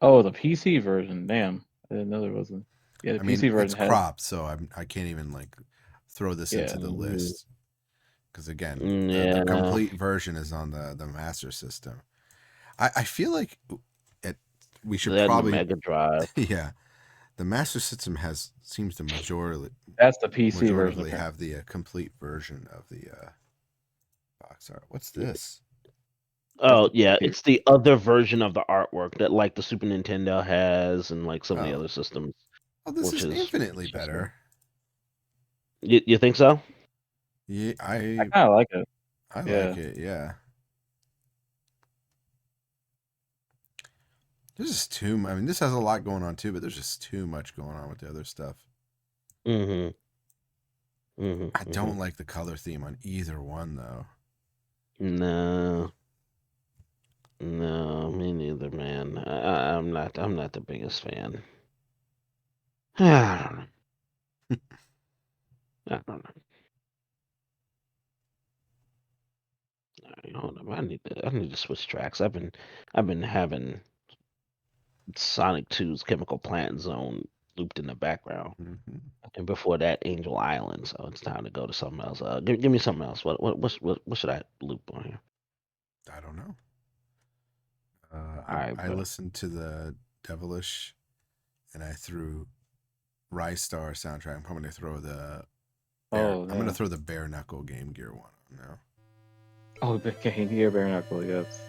Oh, the PC version. Damn, I didn't know there wasn't. Yeah, the I mean PC it's version has. cropped, so I can't even like throw this Yeah. into the list because again, the Yeah. complete version is on the Master System. I feel like we should That and the probably Mega Drive. yeah, the Master System seems to That's the PC version. majoritively have the complete version of the box art. What's this? Oh yeah, it's the other version of the artwork that like the Super Nintendo has and like some of the Oh. other systems. Oh, this Which is is infinitely interesting. better. You think so? Yeah, I kind of like it. I Yeah. like it. Yeah. There's just too. I mean, this has a lot going on too, but there's just too much going on with the other stuff. Mm-hmm. I don't like the color theme on either one though. No, me neither, man. I'm not the biggest fan. I don't know. Hold up. I need to switch tracks. I've been having Sonic 2's Chemical Plant Zone looped in the background, and before that, Angel Island. So it's time to go to something else. Give me something else. What should I loop on here? I don't know. Alright, I but- listened to the Devilish, and I threw Rise Star soundtrack. I'm probably gonna throw the. I'm gonna throw the Bare Knuckle Game Gear one on now. Oh, the Game Gear Bare Knuckle. Yes.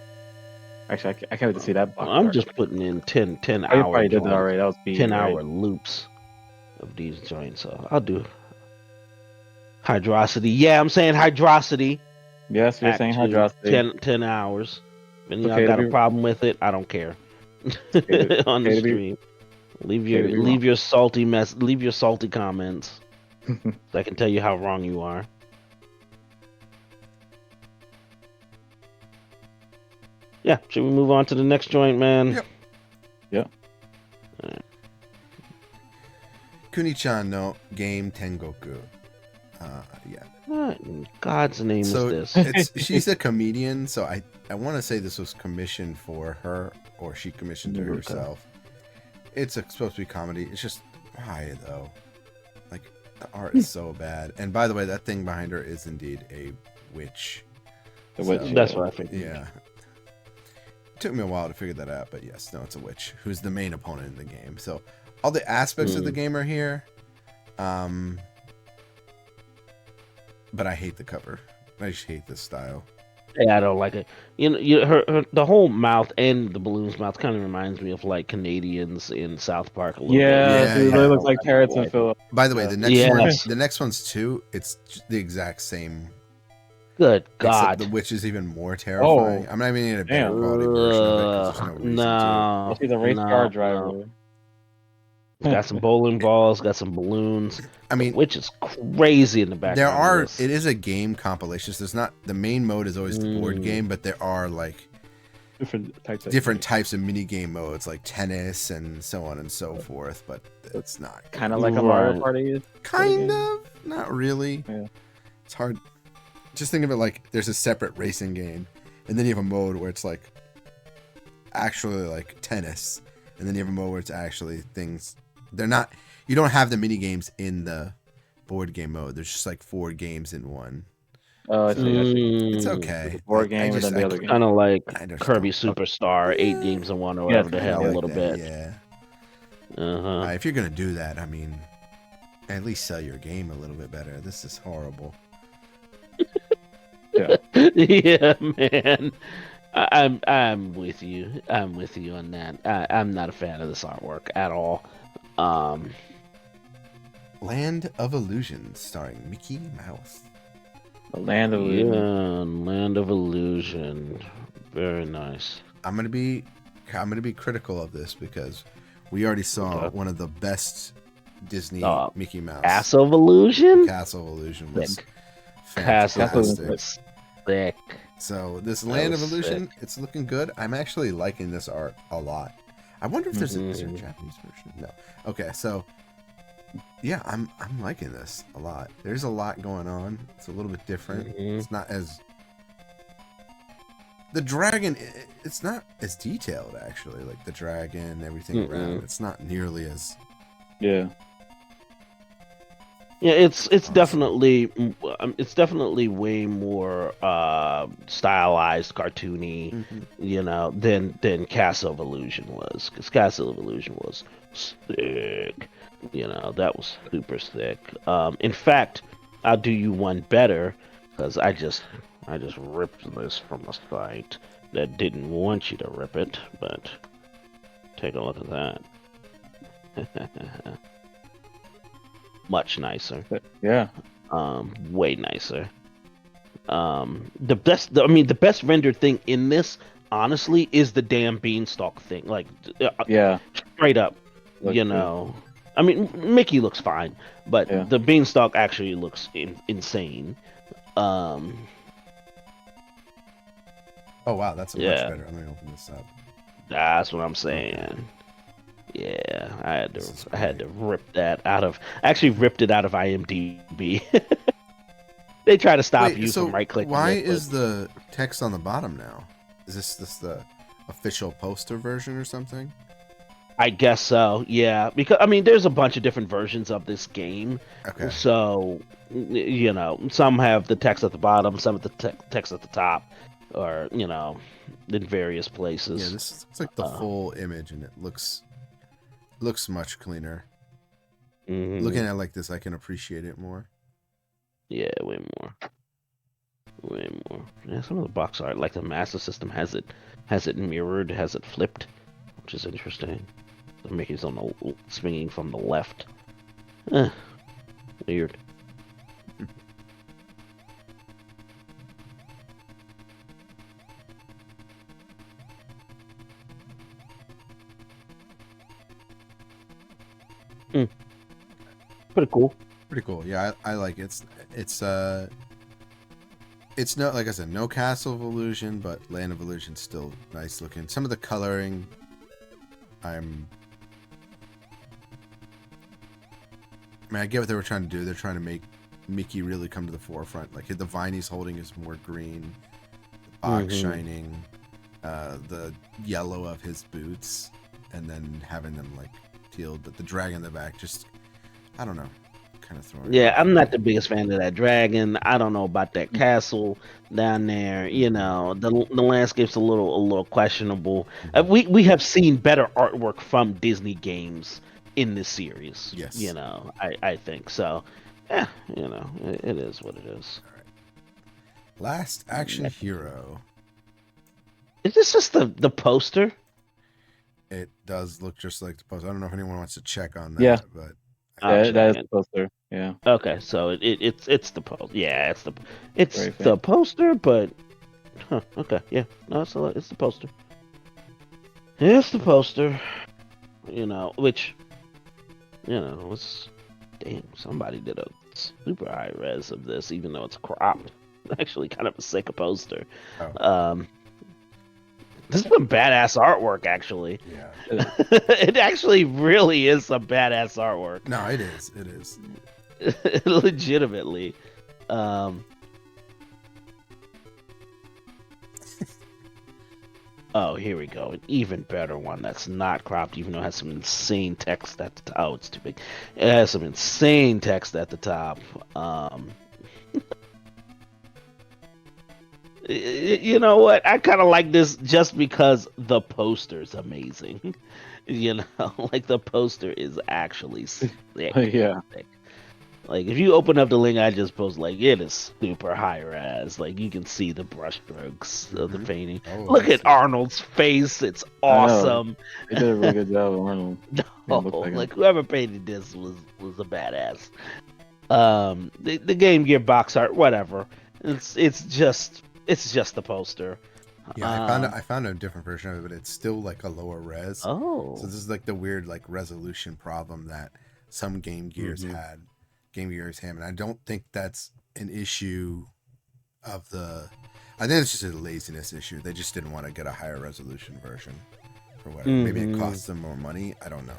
Actually, I can't wait to see that box I'm art. just putting in 10 Oh, you hour probably did that joints, already. That was speed, 10-hour right? loops of these joints. So I'll do Hydrosity. Yeah, I'm saying Hydrosity. Yes, you're Act saying 2, Hydrosity. 10 hours. If any of Okay, y'all got to a be- problem with it, I don't care. to- On the okay, to be- stream, leave okay, to be wrong. your salty leave your salty comments, so I can tell you how wrong you are. Yeah, should we move on to the next joint, man? Yep. Yeah. Kunichan no Game Tengoku. Yeah. What in God's name So is this? she's a comedian, so I want to say this was commissioned for her, or she commissioned it Okay. herself. It's supposed to be comedy. It's just why though? Like the art is so bad. And by the way, that thing behind her is indeed a witch. The witch, So, That's what I figured. yeah. It took me a while to figure that out, but yes, no, it's a witch who's the main opponent in the game. So all the aspects of the game are here. But I hate the cover. I just hate this style. Yeah, I don't like it. Her the whole mouth and the balloon's mouth kind of reminds me of like Canadians in South Park a little Yeah, bit. dude, yeah. they look like parrots in Philip. By the way, the next Yes. the next one's too. It's the exact same. Good Except God. the witch is even more terrifying. I'm not even in a better Damn. quality version of it because there's no reason to. No. She's a race car driver. No. Got some bowling balls, got some balloons. I mean, Which is crazy in the background. there of are. this. It is a game compilation. So there's not the main mode is always the board Mm. game, but there are like different types of mini game modes, like tennis and so on and so forth. But it's not Kind of like a Mario Right. Party. kind of not really. Yeah. It's hard. Just think of it like there's a separate racing game, and then you have a mode where it's like actually like tennis, and then you have a mode where it's actually things. They're not. You don't have the mini games in the board game mode. There's just like 4 games in one. Oh, I see. I see. It's Mm. okay. The board I game and then the other game. Kind of like I just Kirby don't- Superstar, 8 Yeah. games in one or Yeah, whatever the kinda hell, a like little that, bit. Yeah. Uh-huh. If you're gonna do that, I mean, at least sell your game a little bit better. This is horrible. Yeah, man. I'm with you. I'm with you on that. I'm not a fan of this artwork at all. Land of Illusions, starring Mickey Mouse. The Land of Yeah, Illusion. Land of Illusion. Very nice. I'm gonna be critical of this because we already saw Okay. one of the best Disney Mickey Mouse. Castle of Illusion? Castle of Illusion was Sick. Castle of fantastic. Illusion. Sick. So this Land of was Illusion, sick. it's looking good. I'm actually liking this art a lot. I wonder if there's is there a Mhm. Japanese version? No. Okay, so yeah, I'm liking this a lot. There's a lot going on. It's a little bit different. Mhm. It's not as the dragon, it's not as detailed actually. Like the dragon, everything around, it's not nearly as. Yeah. Yeah, it's Awesome. definitely way more stylized, cartoony, than Castle of Illusion was. Because Castle of Illusion was sick. That was super sick. In fact, I'll do you one better because I just ripped this from a site that didn't want you to rip it, but take a look at that. Much nicer. Yeah. Way nicer. The best rendered thing in this, honestly, is the damn beanstalk thing. Like, Yeah. straight up, Looks good. I mean, Mickey looks fine, but Yeah. the beanstalk actually looks insane. Oh wow, that's a much Yeah. better. Let me open this up. That's what I'm saying. Yeah, I had to rip that out of. I actually ripped it out of IMDb. They try to stop you so from right clicking. why is the text on the bottom now? Is this the official poster version or something? I guess so. Yeah, because I mean, there's a bunch of different versions of this game. Okay. So, some have the text at the bottom, some have the text at the top, or in various places. Yeah, this looks like the full image, and it looks much cleaner. Looking at it like this, I can appreciate it more. Yeah, way more. Yeah, some of the box art, like the Master System, has it mirrored, has it flipped, which is interesting. The Mickey's swinging from the left. Weird. Pretty cool. Pretty cool. Yeah, I like it. It's no, like I said, no Castle of Illusion, but Land of Illusion still nice looking. Some of the coloring, I get what they were trying to do. They're trying to make Mickey really come to the forefront. Like the vine he's holding is more green, the box shining, the yellow of his boots, and then having them like teal. But the dragon in the back, just I don't know, kind of throwing. Yeah, I'm not the biggest fan of that dragon. I don't know about that castle down there. The landscape's a little questionable. We have seen better artwork from Disney games in this series. Yes. I think so. Yeah, it is what it is. All right. Last Action Hero. Is this just the poster? It does look just like the poster. I don't know if anyone wants to check on that. Yeah. But Yeah, that is the poster. Yeah. Okay, so it's the poster. Yeah, it's Very the fair. poster, but okay, yeah, no, it's the poster. It's the poster. Which it's damn. Somebody did a super high res of this, even though it's cropped. Actually, kind of a sick poster. Oh. This is some badass artwork, actually. Yeah. It actually really is some badass artwork. No, it is. It is. Legitimately. Oh, here we go. An even better one that's not cropped, even though it has some insane text at the top. Oh, it's too big. It has some insane text at the top. You know what? I kind of like this just because the poster's amazing. Like the poster is actually sick. Yeah. Sick. Like if you open up the link I just posted, like it is super high res. Like you can see the brushstrokes of the painting. Oh, Look at Arnold's face; it's awesome. They did a really good job of Arnold. No, like whoever painted this was a badass. The Game Gear box art, whatever. It's just the poster. Yeah, I found a different version of it, but it's still like a lower res. Oh, So this is like the weird like resolution problem that some Game Gears had. Game Gears have, and I don't think that's an issue of the. I think it's just a laziness issue. They just didn't want to get a higher resolution version or whatever. Maybe it costs them more money. I don't know.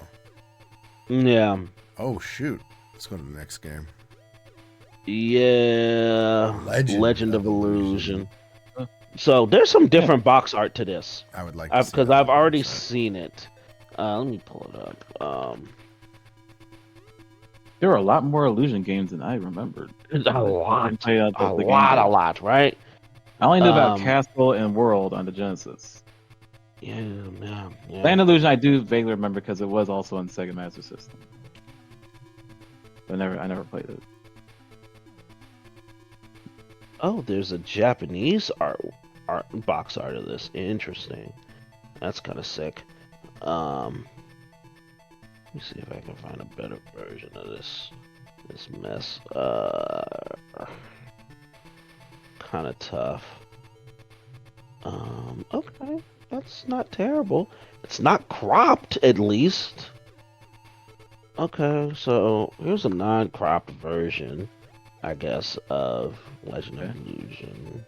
Yeah. Oh shoot! Let's go to the next game. Yeah. Legend Legend of of Illusion. So there's some different box art to this. I would like to see Because that I've on the already website. seen it. Let me pull it up. There were a lot more illusion games than I remembered. A I lot, didn't play, a the Game lot, a Boy. lot, right? I only knew about Um, Castle and World on the Genesis. Yeah, man. Yeah. Land Illusion I do vaguely remember because it was also on Sega Master System. But I never played it. Oh, there's a Japanese box art of this. Interesting. That's kind of sick. Let me see if I can find a better version of this mess. Kind of tough. Okay, that's not terrible. It's not cropped, at least. Okay, so here's a non-cropped version, I guess, of Legend of Illusion.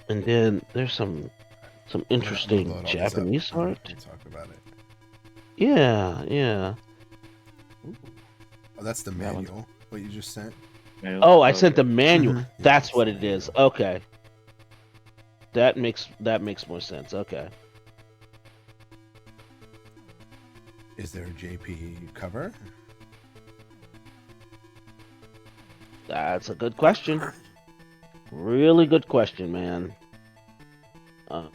And then there's some interesting Load all these up, Japanese and art. We'll talk about it. Yeah. Oh, that's the That one's- manual. What you just sent. Oh, I sent the manual. Mhm. That's Yeah, what it's it the is. manual. Okay. That makes more sense. Okay. Is there a JP cover? That's a good question. Really good question, man. I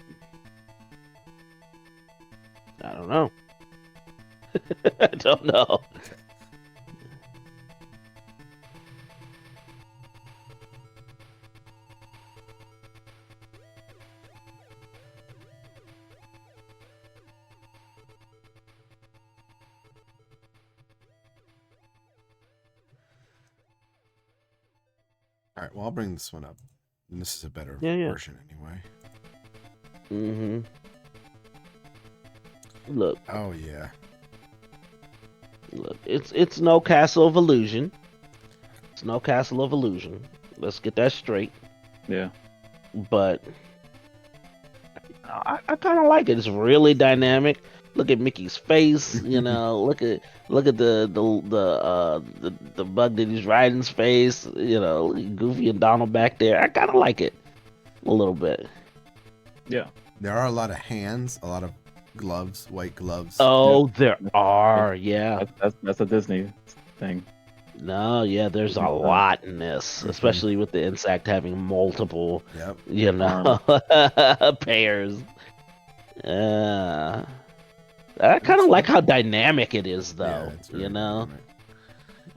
don't know. I don't know. All right. Well, I'll bring this one up. And this is a better Yeah. version anyway. Mm-hmm. Look, Oh yeah. it's no Castle of Illusion. It's no Castle of Illusion. Let's get that straight. Yeah. But I kind of like it. It's really dynamic. Look at Mickey's face. Look at the bug that he's riding's face. Goofy and Donald back there. I kind of like it a little bit. Yeah. There are a lot of hands, a lot of gloves, white gloves. Oh, there are. Yeah. That's a Disney thing. No, yeah, there's a lot in this, especially with the insect having multiple, Yep. pairs. I kind of like how dynamic it is, though. Yeah, it's very dynamic.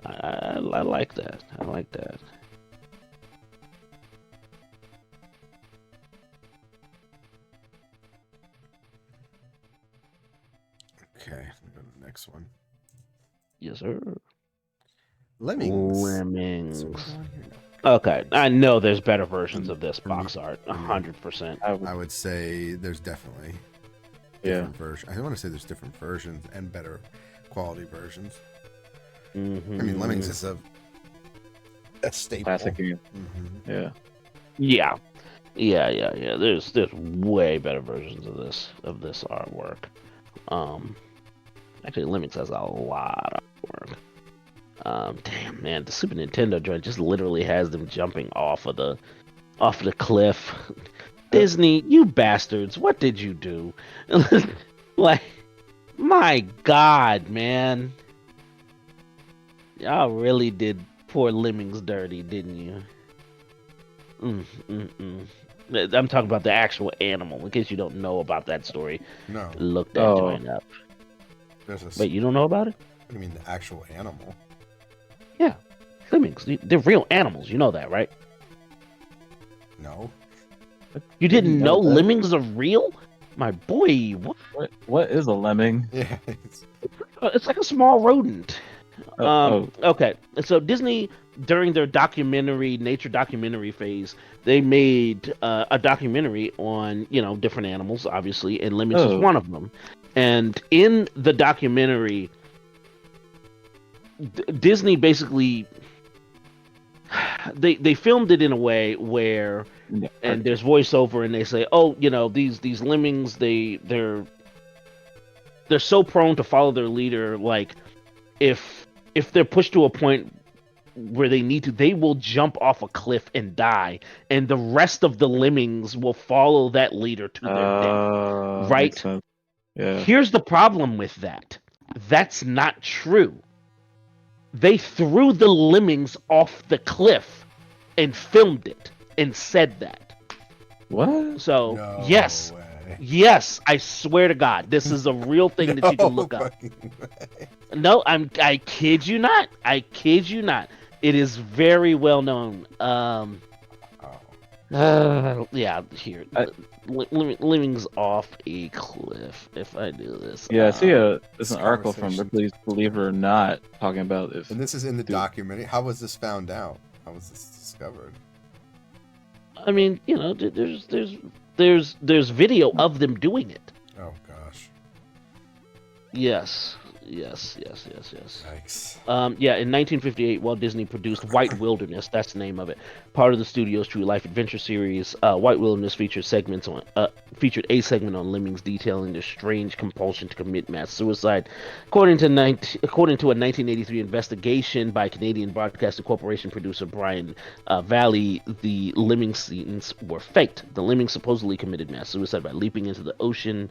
I like that. I like that. Okay, go to the next one. Yes, sir. Lemmings. Lemmings. So what's on here? Okay, I know there's better versions of this box art, for me. 100%. I would say there's definitely different versions. I want to say there's different versions and better quality versions. Mm-hmm. I mean, Lemmings is a staple. Classic game. Mm-hmm. Yeah. Yeah. There's way better versions of this artwork. Actually, Lemmings has a lot of artwork. Damn man, the Super Nintendo joint just literally has them jumping off of the cliff. Disney, you bastards, what did you do? Like, my God, man. Y'all really did poor Lemmings dirty, didn't you? I'm talking about the actual animal, in case you don't know about that story. No. Look that joint up. Wait, you don't know about it? What do you mean, the actual animal? Yeah. Lemmings, they're real animals, you know that, right? No. You didn't know that? lemmings are real? My boy, what? What is a lemming? Yeah. It's like a small rodent. Oh. Okay, so Disney, during their nature documentary phase, they made a documentary on, different animals, obviously, and lemmings is one of them. And in the documentary, Disney basically they filmed it in a way where, and there's voiceover, and they say, oh, these lemmings, they're so prone to follow their leader, like if they're pushed to a point where they need to, they will jump off a cliff and die, and the rest of the lemmings will follow that leader to their death. Makes Right? sense. Yeah. Here's the problem with that. That's not true. They threw the lemmings off the cliff and filmed it and said that. What? So, No yes. way. Yes, I swear to God, this is a real thing that you can look up. No, I kid you not. I kid you not. It is very well known. Yeah, here. Lemmings off a cliff. If I do this. Yeah, I see there's This an article from conversation- Ripley's Believe It or Not talking about if And this is in the Dude. documentary. How was this found out? How was this discovered? I mean, you know, there's video of them doing it. Oh gosh. Yes. Yikes. Yeah, in 1958, Walt Disney produced White Wilderness. That's the name of it. Part of the studio's True Life Adventure series. White Wilderness featured a segment on lemmings detailing their strange compulsion to commit mass suicide. According to a 1983 investigation by Canadian Broadcasting Corporation producer Brian Valley, the lemming scenes were faked. The lemmings supposedly committed mass suicide by leaping into the ocean.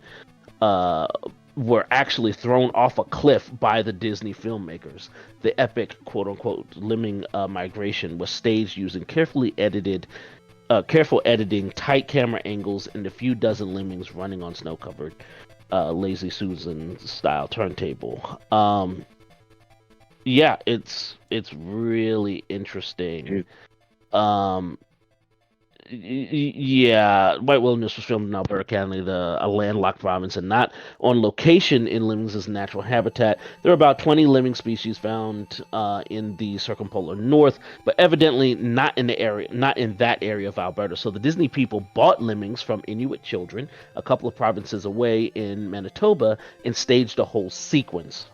Were actually thrown off a cliff by the Disney filmmakers. The epic quote-unquote lemming migration was staged using careful editing, tight camera angles, and a few dozen lemmings running on snow-covered Lazy Susan-style turntable. Yeah, it's really interesting. Yeah, White Wilderness was filmed in Alberta County, a landlocked province, and not on location in lemmings' natural habitat. There are about 20 lemming species found in the circumpolar north, but evidently not in that area of Alberta. So the Disney people bought lemmings from Inuit children a couple of provinces away in Manitoba and staged a whole sequence.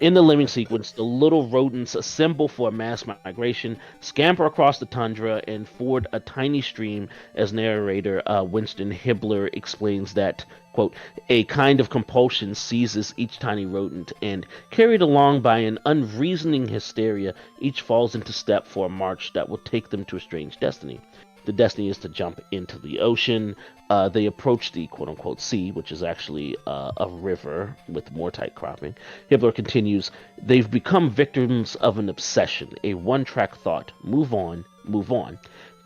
In the lemming sequence, the little rodents assemble for a mass migration, scamper across the tundra, and ford a tiny stream, as narrator Winston Hibbler explains that, quote, a kind of compulsion seizes each tiny rodent, and carried along by an unreasoning hysteria, each falls into step for a march that will take them to a strange destiny. The destiny is to jump into the ocean. They approach the quote-unquote sea, which is actually a river with more tight cropping. Hibbler continues, they've become victims of an obsession, a one-track thought, move on, move on.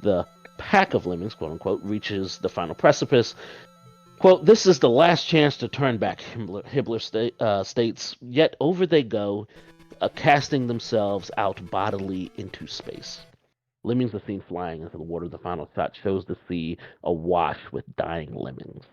The pack of lemmings, quote-unquote, reaches the final precipice. Quote, this is the last chance to turn back, Hibbler states, yet over they go, casting themselves out bodily into space. Lemmings are seen flying into the water. The final shot shows the sea awash with dying lemmings.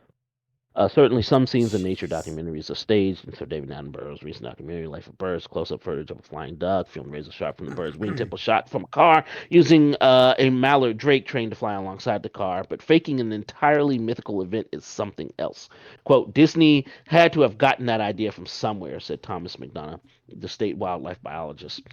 Certainly, some scenes in nature documentaries are staged, and Sir David Attenborough's recent documentary, Life of Birds, close-up footage of a flying duck, filmed razor sharp from the bird's wingtip was shot from a car using a mallard drake trained to fly alongside the car, but faking an entirely mythical event is something else. Quote, Disney had to have gotten that idea from somewhere, said Thomas McDonough, the state wildlife biologist.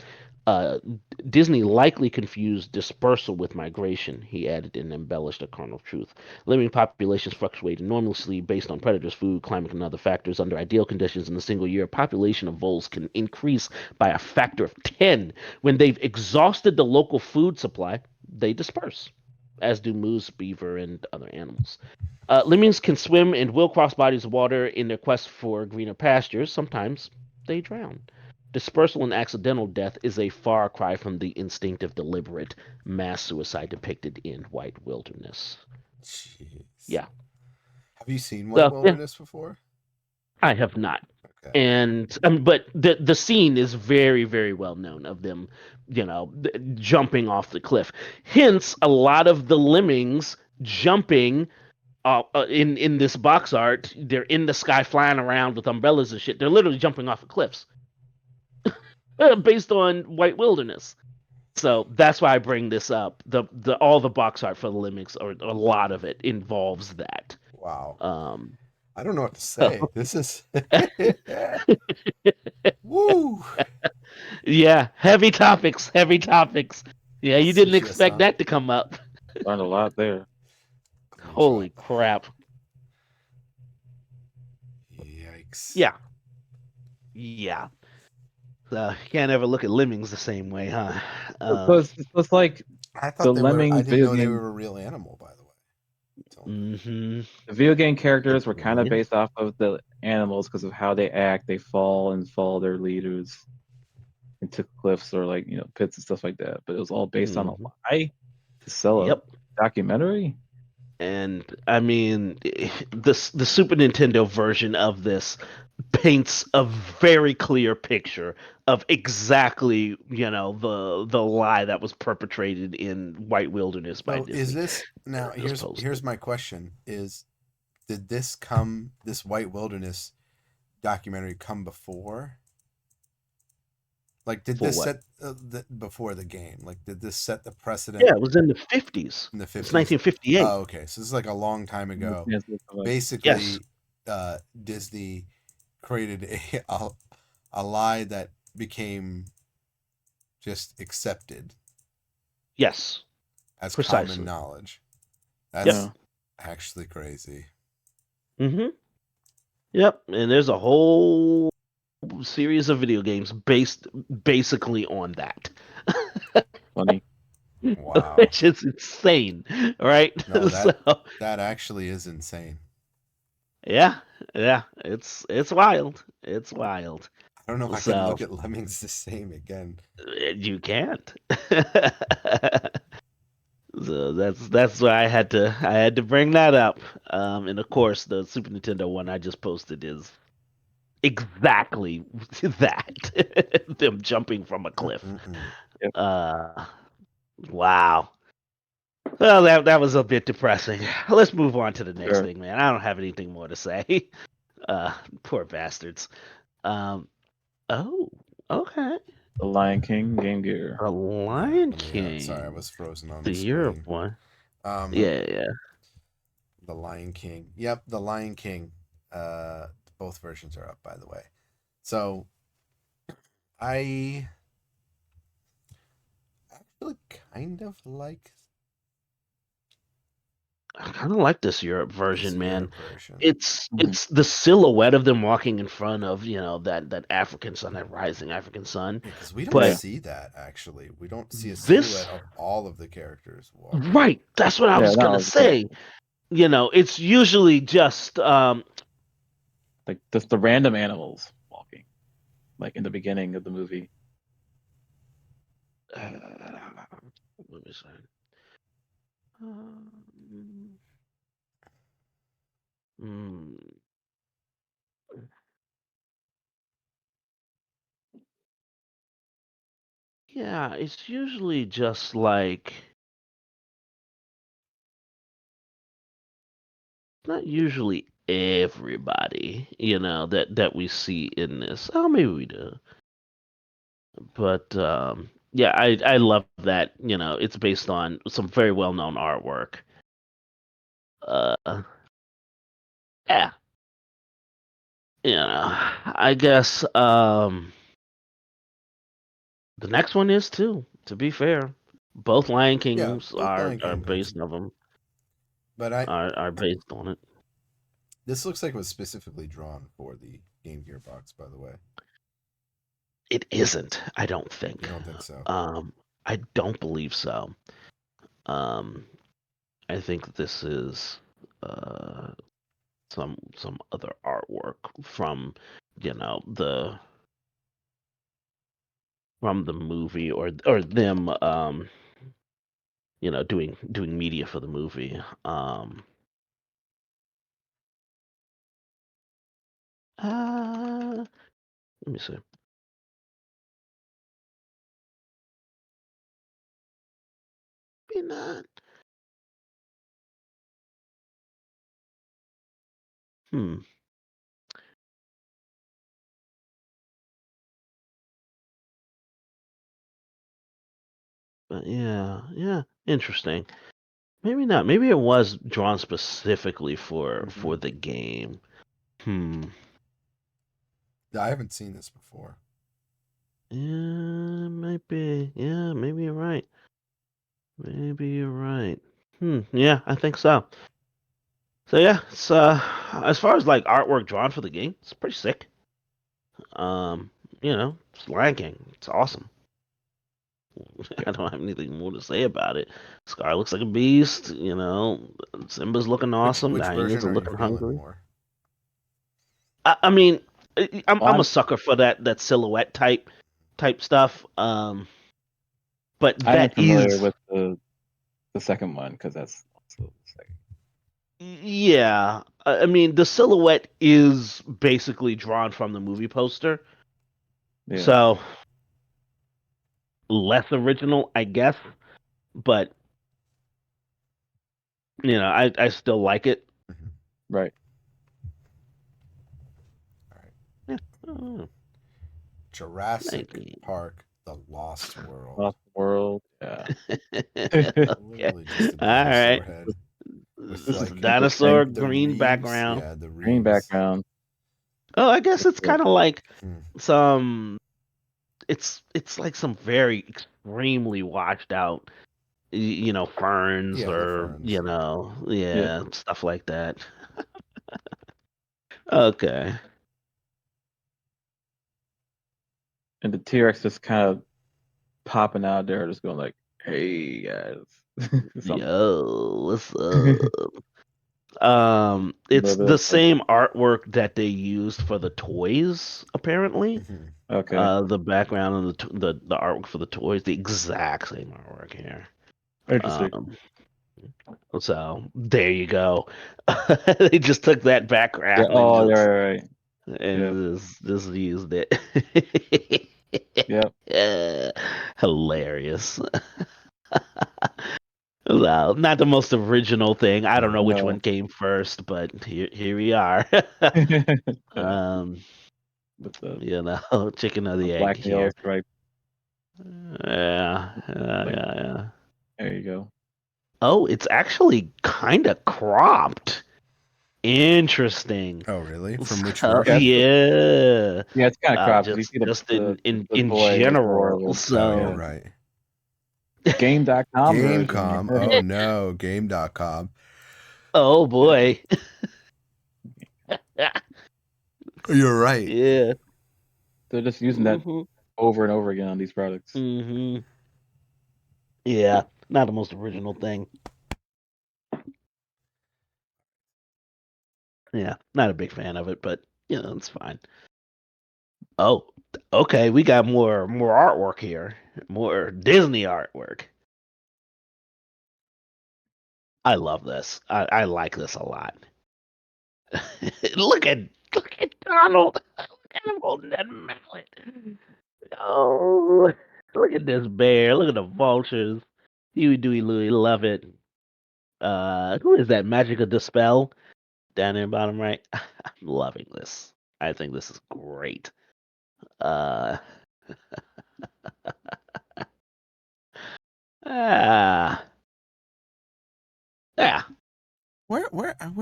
Disney likely confused dispersal with migration, he added and embellished a kernel of truth. Lemming populations fluctuate enormously based on predators, food, climate, and other factors. Under ideal conditions in a single year, population of voles can increase by a factor of 10. When they've exhausted the local food supply, they disperse, as do moose, beaver, and other animals. Lemmings can swim and will cross bodies of water in their quest for greener pastures. Sometimes they drown. Dispersal and accidental death is a far cry from the instinctive, deliberate mass suicide depicted in White Wilderness. Jeez. Yeah. Have you seen White Wilderness before? I have not. Okay. And but the scene is very, very well known of them, jumping off the cliff. Hence, a lot of the lemmings jumping in this box art. They're in the sky, flying around with umbrellas and shit. They're literally jumping off of cliffs. Based on White Wilderness. So that's why I bring this up. All the box art for the lemmings, or a lot of it, involves that. Wow. I don't know what to say. This is woo. Yeah, heavy topics. Yeah, you didn't expect that to come up. Learned a lot there. Holy crap. Yikes. Yeah. So you can't ever look at lemmings the same way, huh? It's like I the thought they were. I lemming didn't video know they game. were a real animal. By the way. Mm-hmm. The video game characters were It kind of really is. based off of the animals because of how they act. They fall and follow their leaders into cliffs or like pits and stuff like that. But it was all based on a Mhm. lie to sell a Yep. documentary. And I mean, the Super Nintendo version of this paints a very clear picture of exactly the lie that was perpetrated in White Wilderness by So is Disney. this now? This Here's poster. my question: did this White Wilderness documentary come before? Like, did For this what? set before the game? Like, did this set the Yeah, precedent it was in the 50s. in the It's 50s? 1958. Oh, okay. So this is like a long time ago. Yes. Basically, Disney created a lie that became just accepted Yes. as common Precisely. knowledge. Yep. That's actually crazy. Mm-hmm. Yep. And there's a whole series of video games based basically on that. Funny. Wow. Which is insane, right? No, So that actually is insane. yeah, yeah, it's wild. It's wild. I don't know if I can So look at Lemmings the same again. you can't. So that's why I had to bring that up. And of course the Super Nintendo one I just posted is exactly that. Them jumping from a cliff. Mm-mm-mm. Uh wow. Well, that was a bit depressing. Let's move on to the next Sure. thing, man. I don't have anything more to say. Poor bastards. Um, oh, okay. The Lion King Game Gear. The Lion Sorry, I King, was frozen on the the year of screen. one. Um, Yeah, yeah. the Lion King. Yep, the Lion King. Both versions are up, by the way. So I actually kind of like I kind of like this Europe this version, man. Europe version. It's the silhouette of them walking in front of that African sun, that rising African sun. Yeah, because we don't Yeah. But see that actually. We don't see a this, silhouette of all of the characters walking. right? That's what I Yeah, was gonna no, say. It's usually just like just the random animals walking, like in the beginning of the movie. let me see. Um, hmm. Yeah, it's usually just like not usually everybody, that we see in this. Oh, maybe we do. But yeah, I love that, it's based on some very well-known artwork. Uh yeah, I guess the next one is too, to be fair. Both Lion Yeah, Kings both are Lion are King games. based of them. But Are based on it. this looks like it was specifically drawn for the Game Gear box, by the way. It isn't, I don't think. You don't think so? I don't believe so. Um, I think this is uh, some other artwork from the movie, or them doing media for the movie. Let me see. Maybe not. Hmm. But yeah, interesting. Maybe not. Maybe it was drawn specifically for the game. Hmm. I haven't seen this before. Yeah, might be. Yeah, maybe you're right. Maybe you're right. Yeah, I think so. So yeah, it's as far as like artwork drawn for the game, it's pretty sick. it's ranking. It's awesome. I don't have anything more to say about it. Scar looks like a beast. Simba's looking awesome. Which The hyenas version are are you looking feeling hungry. more? I mean, I'm a I'm sucker for that silhouette type stuff. But I'm that familiar is with the second one because that's also the second. yeah. I mean, the silhouette is basically drawn from the movie poster, Yeah. so less original, I guess. But I still like it. Mhm. Right. All right. Yeah. Oh, Jurassic 19. Park: The Lost World. Lost World. Yeah. Okay. Literally just a All right. dinosaur head with This is a like dinosaur, the green reeds. background. Yeah, the Green reeds. background. Oh, I guess it's kind of like Hmm. some. It's like some very extremely washed out, ferns Yeah, the or ferns. Yeah. yeah, stuff like that. Okay. And the T-Rex just kind of popping out there, just going like, "Hey guys," something. Yo, what's A up? little It's bit the of fun. same artwork that they used for the toys, apparently. Hmm. Okay. The background and the artwork for the toys, the exact same artwork here. Interesting. Um, so there you go. They just took that Yeah. background and Oh, yeah. just Right. Right. Yeah. and just used it. Yep. Yeah, hilarious. Well, not the most original thing. I don't know which No. one came first, but here we are. Yeah. um, With the chicken or the egg black and yellow here. stripe. Yeah, yeah, Like, yeah, yeah. there you go. Oh, it's actually kind of cropped. Interesting. Oh, really? From which So, Yeah. version? yeah, Yeah. It's kind of cropped because you just see just in the toy was more of general. a Oh, you're So, yeah. right. Game.com version. Gamecom. Oh no, Game.com. oh boy, You're right. yeah. They're just using that hmm over and over again on these products. hmm Yeah, not the most original thing. Yeah, not a big fan of it, but it's fine. Oh, okay, we got more artwork here, more Disney artwork. I love this. I like this a lot. look at look at Donald. Look at him holding that mallet. Oh, look at this bear. Look at the vultures. Huey, Dewey, Louie, love it. Who is that? Magic of Dispel down there bottom right. I'm loving this. I think this is great. Uh, ah, yeah. Where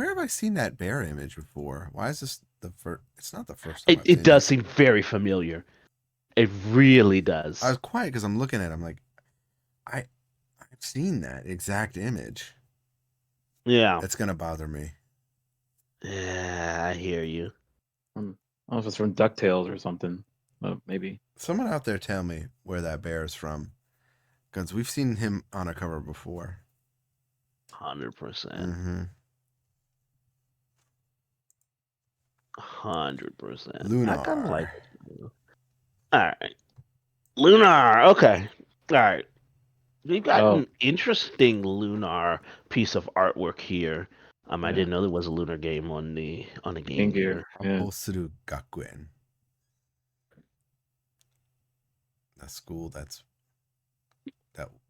have I seen that bear image before? Why is this the first? It's not the first time It I've it seen does this. seem very familiar. It really I does. was quiet because I'm looking at it. I'm like, I've seen that exact image. Yeah. That's gonna bother me. Yeah, I hear you. I don't know if it's from DuckTales or something. Maybe. Someone out there tell me where that bear is from, because we've seen him on a cover before. 100%. Mm-hmm. 100%. I kind of like Lunar. it. All right. Lunar. Okay. All right. We've got Oh, an interesting Lunar piece of artwork here. I yeah. didn't know there was a Lunar game on the Game Game Gear. Gear. Yeah. Aposuru Gakuen. A school that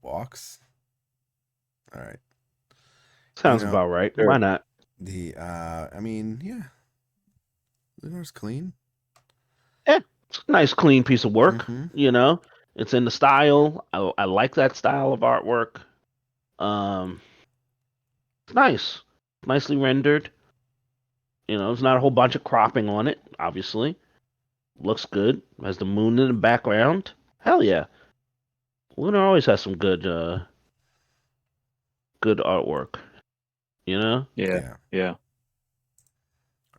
walks. All right. Sounds about right. Why Sure. not? I mean, yeah. Lunar's clean. Yeah, it's a nice, clean piece of work. Mm-hmm. It's in the style. I like that style of artwork. Um, it's nice, nicely rendered. There's not a whole bunch of cropping on it. Obviously, looks good. Has the moon in the background. Hell yeah, Lunar always has some good artwork. You know? Yeah. Yeah. Yeah.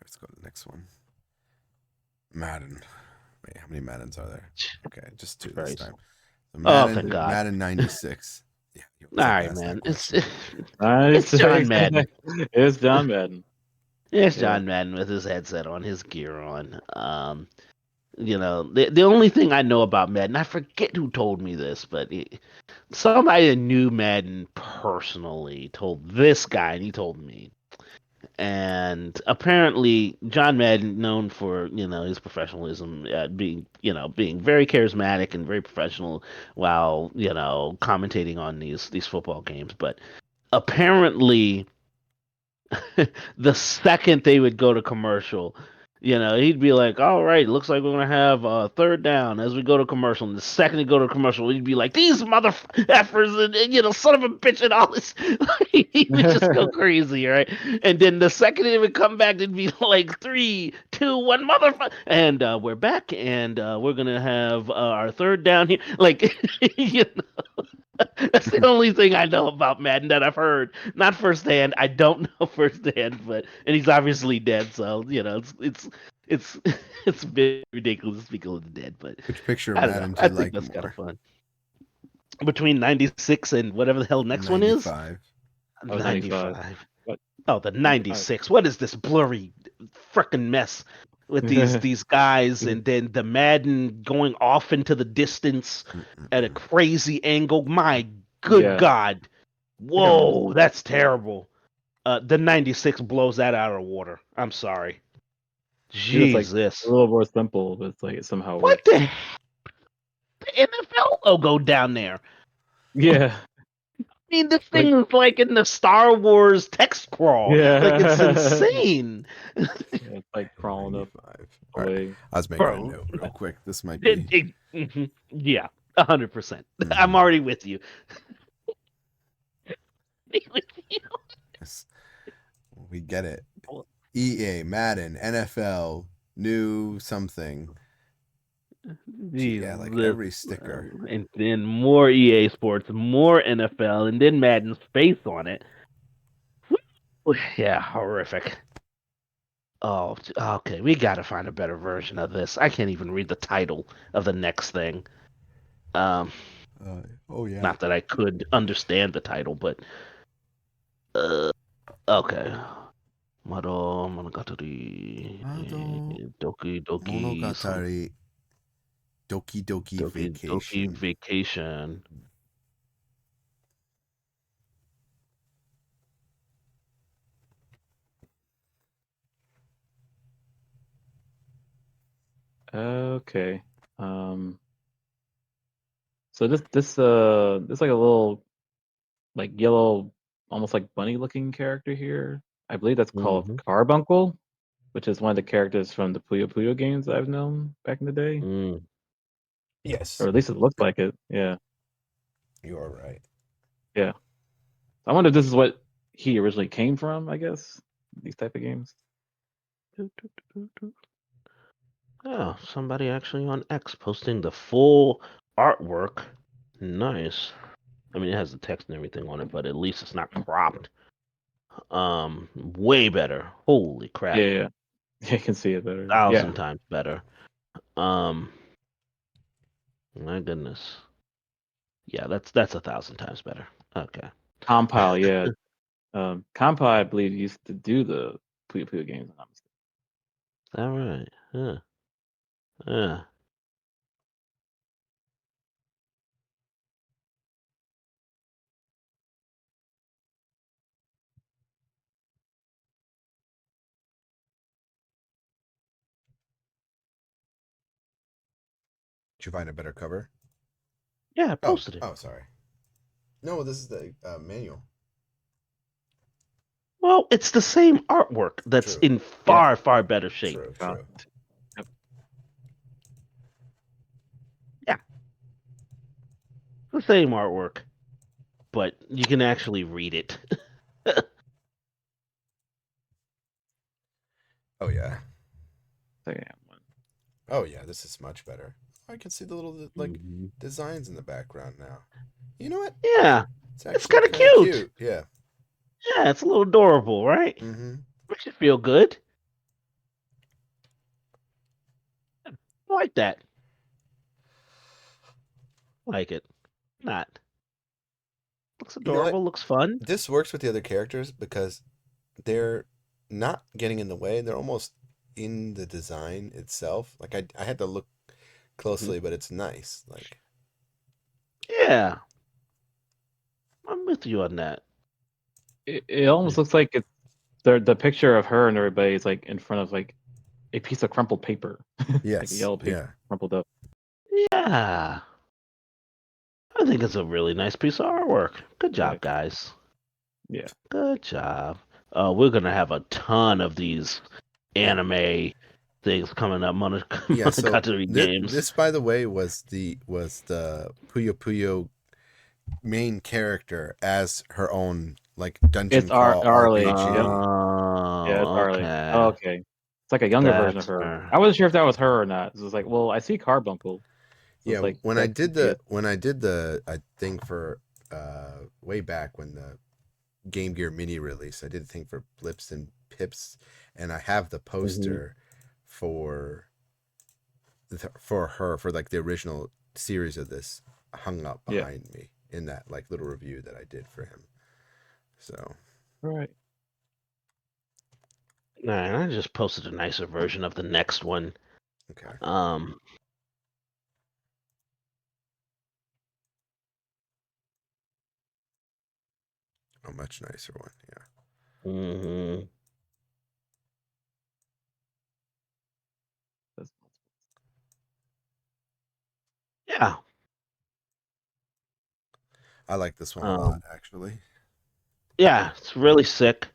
Let's go to the next one. Madden Wait, how many Maddens are there? Okay, just 2 this Christ. time. So Oh, thank God. Madden 96. Yeah, you All right, asked man. that It's question. it's John Madden. It's John Madden. It's Yeah. John Madden with his headset on, his gear on. You know, the only thing I know about Madden, I forget who told me this, but somebody that knew Madden personally told this guy, and he told me. And apparently, John Madden, known for his professionalism, being very charismatic and very professional while commentating on these football games, but apparently the second they would go to commercial, he'd be like, "All right, looks like we're gonna have a third down as we go to commercial." And the second they go to commercial, he'd be like, "These mother effers and son of a bitch and all this." He would just go crazy, right? And then the second it would come back, it'd be like 3, 2, 1, motherfucker, and we're back, and we're gonna have our third down here, like That's the only thing I know about Madden that I've heard. Not firsthand. I don't know firsthand, and he's obviously dead, so it's it's a bit ridiculous to speak of the dead, but Which picture of I don't know. Madden do I you think like that's kind more? of fun. Between 96 and whatever the hell next one is, 95. Oh, 95. 95. What? Oh, the 96. What is this blurry freaking mess with these guys, and then the Madden going off into the distance at a crazy angle? My good Yeah. God. I remember Whoa, that's terrible. The 96 blows that out of the water. I'm sorry. It's like Jesus. a little more simple, but it's like it somehow What works. the NFL logo down there? Yeah. I mean, this Like, thing is like in the Star Wars text crawl. yeah. Like, it's insane. Yeah, it's like crawling up 95. All right. away. I was making a Bro. note real quick. This might be. Yeah, 100%. I'm Mhm. already with you. Yes. We get it. EA, Madden, NFL, new something. Yeah, like every sticker. And then more EA Sports, more NFL, and then Madden's face on it. Yeah, horrific. Oh, okay. We gotta find a better version of this. I can't even read the title of the next thing. Oh yeah. Not that I could understand the title, but okay. Mado Monogatari, Doki Doki Monogatari, Doki Doki Doki Vacation. Vacation. Okay. So this like a little like yellow, almost like bunny looking character here. I believe that's called Mm-hmm. Carbuncle, which is one of the characters from the Puyo Puyo games I've known back in the day. Yes, Or at least it looked like it. Yeah. you are right. Yeah. I wonder if this is what he originally came from, I guess. These type of games. Oh, somebody actually on X posting the full artwork. Nice. I mean, it has the text and everything on it, but at least it's not cropped. Way better. Holy crap. Yeah, yeah. You can see it better. 1,000 Yeah. times better. My goodness. Yeah, that's 1,000 times better. Okay. Compile, yeah. Compile, I believe, used to do the Puyo Puyo games. If I'm not mistaken. All right. Yeah. Yeah. Did you find a better cover? Yeah, I posted it. Oh, sorry. No, this is the manual. Well, it's the same artwork that's True. in far, far better shape. True. Yep. Yeah. The same artwork, but you can actually read it. Oh yeah. Second one. Oh yeah. This is much better. I can see the little designs in the background now. You know what? Yeah. It's It's actually kind of cute. Yeah. Yeah, it's a little adorable, right? Mm-hmm. Makes you feel good. like that. Like it. Not. Looks You know what? adorable. Looks fun. This works with the other characters because they're not getting in the way. They're almost in the design itself. Like I had to look closely, but it's nice. Like Yeah, I'm with you on that. It almost looks like it's the picture of her and everybody is like in front of like a piece of crumpled paper, like a yes, yellow paper yeah. crumpled up. Yeah, I think it's a really nice piece of artwork. Good job, Yeah, guys. yeah. Good job. We're gonna have a ton of these anime things coming up. Yeah, so Monogatari this, games. this by the way was the Puyo Puyo main character as her own like dungeon It's crawl Arlie. RPG. Yep. Yeah, it's Oh, Arlie. okay. Oh, okay. It's like a younger version of That's her. her. I wasn't sure if that was her or not. It was like, well, I see Carbuncle. So Yeah, it's like when I that did could be it. the I think for way back when the Game Gear Mini release, I did a thing for Blips and Pips, and I have the poster for her for like the original series of this hung up Yeah. behind me in that like little review that I did for him. So Right. Nah, I just posted a nicer version of the next one. okay. A much nicer one, yeah. Mhm. That's- Yeah. I like this one a lot actually. Yeah, it's really sick.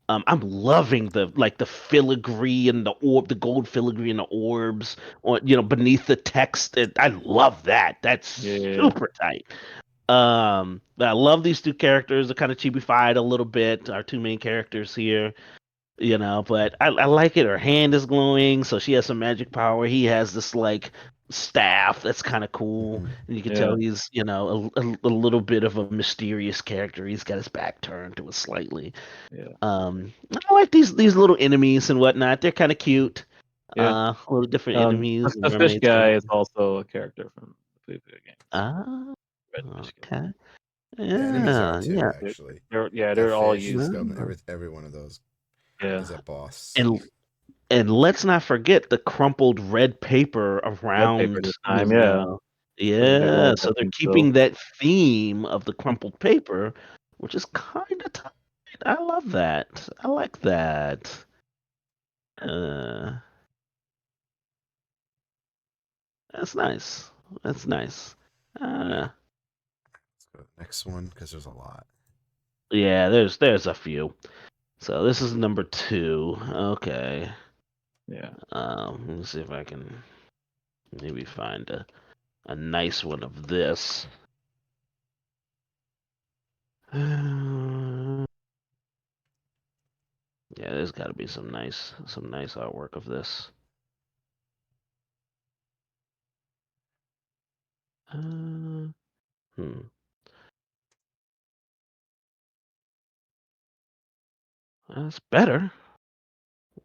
I'm loving the filigree and the gold filigree and the orbs on beneath the text. I love that. That's Yeah. super tight. I love these two characters. They're kind of chibified a little bit. Our two main characters here, but I like it. Her hand is glowing, so she has some magic power. He has this like staff that's kind of cool, Mhm. and you can Yeah. tell he's a little bit of a mysterious character. He's got his back turned to us slightly. Yeah. I like these little enemies and whatnot. They're kind of cute. Yeah. Little different enemies. The fish Mermaids. guy is also a character from the video games. Ah, Red fish guy. okay. Yeah, enemies are Yeah, too yeah. actually. They're all Fish, used. every one of those Yeah. is a boss. And let's not forget the crumpled red paper Red paper around, this time, yeah. With a big yeah. old So they're reference still. keeping that theme of the crumpled paper, which is kind of tight. I love that. I like that. Uh, that's nice. That's nice. Let's go to the next one because there's a lot. Yeah, there's a few. So this is number 2. Okay. Yeah. Let me see if I can maybe find a nice one of this. Yeah, there's got to be some nice artwork of this. Hmm. That's better.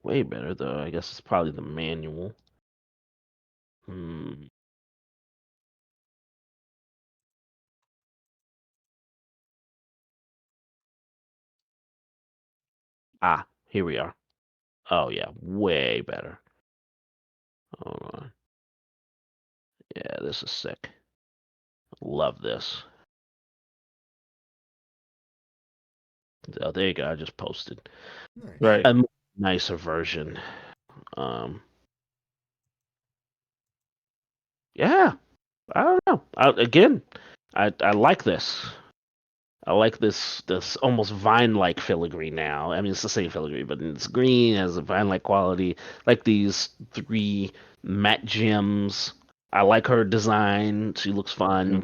Way better though. I guess it's probably the manual. Hmm. Ah, here we are. Oh yeah, way better. Hold on. Yeah, this is sick. Love this. Oh, there you go. I just posted Nice. Right. a nicer version. Yeah, I don't know. Again, I like this. I like this almost vine-like filigree now. I mean, it's the same filigree, but it's green, has a vine-like quality. Like these 3 matte gems. I like her design. She looks fun.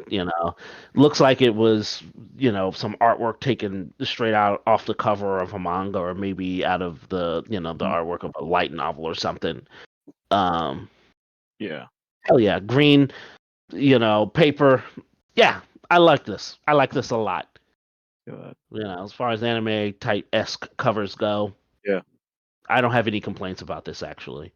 Looks like it was some artwork taken straight out off the cover of a manga, or maybe out of the artwork of a light novel or something. Um, Yeah. Hell yeah, green. Paper. Yeah, I like this. I like this a lot. Good. As far as anime type esque covers go, Yeah. I don't have any complaints about this actually.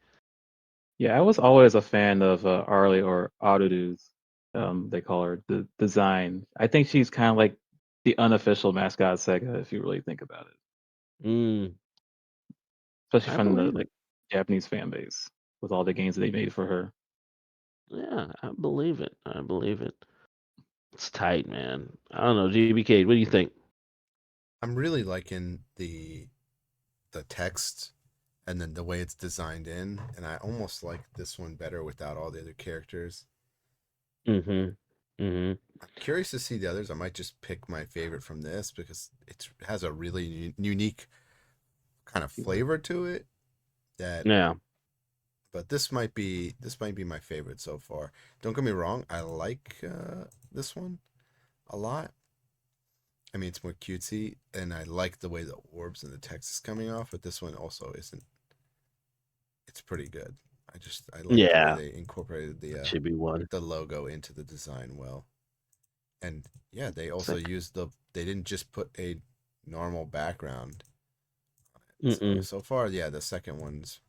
Yeah, I was always a fan of Arlie or Aruru's, they call her, the design. I think she's kind of like the unofficial mascot of Sega, if you really think about it, Mm, especially I from the believe like it. Japanese fan base with all the games that they made for her. Yeah, I believe it. I believe it. It's tight, man. I don't know, DBcade. What do you think? I'm really liking the text and then the way it's designed in, and I almost like this one better without all the other characters. Mm-hmm. Mm-hmm. I'm curious to see the others. I might just pick my favorite from this because it has a really unique kind of flavor to it that Yeah. but this might be my favorite so far. Don't get me wrong, I like this one a lot. I mean, it's more cutesy, and I like the way the orbs and the text is coming off. But this one also isn't. It's pretty good. I like the way Yeah. they incorporated That should be one. the logo into the design well. And yeah, they also Sick. used they didn't just put a normal background on it. So Mm-mm. so far, yeah, the second one's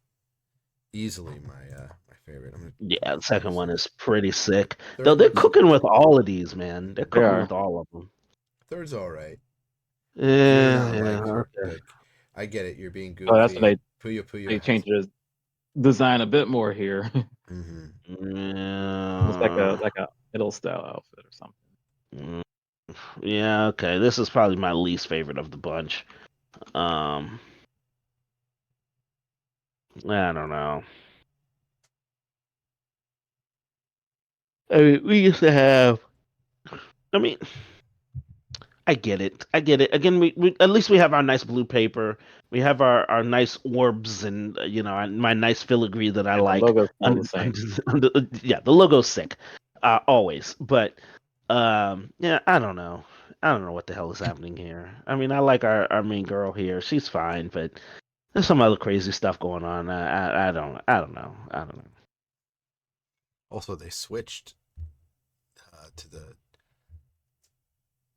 easily my favorite. I'm gonna Yeah, the second close one it. is pretty sick. Though Third they're one's cooking with all of these, man. They're They cooking are. with all of them. third's all right. You may Yeah, not yeah. Okay. like. I get it. You're being Oh, that's when goofy. Puyo they Puyo has. changed the design a bit more here. Mm-hmm. Almost Yeah. like a middle style outfit or something. Mm, yeah, okay. This is probably my least favorite of the bunch. Um, I don't know. I mean, we used to have. I mean, I get it. I get it. Again, we at least we have our nice blue paper. We have our nice orbs and my nice filigree that I And the like. logo's still the same. Yeah, the logo's sick, always. But yeah, I don't know. I don't know what the hell is happening here. I mean, I like our main girl here. She's fine, but there's some other crazy stuff going on. I don't know. I don't know. Also, they switched to the.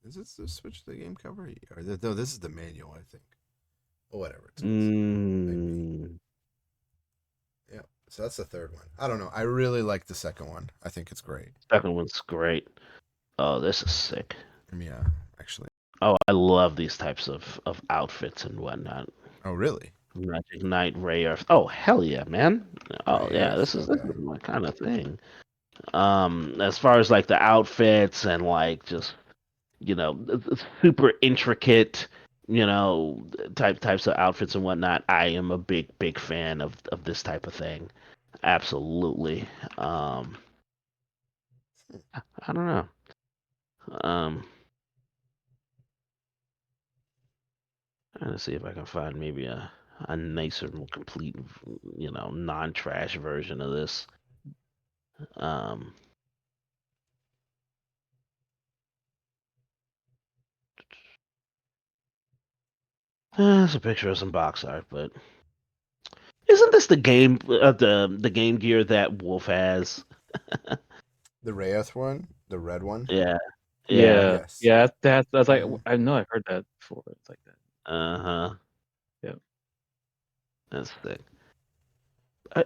Is this the switch to the game cover? No, this is the manual, I think. Or whatever. It's might be. Mm, Yeah. So that's the third one. I don't know. I really like the second one. I think it's great. second one's great. Oh, this is sick. Yeah, actually. Oh, I love these types of outfits and whatnot. Oh, really? Magic Knight, Ray Earth. Oh, hell yeah, man. Oh Ray yeah, Earth? this is Okay. my kind of thing. As far as like the outfits and like just super intricate, types of outfits and whatnot, I am a big fan of this type of thing. Absolutely. Um, I don't know. Um, Trying to see if I can find maybe a nicer, more complete, non-trash version of this. Um, it's a picture of some box art, but isn't this the Game Gear that Wolf has? The Ray Earth one? The red one? Yeah, yeah. Yeah, Yes. yeah, that's like Mm-hmm. I know I've heard that before. It's like that. Uh-huh. Yeah. That's thick.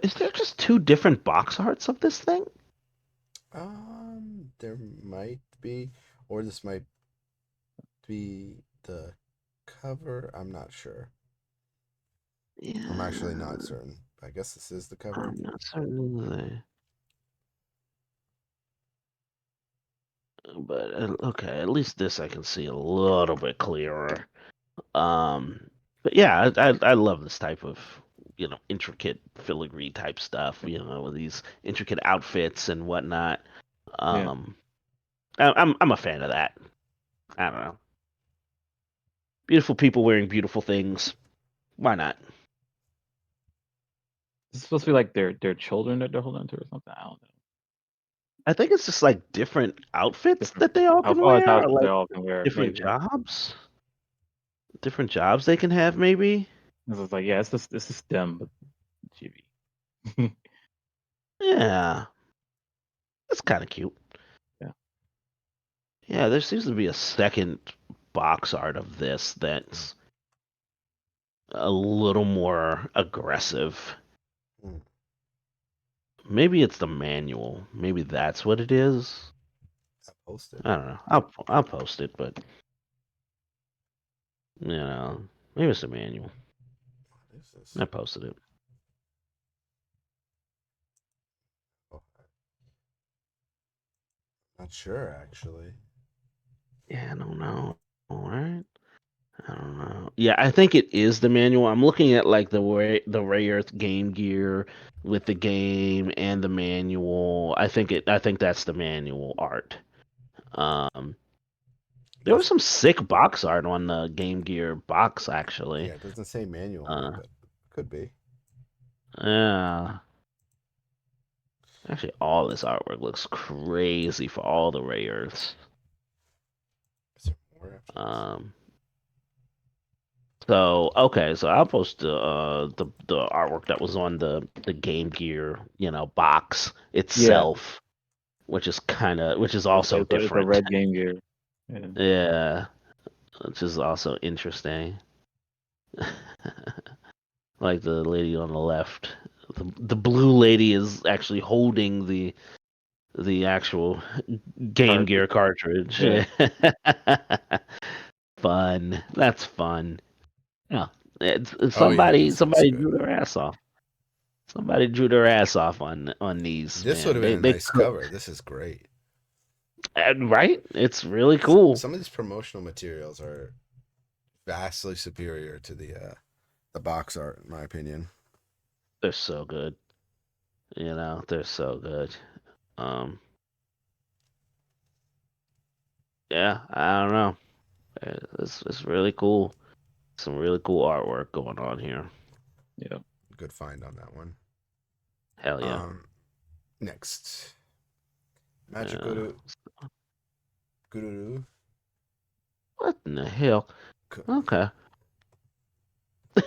Is there just two different box arts of this thing? There might be, or this might be the cover. I'm not sure. I'm actually not Yeah, certain. I guess this is the cover. I'm not certain. But okay, at least this I can see a little bit clearer. But yeah, I love this type of intricate filigree type stuff. With these intricate outfits and whatnot. Yeah. Um, I'm a fan of that. I don't know. Beautiful people wearing beautiful things. Why not? It's supposed to be like their children that they're holding on to or something. I don't know. I think it's just like different outfits Different that they all can I wear, thought or they like all can wear different maybe. jobs. Different jobs they can have, maybe. This is like, yeah, it's just them, but chibi. Yeah, that's kind of cute. Yeah. Yeah, there seems to be a second box art of this that's a little more aggressive. Hmm. Maybe it's the manual. Maybe that's what it is. I posted. I don't know. I'll post it, but maybe it's the manual. What is this? I posted it. Oh, not sure actually. Yeah, I don't know. All right. I don't know. Yeah, I think it is the manual. I'm looking at like the Ray Earth Game Gear with the game and the manual. I think that's the manual art. Um, there was Does some sick box art on the Game Gear box actually. yeah, it doesn't say manual on it, Uh, but could be. yeah. Actually, all this artwork looks crazy for all the Ray Earths. Is there more after this? Um, so okay, so I'll post the artwork that was on the Game Gear, box Yeah, itself, which is it's, also it's a different. red Game Gear. Yeah. Yeah, which is also interesting. Like the lady on the left, the blue lady is actually holding the actual Game Gear cartridge. Yeah. Fun. That's fun. Yeah. It's Oh yeah, somebody this looks somebody good. drew their ass off. Somebody drew their ass off on these, This would man. have been a They nice could, cover. This is great. right? It's really cool. Some of these promotional materials are vastly superior to the box art, in my opinion. They're so good. They're so good. Um yeah, I don't know. It's really cool. Some really cool artwork going on here. Yeah. Good find on that one. Hell yeah. Next, Yeah. Magical Guru. What in the hell? Okay. This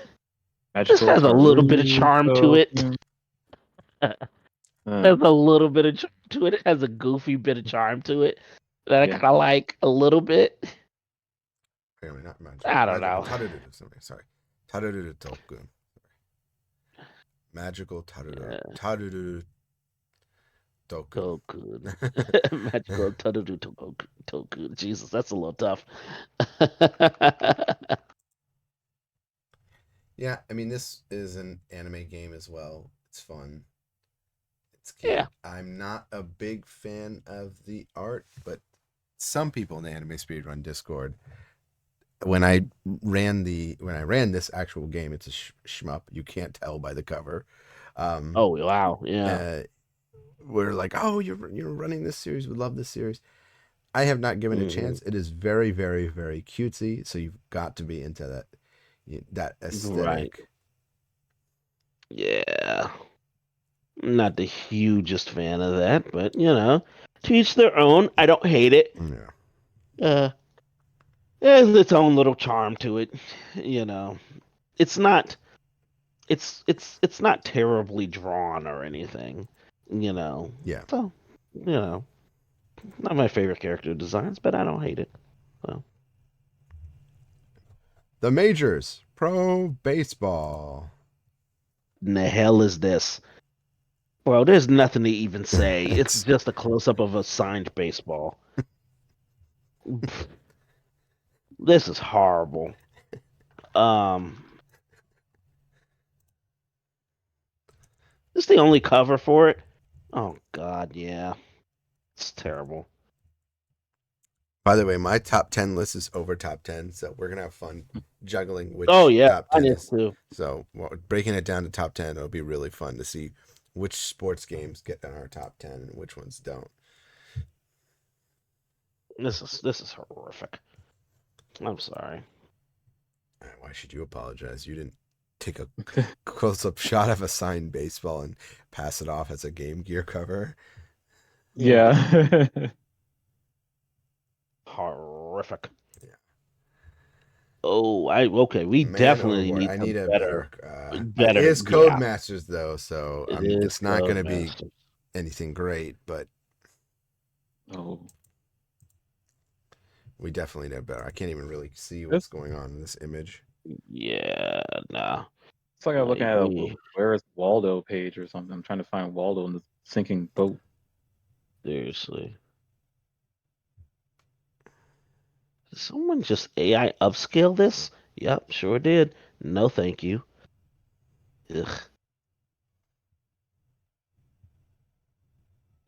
Magical has a little bit of Taru charm to it. token. There's a little bit of charm to it. It has a goofy bit of charm to it that I Yeah. kind of like a little bit. Apparently not magical. I don't Magical know. Taru. Sorry. Taru token. Magical Yeah, Taru token. Toku. Magical Toku Toku. Jesus, that's a little tough. Yeah, I mean this is an anime game as well. It's fun. It's Yeah. cute. I'm not a big fan of the art, but some people in the anime speedrun Discord, when I ran this actual game, it's a shmup. You can't tell by the cover. Um, Oh wow. Yeah. uh, we're like, oh, you're running this series. We love this series. I have not given it a Hmm. chance. It is very, very, very cutesy. So you've got to be into that Right. aesthetic. Yeah. Not the hugest fan of that, but to each their own. I don't hate it. Yeah. Uh, it has its own little charm to it. You know, it's not. It's not terribly drawn or anything. You know. Yeah. So, not my favorite character designs, but I don't hate it. So, The majors, pro baseball. in the hell is this? Well, there's nothing to even say. It's It's just a close up of a signed baseball. This is horrible. Um, this is the only cover for it. Oh God, yeah, it's terrible. By the way, my top 10 list is over top 10, so we're gonna have fun juggling Oh which yeah, top mine 10 is is. too. So breaking it down to top 10, it'll be really fun to see which sports games get in our top 10 and which ones don't. This is horrific. I'm sorry. Why should you apologize? You didn't take a close-up shot of a signed baseball and pass it off as a Game Gear cover. Yeah. Horrific. Yeah. Oh, okay. We Man definitely overboard. need I some need a better, it better. is Yeah, Codemasters though, so it is it's not going to be Codemaster. anything great, but Oh, we definitely know better. I can't even really see this what's going on in this image. Yeah, nah. It's like I'm looking Like, at a Where is Waldo page or something. I'm trying to find Waldo in the sinking boat. seriously. Did someone just AI upscale this? Yep, sure did. No, thank you. Ugh.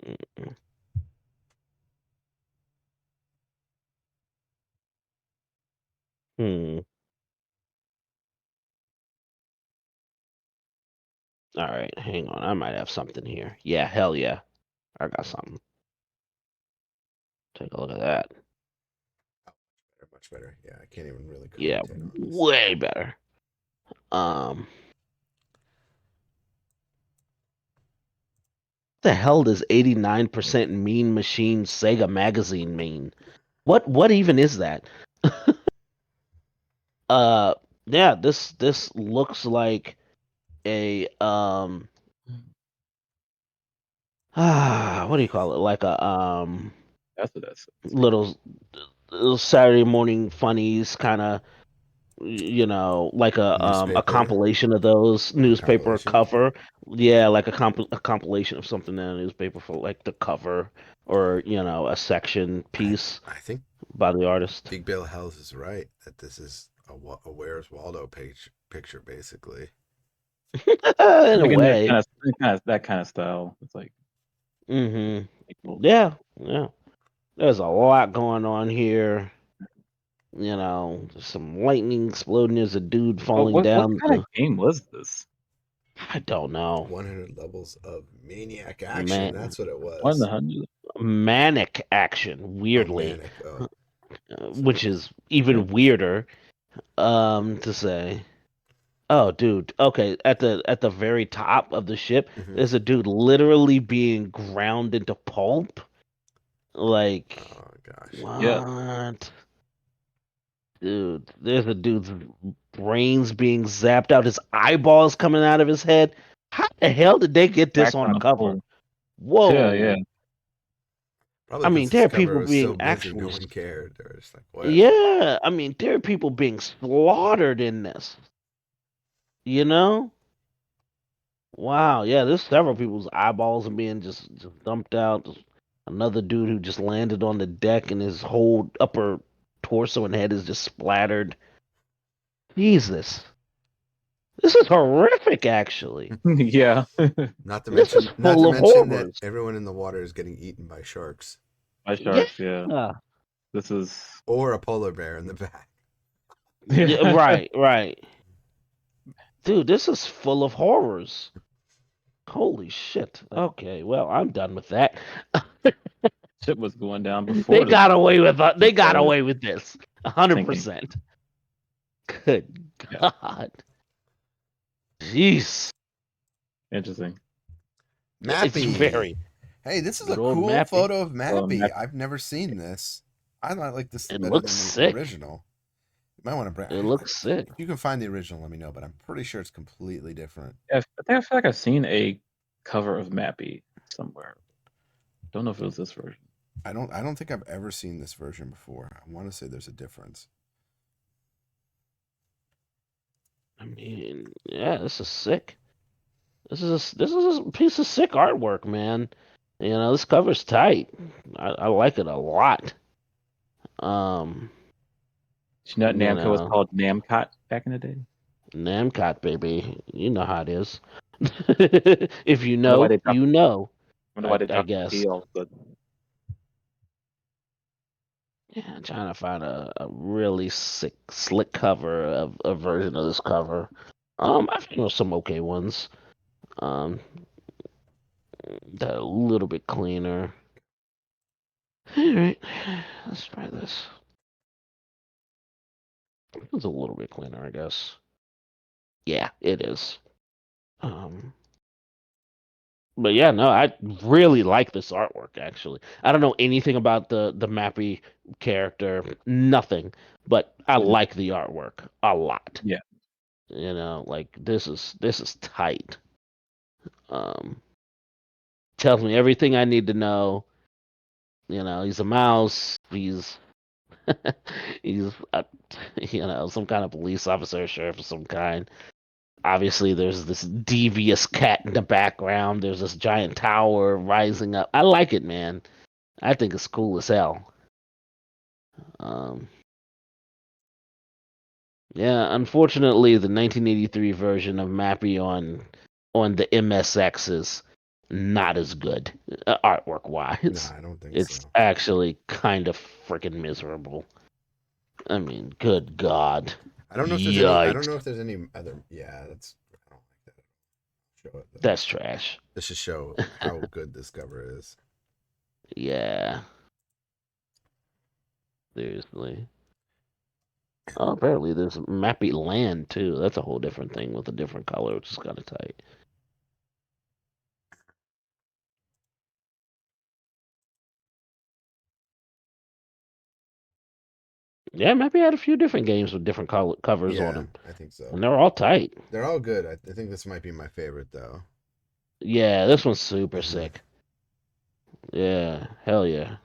Mm-mm. Hmm. All right, hang on. I might have something here. Yeah, hell yeah. I got something. Take a look at that. Much better. Yeah, I can't even really Yeah, commentate on this. way better. The hell does 89% Mean Machine Sega Magazine mean? What even is that? Uh yeah, this looks like a what do you call it? Like a That's what that's. little Saturday morning funnies kind of, you know, like a Newspaper compilation of those newspaper compilation. cover. Yeah, like a compilation of something in a newspaper for like the cover, or you know, a section piece I think by the artist. Big Bill Hells is right that this is a Where's Waldo picture basically. In a Like in way. that kind of style. It's like, Hmm. cool. Yeah, yeah. There's a lot going on here. You know, there's some lightning exploding. There's a dude Oh, falling what down. kind of game was this? I don't know. 100 levels of maniac action. Man, That's what it One in was. the hundred. manic action, Oh, weirdly, manic. Oh, sorry. which is even weirder. To say. Oh, dude. Okay, at the very top of the ship, Mm-hmm. there's a dude literally being ground into pulp. Like, Oh gosh. Yeah. what? Dude, there's a dude's brains being zapped out, his eyeballs coming out of his head. How the hell did they get this Back on on a the cover? pole. Yeah. Whoa. Probably I mean, because there this are cover people was so being busy, no actually, one cared. They were just like, whatever. yeah, I mean, there are people being slaughtered in this. You know? Wow, yeah, there's several people's eyeballs are being just dumped out. There's another dude who just landed on the deck and his whole upper torso and head is just splattered. Jesus. This is horrific, actually. Yeah. Not to This is mention, not to full of mention that horrors. everyone in the water is getting eaten by sharks My Yeah. sharks. Yeah. This is. or a polar bear in the back. Yeah, Yeah. right, right. Dude, this is full of horrors. Holy shit. Okay, well, I'm done with that. Ship was going down They before the got away with they got uh, away with this. sinking. 100%. Good Yeah. God. Jeez. Interesting. It's Mappy. very Hey, this is a good old cool Mappy. photo of Mappy. Matt, I've never seen this. I might like this It better looks than the sick. original. You might want to bring. It looks sick. If you can find the original, let me know. But I'm pretty sure it's completely different. I think I feel like I've seen a cover of Mappy somewhere. Don't know if it was this version. I don't think I've ever seen this version before. I want to say there's a difference. I mean, yeah, this is sick. This is a piece of sick artwork, man. You know, this cover's tight. I like it a lot. Um, Did you know you Namco was know, called Namcot back in the day? Namcot, baby. You know how it is. If you Wonder why know, they dropped. you know. Wonder why they I dropped the guess. P all of a sudden. Yeah, I'm trying to find a really sick, slick cover of a version of this cover. I've found some okay ones. Um, that are a little bit cleaner. All right, let's try this. It's a little bit cleaner, I guess. Yeah, it is. Um, but yeah, no, I really like this artwork. Actually, I don't know anything about the Mappy character, nothing, but I Mhm. like the artwork a lot. Yeah. You know, like this is tight. Um, tells me everything I need to know. You know, he's a mouse. He's he's a, you know, some kind of police officer, sheriff of some kind. Obviously, there's this devious cat in the background. There's this giant tower rising up. I like it, man. I think it's cool as hell. Um, yeah, unfortunately, the 1983 version of Mappy on the MSX is not as good artwork wise. Nah, I don't think It's so. actually kind of freaking miserable. I mean, good God. I don't know if there's any. I don't Yikes. know if there's any other. Yeah, that's. I don't like that. Show it. That's trash. This should show how good this cover is. Yeah. Seriously. Oh, apparently there's Mappy Land too. That's a whole different thing with a different color, which is kind of tight. Yeah, Mappy had a few different games with different covers on Yeah, them, I think so. and they're all tight. They're all good. I think this might be my favorite though. Yeah, this one's super Mhm. sick. Yeah, hell yeah.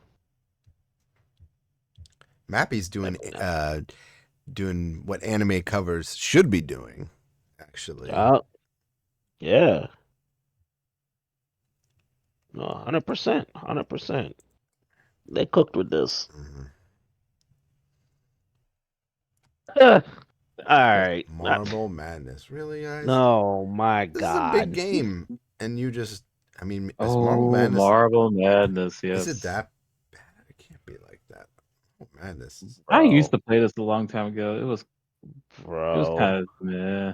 Mappy's doing what anime covers should be doing, actually. Yeah. No, 100%, 100%. They cooked with this. Mhm. All right. Marble Madness, really, guys? No, my This is a big God. game, and you just. I mean, is Oh, Marble Madness. Marble Madness, yes. Is it that bad? It can't be like that. Oh, Madness. I used Bro. to play this a long time ago. It was Bro. kind of meh.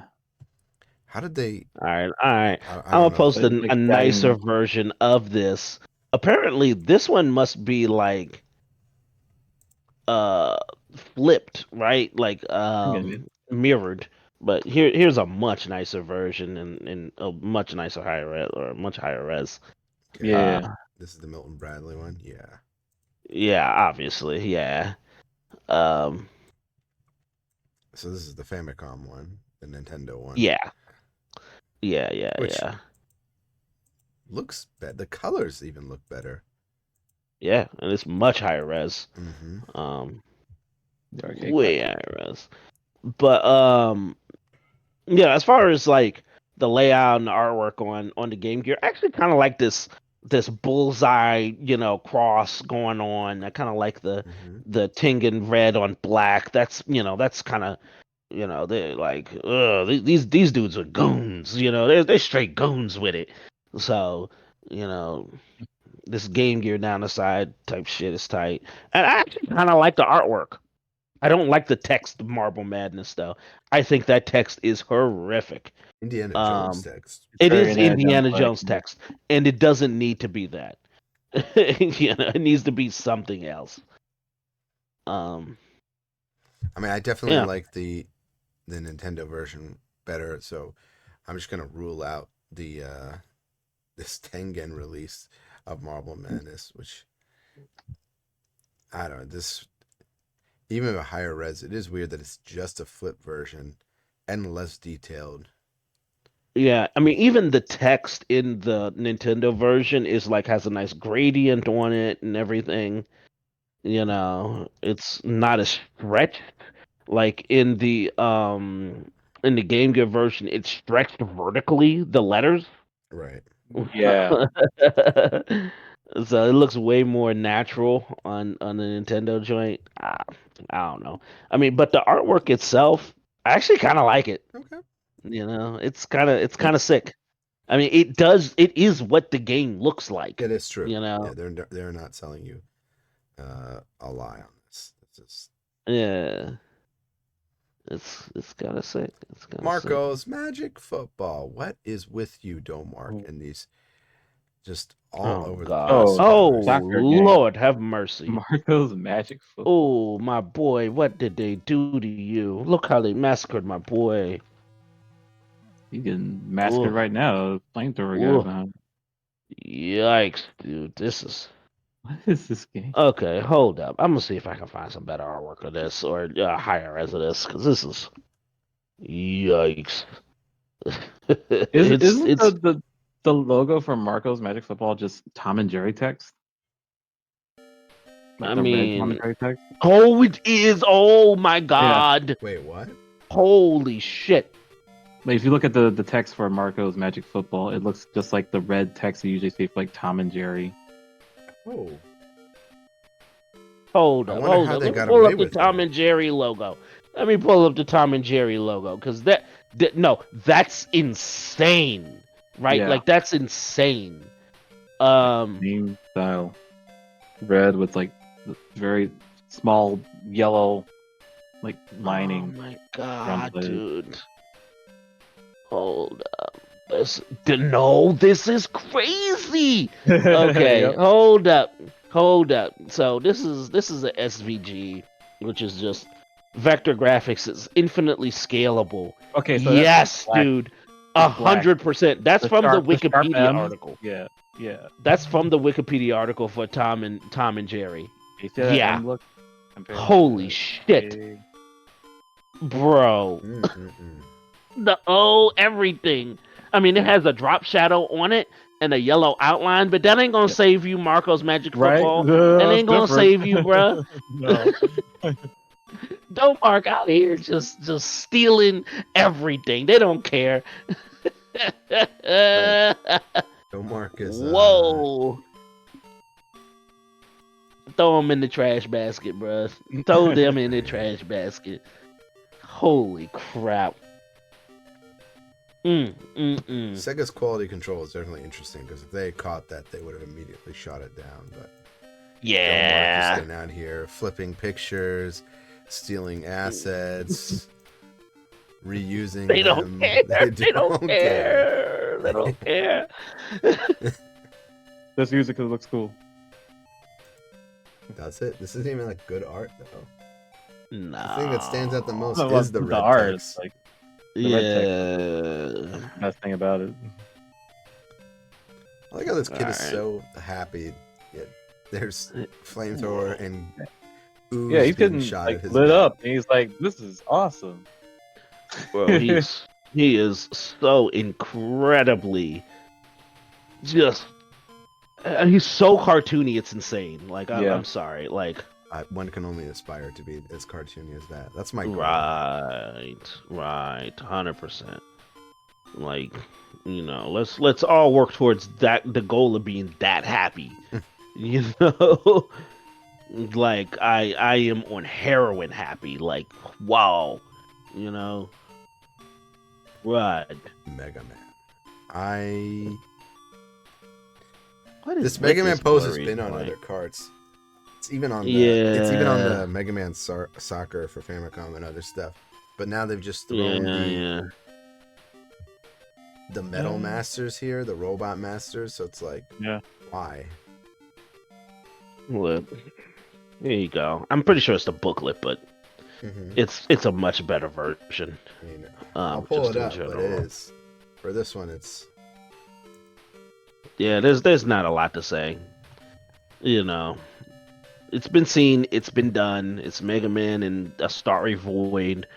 How did they? All right. I I'm don't gonna know. post But, a like, nicer guiding- version of this. Apparently, this one must be like uh flipped, right? Like Okay. mirrored. But here's a much nicer version and a much nicer higher res or a much higher res. Okay. Yeah. This is the Milton Bradley one. Yeah. Yeah, obviously, yeah. Um, So this is the Famicom one, the Nintendo one. yeah, Which yeah, looks better. The colors even look better. yeah, and it's much higher res. Mm-hmm. The arcade Way classic. higher res. But yeah, as far as like the layout and the artwork on the Game Gear, I actually kind of like this bullseye, cross going on. I kind of like Mm-hmm. the Tengen red on black. That's kind of they're like, these dudes are goons. They're straight goons with it. So you know this Game Gear down the side type shit is tight, and I actually kind of like the artwork. I don't like the text of Marble Madness though. I think that text is horrific. Indiana Jones Um, text. it Very is Indiana like, Jones text, and it doesn't need to be that. It needs to be something else. Um, I mean, I definitely yeah, like the Nintendo version better. So I'm just gonna rule out the this Tengen release of Marble Madness, which I don't know. This even a higher res, it is weird that it's just a flip version and less detailed. yeah. I mean, even the text in the Nintendo version is like has a nice gradient on it and everything. It's not as stretched like in the Game Gear version. It's stretched vertically the letters. Right. Yeah. So it looks way more natural on the Nintendo joint. I don't know. I mean, but the artwork itself, I actually kind of like it. Okay. It's kind of sick. I mean, it is what the game looks like. It is true. You know. Yeah, they're not selling you a lie on this. It's just Yeah. It's kind of sick. It's kind of sick. Marco's Magic Football. What is with you, Domark? And these just all Oh over God. the place. Oh soccer game. Lord, have mercy. Marco's Magic Football. Oh my boy, what did they do to you? Look how they massacred my boy. You getting massacred Ooh, right now. Flamethrower guy ooh, behind. yikes, dude. This is What is this game? okay. Hold up. I'm gonna see if I can find some better artwork of this or higher res of this because this is yikes. Isn't It's the logo for Marco's Magic Football just Tom and Jerry text? Like I the red Tom and mean, Jerry text? oh, it is. Oh my God. Wait, what? Holy shit. Like, if you look at the text for Marco's Magic Football, it looks just like the red text you usually see for like Tom and Jerry. Oh. Hold I up, wonder hold how up. they Let me got pull away up the with Tom that. and Jerry logo. Let me pull up the Tom and Jerry logo, because no, that's insane, right? Yeah. Like that's insane. Same style. Red with like very small yellow like lining. Oh my around god, the leg. dude. Hold up. No, this is crazy. Okay, Yep. hold up. Hold up. So this is a SVG, which is just vector graphics. It's infinitely scalable. Okay, so Yes, black. dude. It's black. 100%. That's from the sharp Wikipedia M's. article. Yeah, yeah. That's from the Wikipedia article for Tom and Jerry. You see that Yeah. M look? Compared to Holy the shit, A? bro. Everything. I mean, it has a drop shadow on it and a yellow outline, but that ain't gonna Yeah. save you, Marco's Magic Right? Football. That ain't gonna Different. save you, bruh. No. Don't Mark out here just stealing everything. They don't care. No Mark is. Whoa. Throw them in the trash basket, bruh. Throw them in the trash basket. Holy crap. Sega's quality control is definitely interesting because if they had caught that, they would have immediately shot it down. But Yeah. Mark just getting out here, flipping pictures, stealing assets, reusing They them. don't care. They don't care. They don't care. Just use it because it looks cool. That's it. This isn't even like good art though. No. The thing that stands out the most Well, is the red art. text. Like, Yeah. red text. That's the best thing about it. I like how this kid is Alright. so happy. Yet there's flamethrower and ooze Yeah, he's being getting shot at like his lit back. up, and he's like, "This is awesome." Bro, he is so incredibly just. He's so cartoony, it's insane. Like Yeah. I'm sorry, like One can only aspire to be as cartoony as that. That's my goal. right, 100%. Like, you know, let's all work towards that. The goal of being that happy, you know. Like I am on heroin happy. Like wow, you know. Right. Mega Man. What is This with Mega Man this pose has blurry been on joint? other carts. It's even on the Yeah. Mega Man Soccer for Famicom and other stuff. But now they've just thrown Yeah. the Metal Masters here, the Robot Masters. So it's like, Yeah. why? Look, there you go. I'm pretty sure it's the booklet, but it's a much better version. I mean, I'll pull just it in up, but it general. is for this one. It's Yeah, there's not a lot to say. You know, it's been seen, it's been done. It's Mega Man and a Starry Void.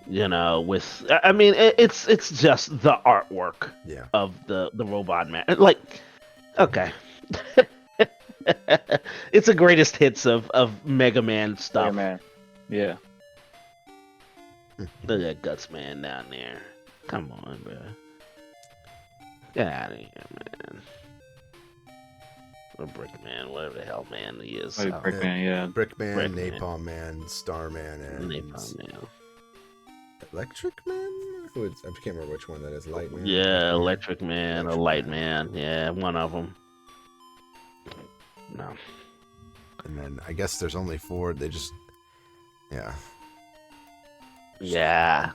You know, with I mean, it's just the artwork yeah. of the robot man. Like, okay, it's the greatest hits of Mega Man stuff. Mega Man. Yeah. Look at Guts Man down there. Come on, bro. Get out of here, man. Or Brick Man, whatever the hell man he is. Like Brickman, yeah. Brickman, Brickman. Napalm Man, Starman, and Napalm Man. Electric Man. I can't remember which one that is. Light Man. Yeah, Electric Man, or Electric Light Man. Yeah, one of them. No. And then I guess there's only 4. They just, yeah. Yeah.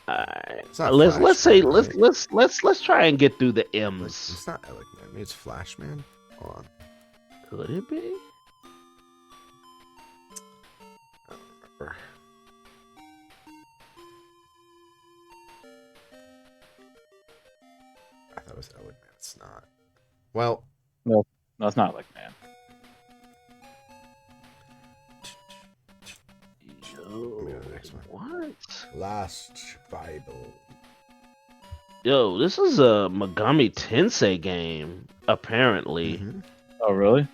Alright. It's not Let's Flash say Man, let's try and get through the M's. It's not Alec Man. Maybe it's Flash Man. Hold on. Could it be? I don't remember. I thought it was Alec Man. It's not. Well, No, it's not like man. Yo, go to the next one. what? Last Bible. Yo, this is a Megami Tensei game, apparently. Mhm. Oh, really?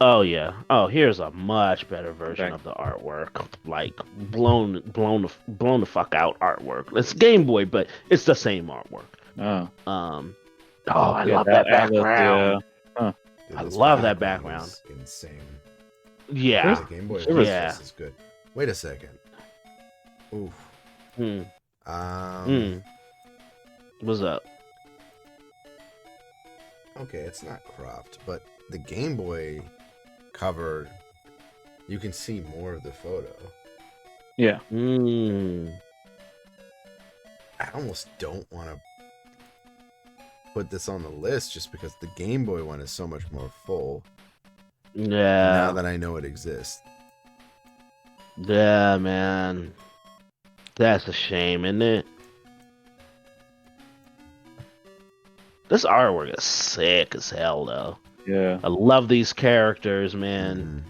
Oh yeah. Oh, here's a much better version Okay. of the artwork. Like blown the fuck out artwork. It's Game Boy, but it's the same artwork. Oh, Oh, I yeah, love that Atlas, background. yeah. Dude, I this love that background. is insane. Yeah. The Game Boy There was- Yeah. This is good. Wait a second. Ooh. Hmm. Um. What's up? Okay, it's not cropped, but the Game Boy cover, you can see more of the photo. Yeah. I almost don't want to put this on the list just because the Game Boy one is so much more full. Yeah. Now that I know it exists. Yeah, man. That's a shame, isn't it? This artwork is sick as hell, though. Yeah. I love these characters, man.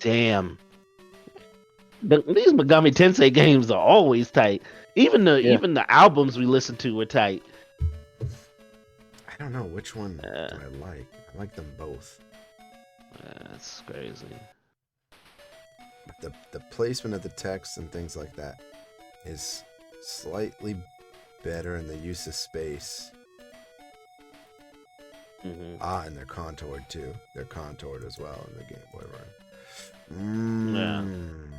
Damn. These Megami Tensei games are always tight. Even the albums we listen to were tight. I don't know which one do I like. I like them both. That's crazy. But the placement of the text and things like that is slightly better in the use of space. Mm-hmm. And they're contoured too. They're contoured as well in the Game Boy run.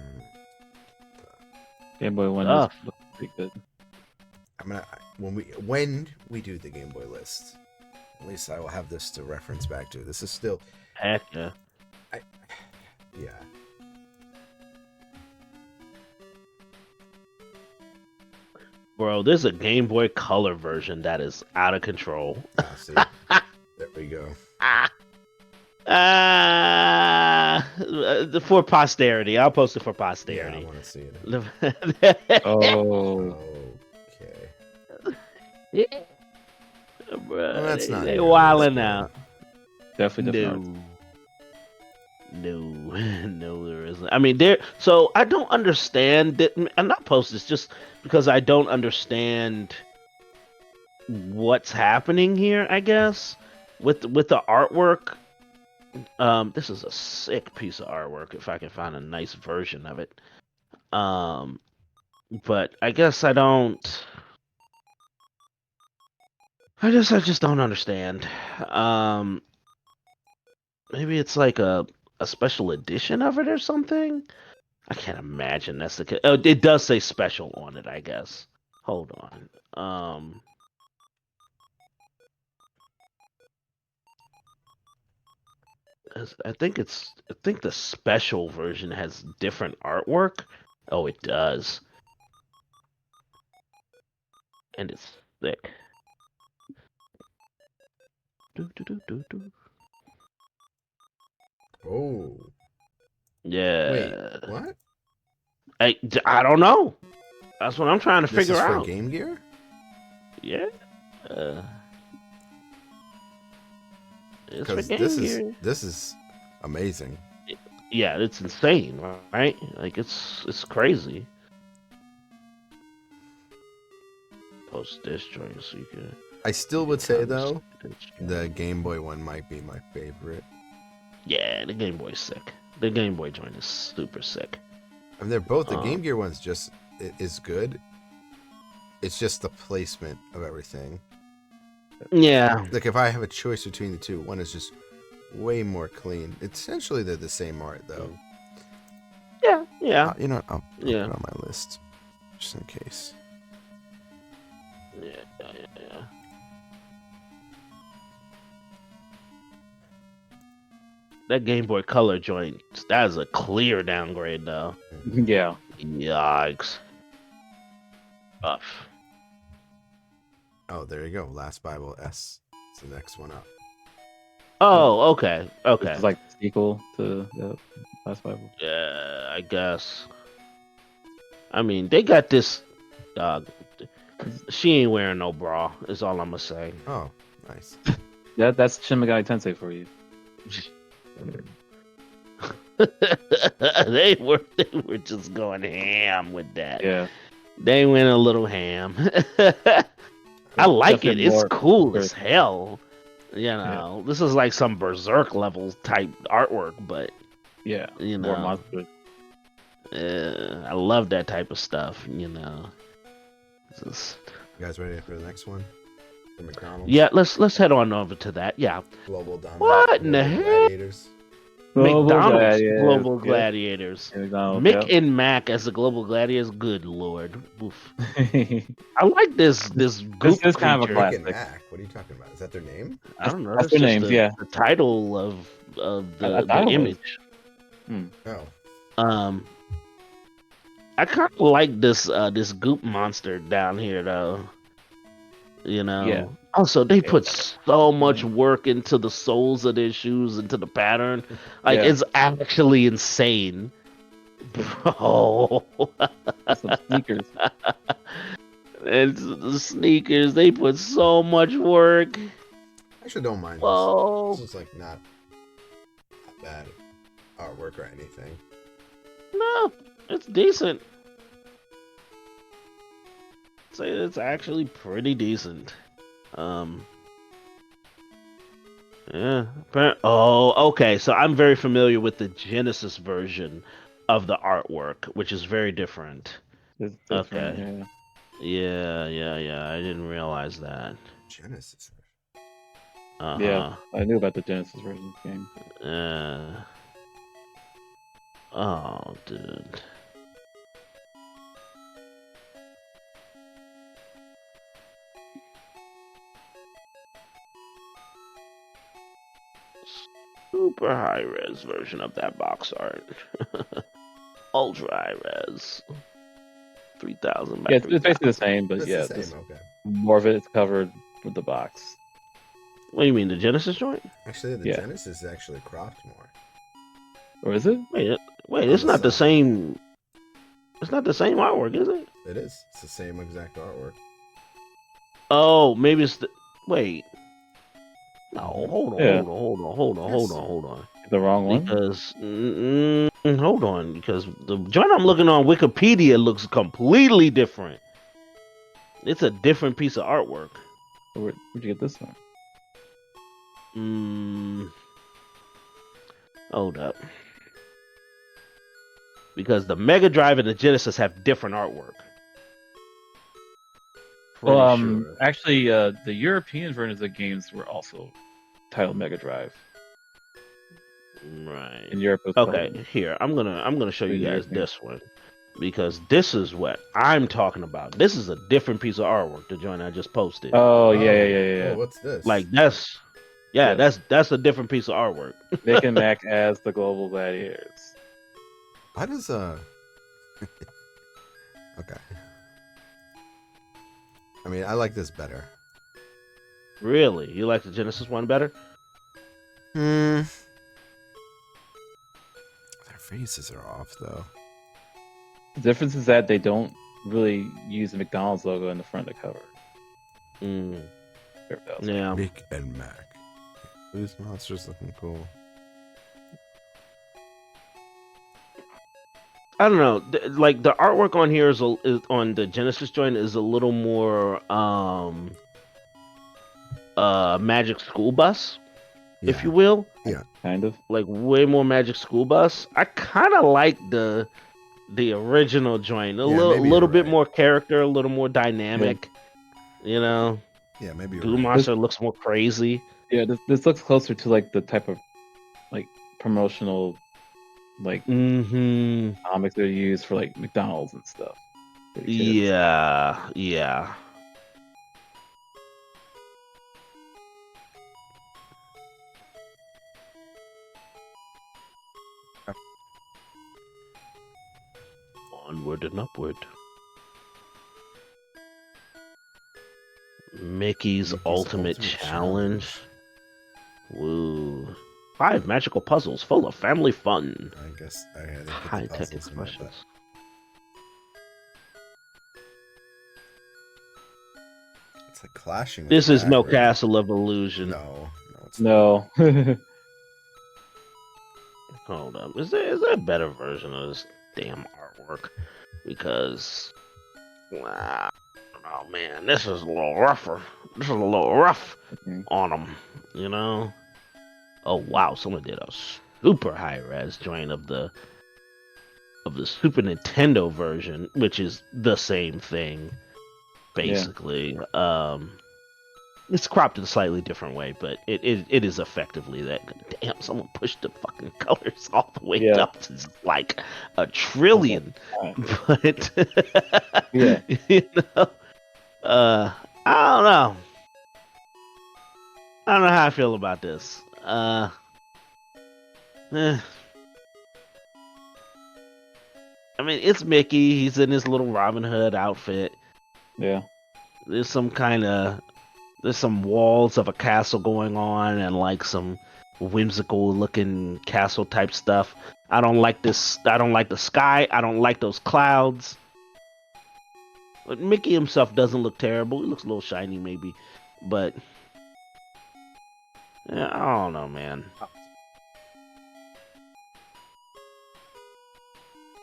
Game Boy One Tough. is pretty good. I'm gonna when we do the Game Boy list, at least I will have this to reference back to. This is still Heck yeah. yeah. Bro, there's a Game Boy Color version that is out of control. See, there we go. For posterity. I'll post it for Yeah, posterity. I want to see it. Oh, Okay. Yeah. Bro, Well, that's not they nearly wilding as out. definitely. No, there isn't. I mean, so I don't understand that. I'm not posting this just because I don't understand what's happening here. I guess with the artwork. This is a sick piece of artwork. If I can find a nice version of it. But I guess I don't. I just don't understand. Maybe it's like a special edition of it or something. I can't imagine that's the case. Oh, it does say special on it, I guess. Hold on. I think the special version has different artwork. Oh, it does. And it's thick. Do. Oh. Yeah. Wait, what? I don't know. That's what I'm trying to This figure is for out. Game Gear? Yeah. It's for Because Game Gear. this is amazing. Yeah, it's insane, right? Like it's crazy. Post disc joint so you can. I still would say though, the the Game Boy one might be my favorite. Yeah, the Game Boy's sick. The Game Boy joint is super sick. I mean, they're both the Game Gear one's just is good. It's just the placement of everything. Yeah. Like if I have a choice between the two, one is just way more clean. Essentially, they're the same art though. Yeah. You know what? I'll put Yeah. it on my list just in case. Yeah. That Game Boy Color joint, that is a clear downgrade though. Yeah. Yikes. Rough. Oh, there you go. Last Bible S. It's the next one up. Oh, okay. Okay. It's like the sequel to the last Bible. Yeah, I guess. I mean, they got this. She ain't wearing no bra. Is all I'm gonna say. Oh, nice. That's Shin Megami Tensei for you. they were just going ham with that. Yeah. They went a little ham. I like it. Definitely It's more cool for- as hell. You know, this is like some berserk level type artwork, but Yeah, you more know, monsters. I love that type of stuff. You know, Just- You guys ready for the next one? The McDonald's. yeah. Let's head on over to that. Yeah. Global dominant. What in the Global heck? Gladiators. McDonald's Gladiators, Global yep. Gladiators. Yeah, McDonald's, Mick and Mac as the Global Gladiators. Good lord. Oof. yep. I like this goop is kind of a creature. classic. Mick and Mac. What are you talking about? Is that their name? I don't know. That's That's their just names, yeah. the title of I the thought it was. image. Oh. I kind of like this goop monster down here though. You know. Yeah. Also, they put so much Yeah. work into the soles of their shoes, into the pattern. Like Yeah. it's actually insane. Bro. Some sneakers. It's the sneakers. They put so much work. I actually don't mind this. Whoa. This is like not bad artwork or anything. No, it's decent. Say it's actually pretty decent. Yeah. Oh, okay. So I'm very familiar with the Genesis version of the artwork, which is very different. It's different, Okay. yeah. Yeah. I didn't realize that. Genesis. Uh-huh. Yeah, I knew about the Genesis version of the game. Oh, dude. Super high res version of that box art. Ultra high res. 3000 by Yeah, it's basically 3000. the same, but It's yeah, the same. just Okay. more of it is covered with the box. What do you mean, the Genesis joint? Actually, the Yeah. Genesis is actually cropped more. Or is it? Wait, On it's the not the side. same. It's not the same artwork, is it? It is. It's the same exact artwork. Oh, maybe it's the. Wait. No, hold on, Yeah. hold on. The wrong one? Because hold on, because the joint I'm looking on Wikipedia looks completely different. It's a different piece of artwork. Where'd you get this one? Hold up. Because the Mega Drive and the Genesis have different artwork. Pretty Well, sure. actually, the European versions of games were also titled Mega Drive. Right. In Europe, it was Okay, called- here I'm gonna show you the guys European. this one because this is what I'm talking about. This is a different piece of artwork. The joint I just posted. Oh, yeah. Oh, what's this? Like that's a different piece of artwork. Mick and Mac as the Global Gladiators. Why does Okay. I mean, I like this better. Really, you like the Genesis one better? Their faces are off though. The difference is that they don't really use the McDonald's logo in the front of the cover. Yeah. Mick and Mac. These monsters looking cool. I don't know. Like the artwork on here is on the Genesis joint is a little more Magic School Bus, if you will. Yeah. Kind of. Like way more Magic School Bus. I kind of like the original joint. A little bit more character, a little more dynamic. You know. Yeah, maybe. Goo Monster looks more crazy. Yeah, this looks closer to like the type of like promotional like comics they're used for like McDonald's and stuff. Yeah. Onward and upward. Mickey's Ultimate Challenge. Woo. 5 magical puzzles full of family fun. I guess I had High-tech expressions. It's like clashing. This is no Castle of Illusion. No, it's no. Hold up. Is there a better version of this damn artwork? Because, wow. Oh man, this is a little rougher. This is a little rough on them. you know. Oh wow, someone did a super high res joint of the Super Nintendo version, which is the same thing basically. It's cropped in a slightly different way, but it is effectively that. Damn, someone pushed the fucking colors all the way Yeah. up to like a trillion. But Yeah. you know, I don't know. I don't know how I feel about this. Eh. I mean, it's Mickey. He's in his little Robin Hood outfit. Yeah. There's some walls of a castle going on and like some whimsical looking castle type stuff. I don't like this. I don't like the sky. I don't like those clouds. But Mickey himself doesn't look terrible. He looks a little shiny maybe, but yeah, I don't know, man.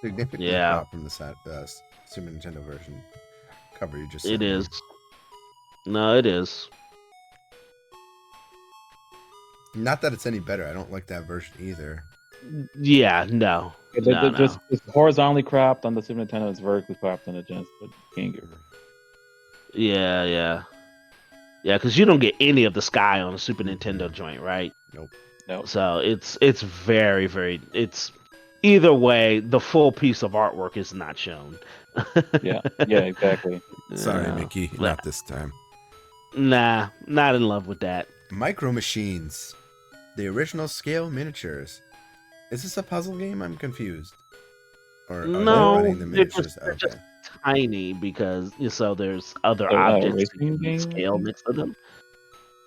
Significantly Yeah. cropped from the Super Nintendo version cover you just It sent me. is. No, it is. Not that it's any better. I don't like that version either. Yeah, no. No. Just it's horizontally cropped on the Super Nintendo. It's vertically cropped on the Game Gear. Yeah, because you don't get any of the sky on the Super Nintendo joint, right? Nope. So it's very, very. It's either way, the full piece of artwork is not shown. Yeah, exactly. Sorry, Yeah. Mickey, not this time. Nah, not in love with that. Micro Machines, the original scale miniatures. Is this a puzzle game? I'm confused. Or are they No, running the miniatures? they're just tiny because so there's other So, objects racing to game? scale next to them.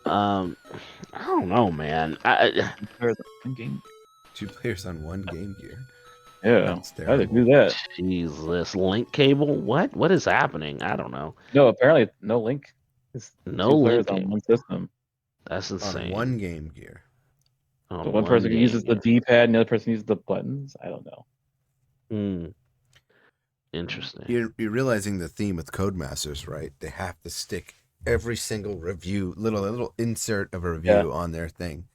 I don't know, man. Two players on one Game Gear. Yeah, how did they do that? Jesus, link cable? What is happening? I don't know. No, apparently no link. It's No two players link on cable. one system. That's insane. On one Game Gear. On So one person game uses the gear. D-pad and the other person uses the buttons. I don't know. Interesting. You're realizing the theme with Codemasters, right? They have to stick every single review, little insert of a review on their thing.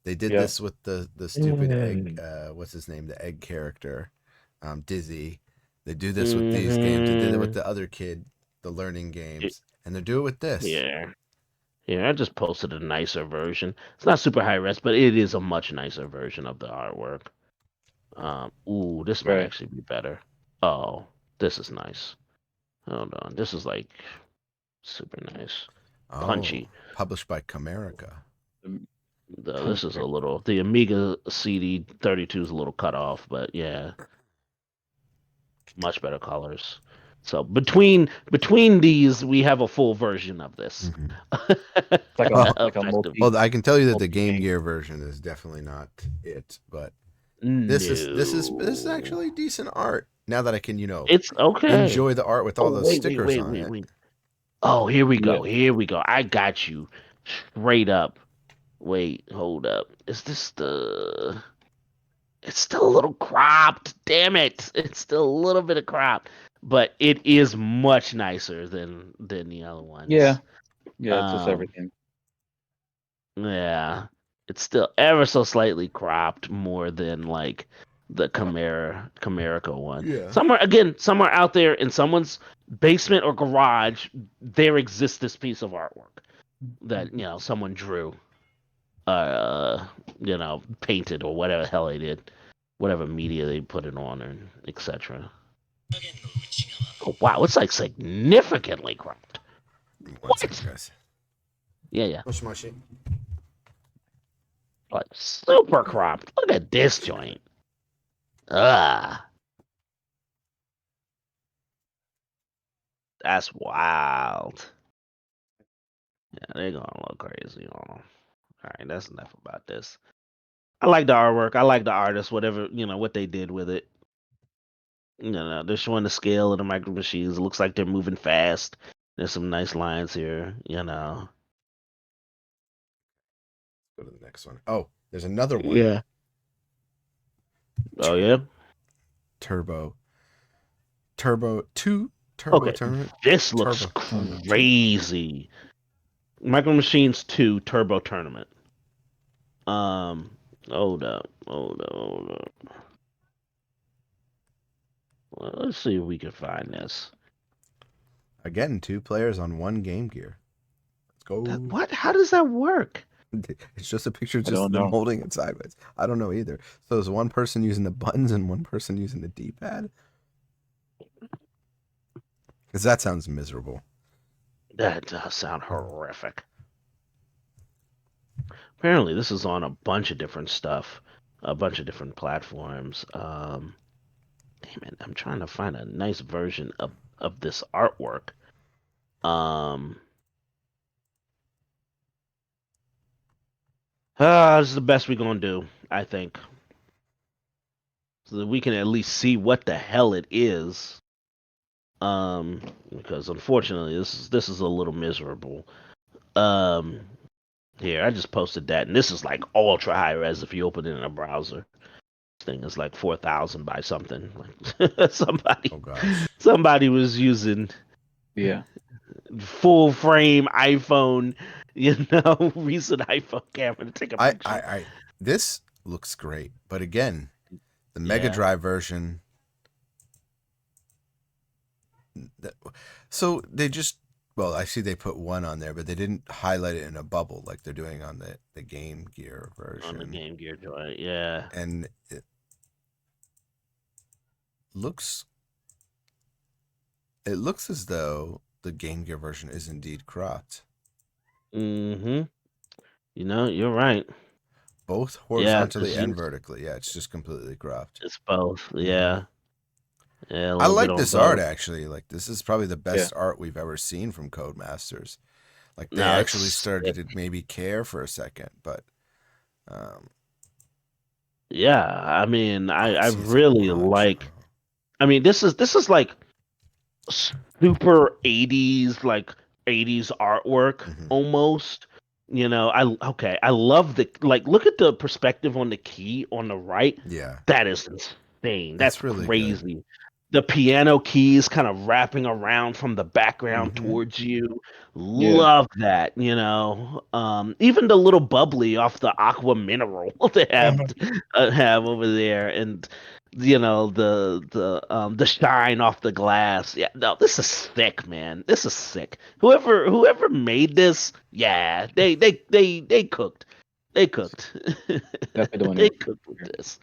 They did this with the stupid egg. What's his name? The egg character, Dizzy. They do this with these games. They did it with the other kid, the learning games, and they do it with this. Yeah. I just posted a nicer version. It's not super high res, but it is a much nicer version of the artwork. This might actually be better. Oh, this is nice. Hold on, this is like super nice, punchy. Published by Comerica. This is a little. The Amiga CD32 is a little cut off, but yeah, much better colors. So between these, we have a full version of this. Like well, I can tell you that the Game Gear version is definitely not it, but this is actually decent art. Now that I can, it's okay. Enjoy the art with all those stickers on it. Oh, here we go. Here we go. I got you straight up. Wait, hold up. Is this the? It's still a little cropped. Damn it! It's still a little bit of cropped, but it is much nicer than the other ones. Yeah, it's just everything. Yeah, it's still ever so slightly cropped more than like the Comerica one. Yeah. Somewhere out there in someone's basement or garage, there exists this piece of artwork that someone drew, painted or whatever the hell they did, whatever media they put it on, and etc. Oh wow, it's like significantly cropped. One second, guys. Yeah. Mushy. Like super cropped. Look at this joint. That's wild. Yeah, they're gonna look crazy on them. All right, that's enough about this. I like the artwork. I like the artist. Whatever what they did with it. They're showing the scale of the micro machines. It looks like they're moving fast. There's some nice lines here. Go to the next one. Oh, there's another one. Yeah. Oh yeah. Turbo Tournament. This looks crazy. Micro Machines 2 Turbo Tournament. Hold up, hold up, hold up. Well, let's see if we can find this. Again, 2 players on 1 Game Gear. Let's go. What? How does that work? It's just a picture of I just don't them know. holding it sideways. I don't know either. So is one person using the buttons and one person using the D-pad? Because that sounds miserable. That does sound horrific. Apparently, this is on a bunch of different stuff, a bunch of different platforms. Damn it, I'm trying to find a nice version of this artwork. This is the best we're gonna do, I think, so that we can at least see what the hell it is. Because unfortunately, this is a little miserable. Um, Here, I just posted that, and this is like ultra high res if you open it in a browser. This thing is like 4,000 by something. Like Oh gosh. somebody was using Yeah. full frame iPhone, recent iPhone camera to take a picture. This looks great, but again, the Mega Yeah. Drive version. So they just, well, I see they put 1 on there, but they didn't highlight it in a bubble like they're doing on the Game Gear version. On the Game Gear joint, yeah. And it looks as though the Game Gear version is indeed cropped. Mm-hmm. You're right. Both Yeah, horizontally and vertically. Yeah, it's just completely cropped. it's both. Yeah. Yeah, a I little bit like on this art both. actually. Like this is probably the best art we've ever seen from Codemasters. Like they No, actually it's started sick. to maybe care for a second, but Yeah, I mean, I see, it's a really watch. like. I mean, this is like super 80s, like 80s artwork Mm-hmm. almost. I love the, like, look at the perspective on the key on the right. Yeah, That is insane. That's it's really good. crazy. The piano keys kind of wrapping around from the background Mm-hmm. towards you. Yeah. Love that. Even the little bubbly off the aqua mineral they have over there, and the shine off the glass. Yeah, no, this is sick, man. This is sick. Whoever made this, yeah, they cooked. They cooked. Definitely doing They it. cooked with this.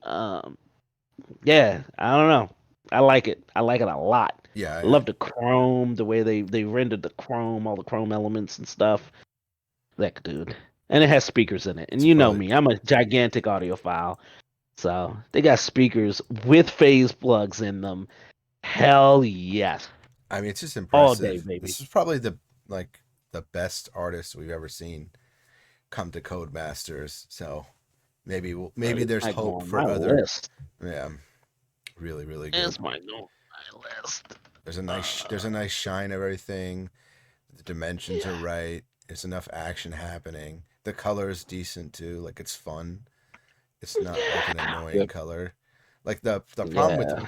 Um, yeah, I don't know. I like it. I like it a lot. I Yeah, love the chrome, the way they rendered the chrome, all the chrome elements and stuff. That dude. And it has speakers in it. And it's you know probably. me, I'm a gigantic audiophile. So they got speakers with phase plugs in them. Hell yes. I mean, it's just All day, impressive. baby. This is probably the best artist we've ever seen come to Codemasters. So maybe It there's might go hope on for my other. list. Yeah, really, really good. This might go on my list. There's a nice shine of everything. The dimensions are Yeah. right. There's enough action happening. The color is decent too. Like it's fun. It's not like an Yeah. annoying color. Like the problem with Yeah.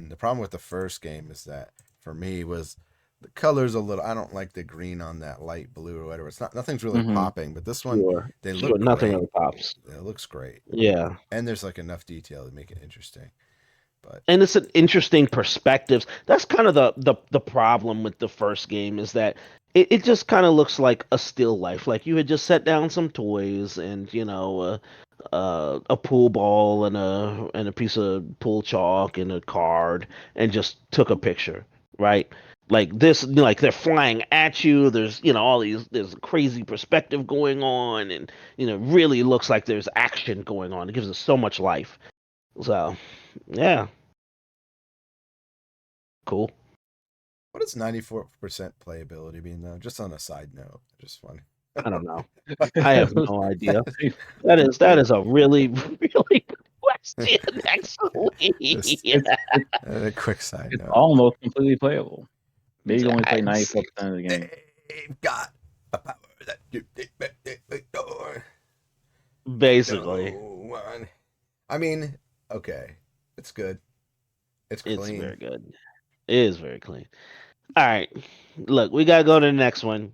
the problem with the first game is that for me was the color's a little. I don't like the green on that light blue or whatever. It's not nothing's really Mm-hmm. popping. But this one, Sure. they Sure. look Nothing great. really pops. It looks great, Yeah. and there's like enough detail to make it interesting. But And it's an interesting perspectives. That's kind of the problem with the first game is that it just kind of looks like a still life. Like you had just set down some toys and a pool ball and a piece of pool chalk and a card and just took a picture, right? Like this, like they're flying at you. There's all there's crazy perspective going on, and really looks like there's action going on. It gives it so much life. So yeah, cool. what does 94% playability mean though? Just on a side note, just funny. I don't know. I have no idea. That is a really really good question. Actually, Just a quick side It's note. almost completely playable. Maybe you only play It's- 94% of the game. They've got a power that you ignore. basically, No one. I mean, okay, it's good. It's it's clean. very good. It is very clean. All right, look, we gotta go to the next one.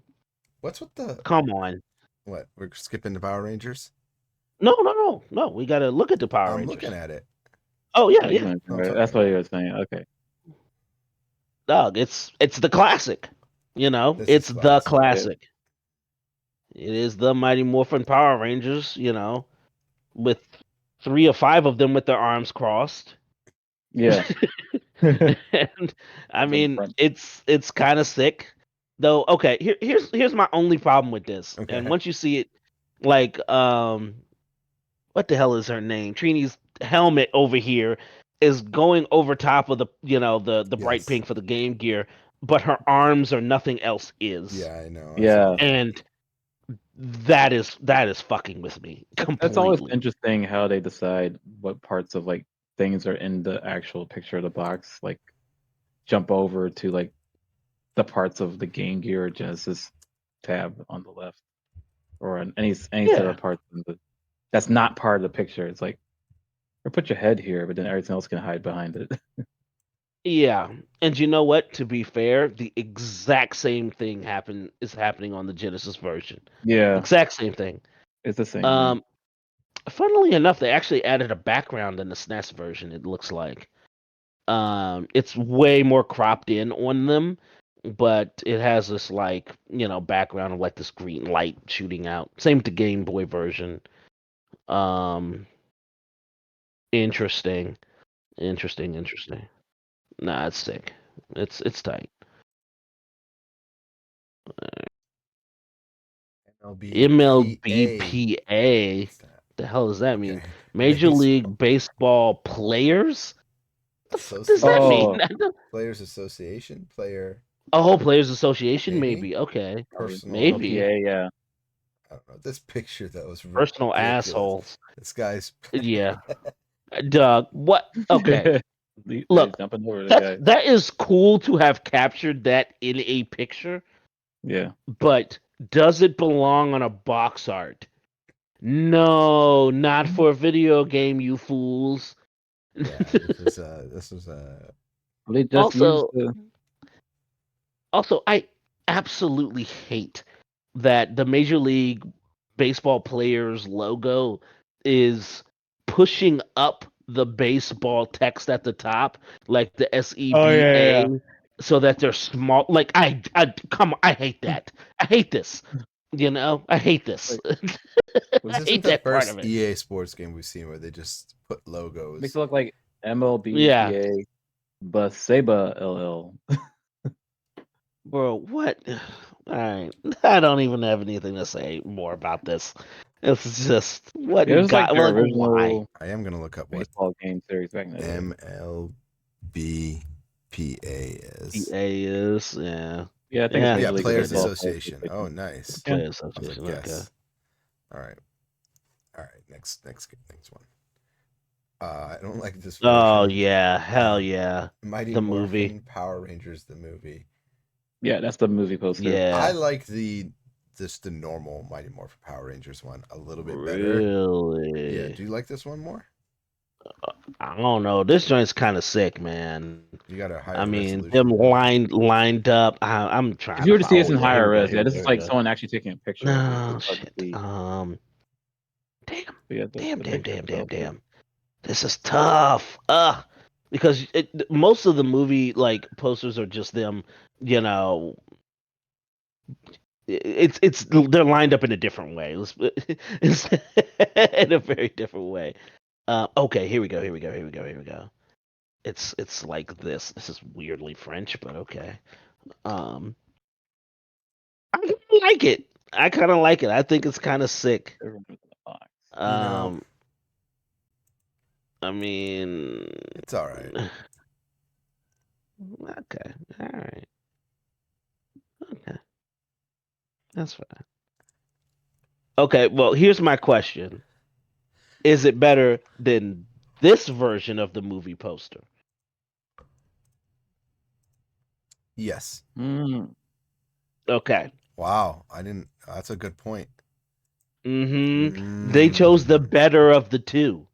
What's with the Come on. what? We're skipping the Power Rangers. No. We gotta look at the Power I'm Rangers. looking at it. Oh yeah, You yeah. mentioned, I'm right? talking That's what about. you were saying. Okay. Dog, it's the classic. This is It's the classic. classic. It is the Mighty Morphin Power Rangers. With 3 or 5 of them with their arms crossed. Yeah. And I The mean, front. it's kind of sick, though. Okay, here's my only problem with this. And Okay. once you see it, like what the hell is her name? Trini's helmet over here is going over top of the bright Yes. pink for the Game Gear, but her arms are nothing else is, Yeah, I know. I saw Yeah. that. and that is fucking with me That's always completely. interesting how they decide what parts of like things are in the actual picture of the box. Like jump over to like the parts of the Game Gear or Genesis tab on the left, or on any set Yeah. of parts that's not part of the picture. It's like, or put your head here, but then everything else can hide behind it. Yeah, and you know what? To be fair, the exact same thing is happening on the Genesis version. Yeah, Exact same thing. it's the same. Yeah. Um, Funnily enough, they actually added a background in the SNES version. It looks like it's way more cropped in on them, but it has this background of like this green light shooting out. Same with the Game Boy version. Um, interesting, interesting. Nah, it's sick. It's tight. MLBPA. MLBPA. What's that? The hell does that Okay. mean? Major Baseball League Baseball Players? The fuck does that mean? Association. Oh, Players Association. Player. Oh, Players Association? Maybe. Maybe. Okay. Personal. Maybe. PA. Yeah. I don't know. This picture though is Personal ridiculous. assholes. This guy's. Yeah. Doug, what? Okay. They're Look, jumping over the that's guy. that is cool to have captured that in a picture, Yeah. but does it belong on a box art? No, not for a video game, you fools. Yeah. This was. They just used Also, the. I absolutely hate that the Major League Baseball players logo is pushing up the baseball text at the top, like the Oh SEBA, so that they're small. Like I come on, I hate that. I hate this. I hate this. Like, This I isn't hate the that part of first it. EA Sports game we've seen where they just put makes logos. it look like Yeah, MLBPA Baseba LL. bro. What? All right, I don't even have anything to say more about this. It's just what It in was like God. their Like why? original I am gonna look up what baseball game series back in the day. MLBPA is. EA is yeah. Yeah, I think it's Yeah, Yeah, Major League Players it is. Baseball. Association. Oh, Association. The nice. Yeah. Player I was like, Association. Okay. yes. All right. All right. Next one. I don't like this Oh version. yeah, hell yeah. Mighty The movie. Morphin Power Rangers the movie. Yeah, that's the movie poster. I Yeah. like the normal Mighty Morphin Power Rangers one a little bit better. Really? Yeah. Do you like this one more? I don't know. This joint's kind of sick, man. You got a I higher mean, resolution them one. lined up. I'm If trying you to were to see follow. this in Yeah, here higher we go. res, Here yeah, we this go. is Here we like go. someone actually taking a picture of it. No It's hard to shit. see. Damn, But yeah, the picture itself is damn. This is tough. Because most of the movie posters are just them. You know, it's they're lined up in a different way. It's in a very different way. Okay, here we go. It's like this. This is weirdly French, but okay. Um, I kinda like it. I kind of like it. I think it's kind of sick. different from the box. You know, Um, I mean, it's all right. okay, all right, okay, that's fine. Okay, well, here's my question: is it better than this version of the movie poster? Yes. Mm. Okay. Wow. I didn't. That's a good point. They chose the Mm. better of the two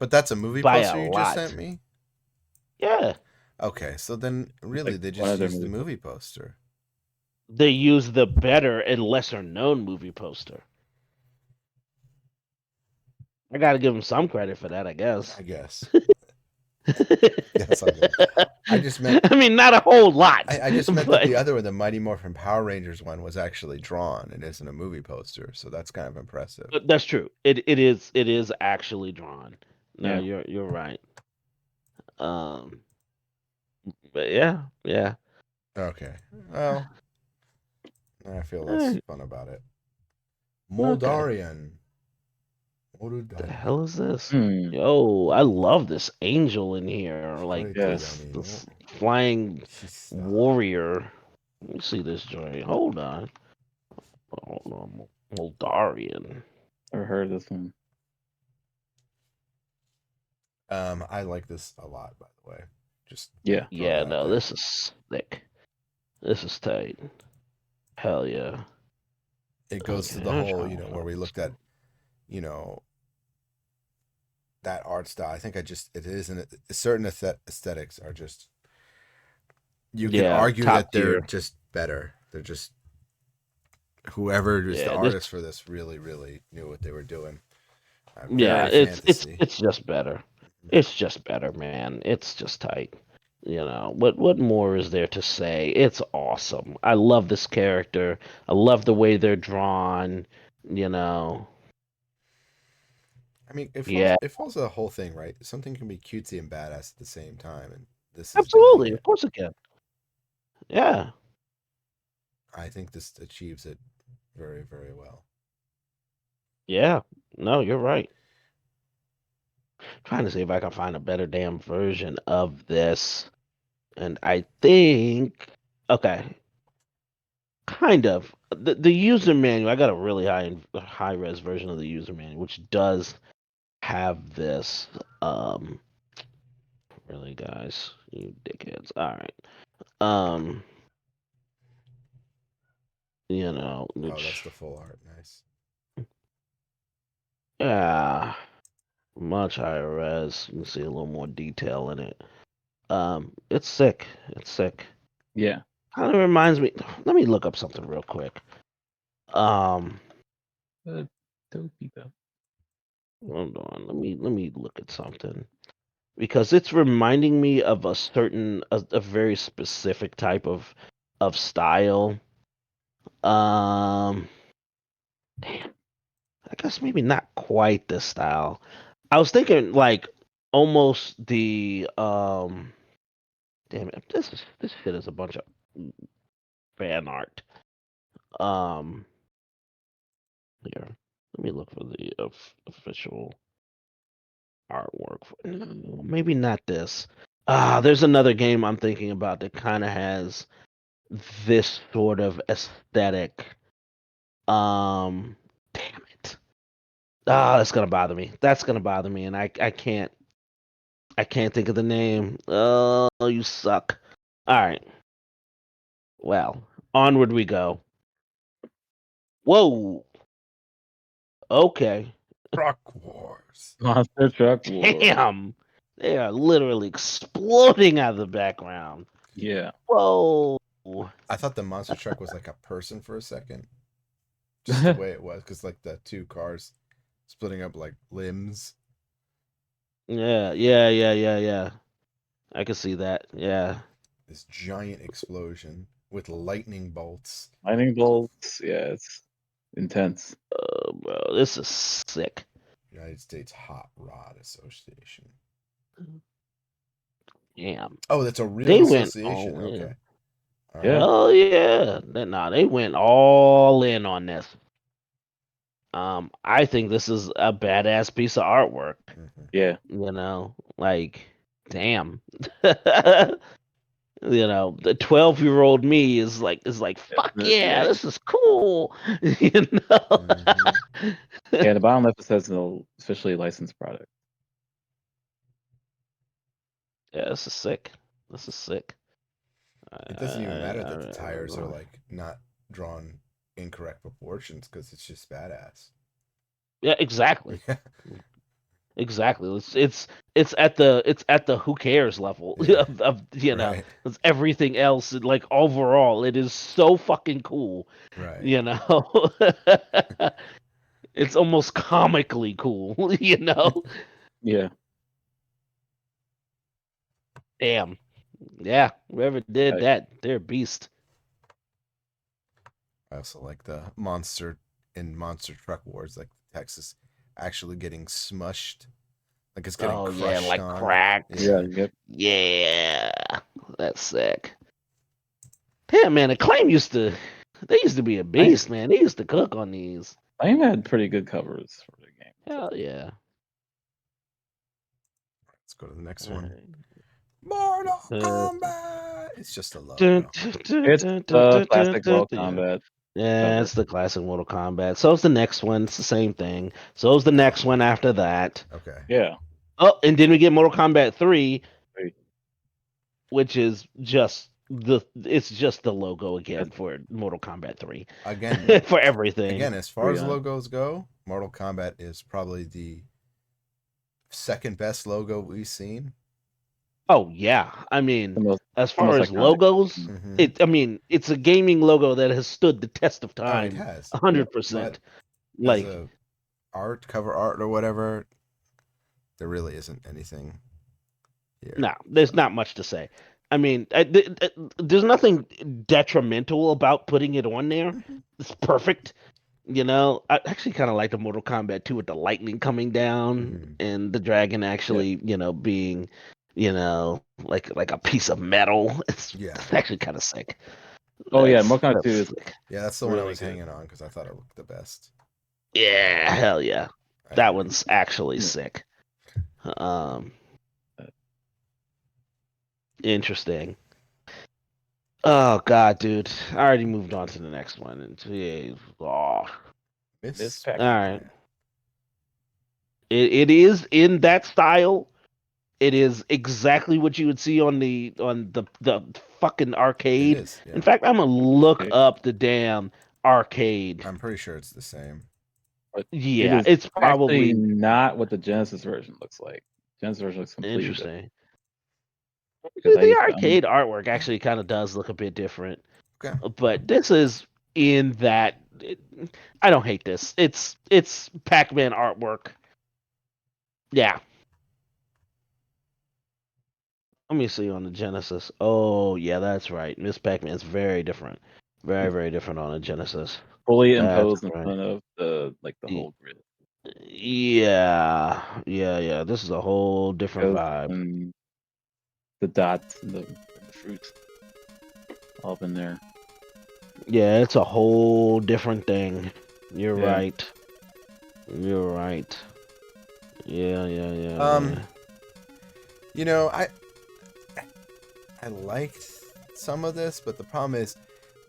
But that's a movie by a poster you just sent lot. me? Yeah. Okay, so then really Like they one just of their used the movie movie poster. They use the better and lesser known movie poster. I gotta give him some credit for that, I guess. I guess. Yes, I'll give it. I just meant. I mean, not a whole lot. I just meant that but the other one, the Mighty Morphin Power Rangers one, was actually drawn and isn't a movie poster, so that's kind of impressive. but that's true. It is actually drawn. No, Yeah. you're right. Um, but yeah. Okay. Well, I feel less Alright, fun about it. okay. Moldarian. The hell is this? Hmm. Yo, I love this angel in here. Like Yes. this flying She's warrior. Let me see this joint. Hold on. Hold on. Moldarian. Never heard of this one. I like this a lot, by the way. Just Yeah. throw Yeah, that out no, there. this is thick. This is tight. Hell yeah. It goes to Okay, the I'm whole, trying to where we find looked at, you know, that art style. I think it isn't certain aesthetics are just you can Yeah, argue top that they're tier. just better. They're just whoever is the Yeah, this artist for this really, really knew what they were doing. yeah, Very it's fantasy. it's just better. It's just better, man. It's just tight. What more is there to say? It's awesome. I love this character. I love the way they're drawn, you know. I mean, Yeah, it falls to the whole thing, right? Something can be cutesy and badass at the same time, and this is doing absolutely. it. Of course it can. Yeah. I think this achieves it very, very well. Yeah. No, you're right. Trying to see if I can find a better damn version of this. And I think okay, kind of. The user manual, I got a really high res version of the user manual, which does have this. Um really guys, you dickheads. Alright. Um, Oh, that's which the full art. Nice. yeah, much higher res. You can see a little more detail in it. It's sick. It's sick. Yeah. Kind of reminds me. Let me look up something real quick. Um, Dopey though. hold on. Let me look at something because it's reminding me of a very specific type of style. Um, damn. I guess maybe not quite this style. I was thinking like almost the damn it. This shit is a bunch of fan art. Um here. Let me look for the official artwork. No, maybe not this. There's another game I'm thinking about that kind of has this sort of aesthetic. Damn it. That's gonna bother me. That's gonna bother me, and I can't think of the name. Oh, you suck. All right. Well, onward we go. Whoa. Okay. Rock Wars. Monster Truck War. Damn. They are literally exploding out of the background. Yeah. Whoa. I thought the monster truck was like a person for a second, just the way it was, because like the two cars splitting up like limbs. Yeah. I can see that. Yeah. This giant explosion with lightning bolts. Lightning bolts. Yeah, it's intense. Bro, this is sick. United States Hot Rod Association. Damn. Oh, that's a real They went association. all in. Okay. All right. Yeah. Hell yeah. They went all in on this. I think this is a badass piece of artwork. Mhm. Yeah. Like, damn. The 12-year-old me is like, fuck yeah, Yeah. this is cool. you know. Mhm. Yeah, the bottom left it says no officially licensed product. Yeah, this is sick. This is sick. It doesn't even matter I that the tires are don't know. like not drawn incorrect proportions because it's just badass. Yeah, exactly. Yeah. Exactly. It's at the who cares level Yeah. of Right. it's everything else. Like overall, it is so fucking cool. Right. You know. It's almost comically cool, you know? Yeah. Damn. Yeah, whoever did Like, that, they're a beast. I also like the monster in Monster Truck Wars, like Texas actually getting smushed, like it's getting Oh yeah, crushed like on. cracked. yeah, Yeah. yep. Yeah, that's sick. Damn, man, Acclaim they used to be a I beast, man. They used to cook on these. Flame had pretty good covers for the game. Hell yeah. Let's go to the next All one. right. Mortal Uh, Kombat. It's just a dun, logo. dun, dun, It's dun, dun, the dun, dun, classic dun, Mortal yeah. Kombat Yeah, cover. it's the classic Mortal Kombat. So's the next one. It's the same thing. So's the next one after that. Okay. Yeah. Oh, and then we get Mortal Kombat 3, Wait, which is just it's just the logo again that's for Mortal Kombat 3 Again, for everything. as far pretty as on. logos go, Mortal Kombat is probably the second best logo we've seen. Oh yeah, I The mean, most, as the far most as iconic. logos, Mm-hmm. I mean, it's a gaming logo that has stood the test of Oh, it time, has. 100%. But as Like, a cover art or whatever, there really isn't anything here. no, there's not much to say. I mean, there's nothing detrimental about putting it on there. Mhm. It's perfect. You know, I actually kind of like the Mortal Kombat 2 with the lightning coming down Mhm. and the dragon Yeah. actually, being, like a piece of metal. Yeah. It's actually kind of sick. Oh yeah, Mortal Kombat That's 2 is sick. Yeah, that's the one I really was good. hanging on because I thought it looked the best. Yeah, hell yeah. I That agree. one's actually Yeah. sick. Interesting. Oh god, dude. I already moved on to the next one. And all Miss Pac- right. It is in that style. It is exactly what you would see on the fucking It arcade. is. In Yeah. fact, I'm gonna look Okay. up the damn arcade. I'm pretty sure it's the same. But it Yeah, is it's actually probably not what the Genesis version looks like. Genesis version looks completely different. interesting. Because I The used to arcade artwork actually kind of does look a bit different, Okay. but this is in that. I don't hate this. It's Pac-Man artwork. Yeah. Let me see on the Genesis. Oh yeah, that's right. Miss Pac-Man's very different. Very, very different on the Genesis. fully That's imposed in right. front of the Y- whole grid. Yeah, yeah. This is a whole different Goes vibe. and the dots and the fruits all up in there. Yeah, it's a whole different thing. You're Yeah. right. You're right. Yeah, yeah, yeah. Um, Yeah. I liked some of this, but the problem is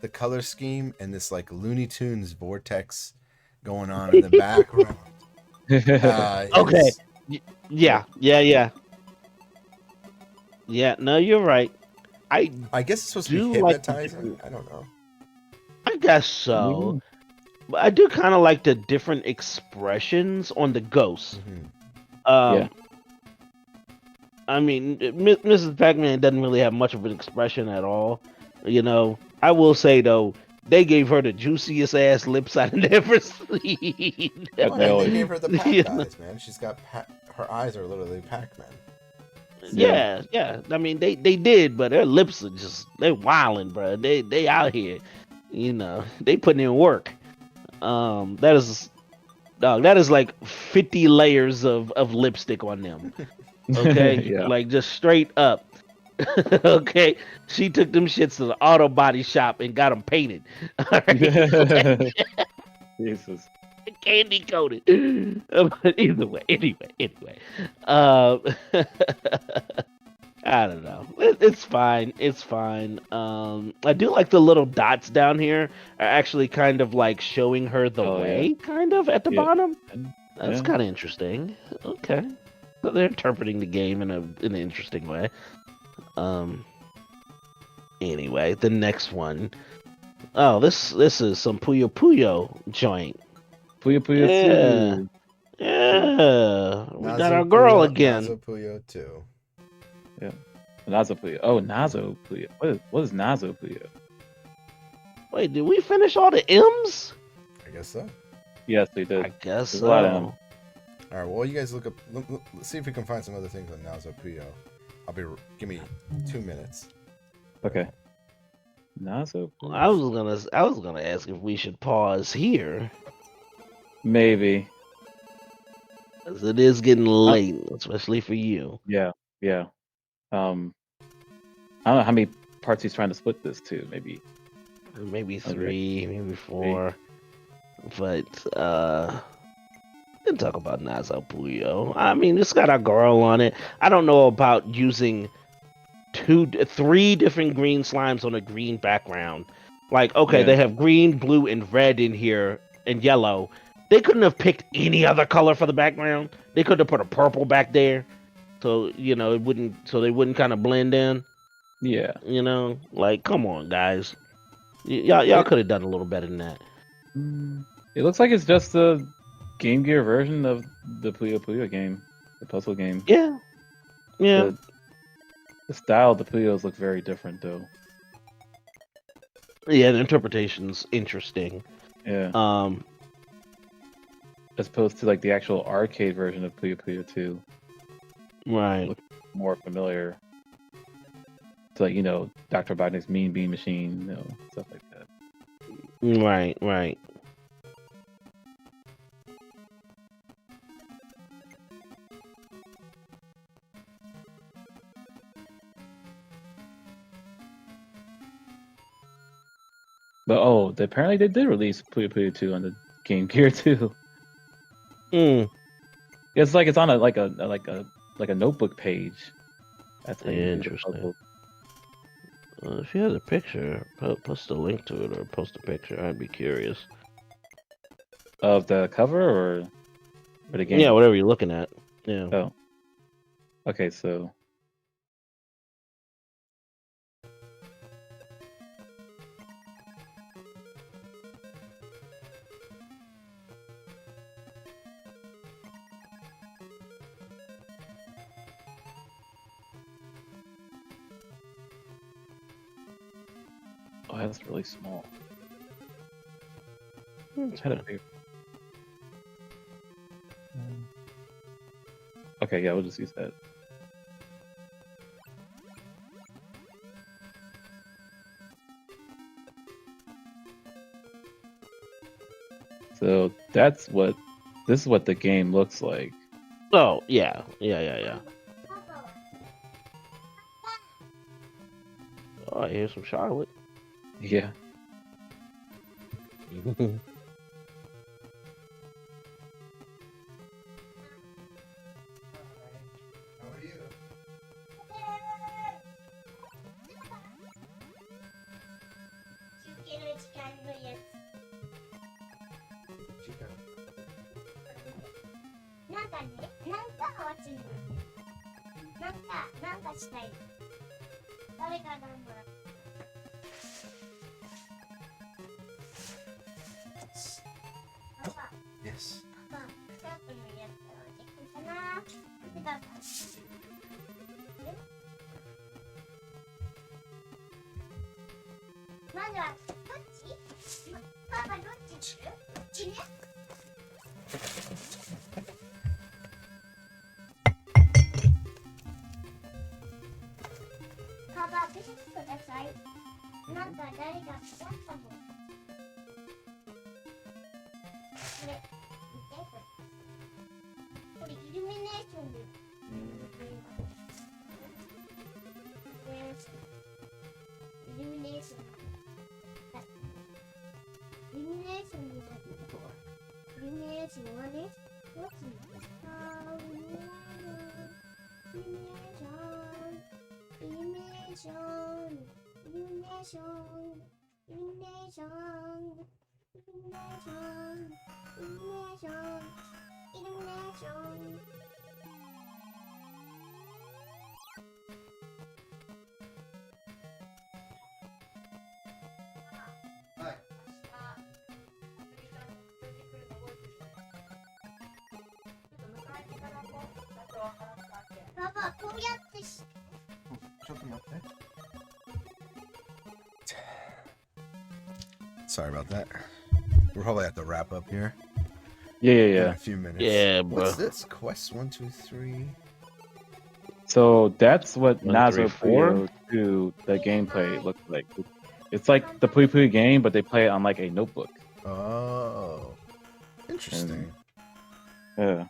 the color scheme and this like Looney Tunes vortex going on in the background. Okay. Is Yeah, yeah. Yeah, no, you're right. I I guess it's supposed to be do like hypnotizing. I don't know. I guess so. Maybe. But I do kind of like the different expressions on the ghosts. Mhm. Um, I mean, Mrs. Pac-Man doesn't really have much of an expression at all. You know, I will say though, they gave her the juiciest ass lips I've ever seen. That Well, they I mean, they always gave her the Pac You know? eyes, man. She's got her eyes are literally Pac-Man. Yeah. Yeah. I mean, they did, but their lips are they're wilding, bro. They out here. You know, they putting in work. That is, dog. That is like 50 layers of lipstick on them. Okay, Yeah. like just straight up. Okay, she took them shits to the auto body shop and got them painted. All right, Jesus. candy coated. But either way, anyway. Uh, I don't know. It's fine. It's fine. I do like the little dots down here are actually kind of like showing her the Oh, yeah. way, kind of at the Yeah. bottom. That's Yeah. kind of interesting. Okay, so they're interpreting the game in an interesting way. Anyway, the next one. Oh, this is some Puyo Puyo joint. Puyo Puyo Yeah. 2. Yeah, we got Nazo our girl Puyo, again. Nazo Puyo 2. Yeah. Nazo Puyo. Oh, Nazo Puyo. What is Nazo Puyo? Wait, did we finish all the M's? I guess so. Yes, they did. I guess There's a lot of them. so. All right. Well, you guys look up. Let's see if we can find some other things on Nazo Puyo. Give me 2 minutes. Okay. Nazo. I was gonna ask if we should pause here, Maybe. 'cause it is getting late, especially for you. Yeah. Yeah. I don't know how many parts he's trying to split this to. Maybe. Maybe Okay. 3, maybe 4. But we'll talk about Nazo Puyo. I mean, it's got a girl on it. I don't know about using 3 different green slimes on a green background. Like, okay, Yeah. they have green, blue, and red in here, and yellow. They couldn't have picked any other color for the background. They could have put a purple back there, so it wouldn't. So they wouldn't kind of blend in. Yeah. Like, come on, guys. Y'all could have done a little better than that. It looks like it's just the Game Gear version of the Puyo Puyo game, the puzzle game. Yeah. The style of the Puyos look very different, though. Yeah, the interpretation's interesting. Yeah. As opposed to like the actual arcade version of Puyo Puyo 2. Right. Look more familiar. It's like, Dr. Robotnik's Mean Bean Machine, stuff like that. Right. But apparently they did release Puyo Puyo 2 on the Game Gear too. It's like it's on a notebook page. That's how you do the Interesting. puzzle. If you had a picture, post a link to it or post a picture. I'd be curious. Of the cover or the game? Yeah, whatever you're looking at. Yeah. Oh. Okay, so. Oh, that's really small. Okay, yeah, we'll just use that. So this is what the game looks like. Oh, yeah. Oh, I hear some Charlotte. Yeah. Yes. Sorry about that. We'll probably have to wrap up here. in a few minutes. Yeah, bro. What's this? Quest 1, 2, 3. So that's what 1, 3, Nazo 4? Puyo 2, the gameplay looks like. It's like the Puyo Puyo game, but they play it on like a notebook. Oh, interesting. Yeah.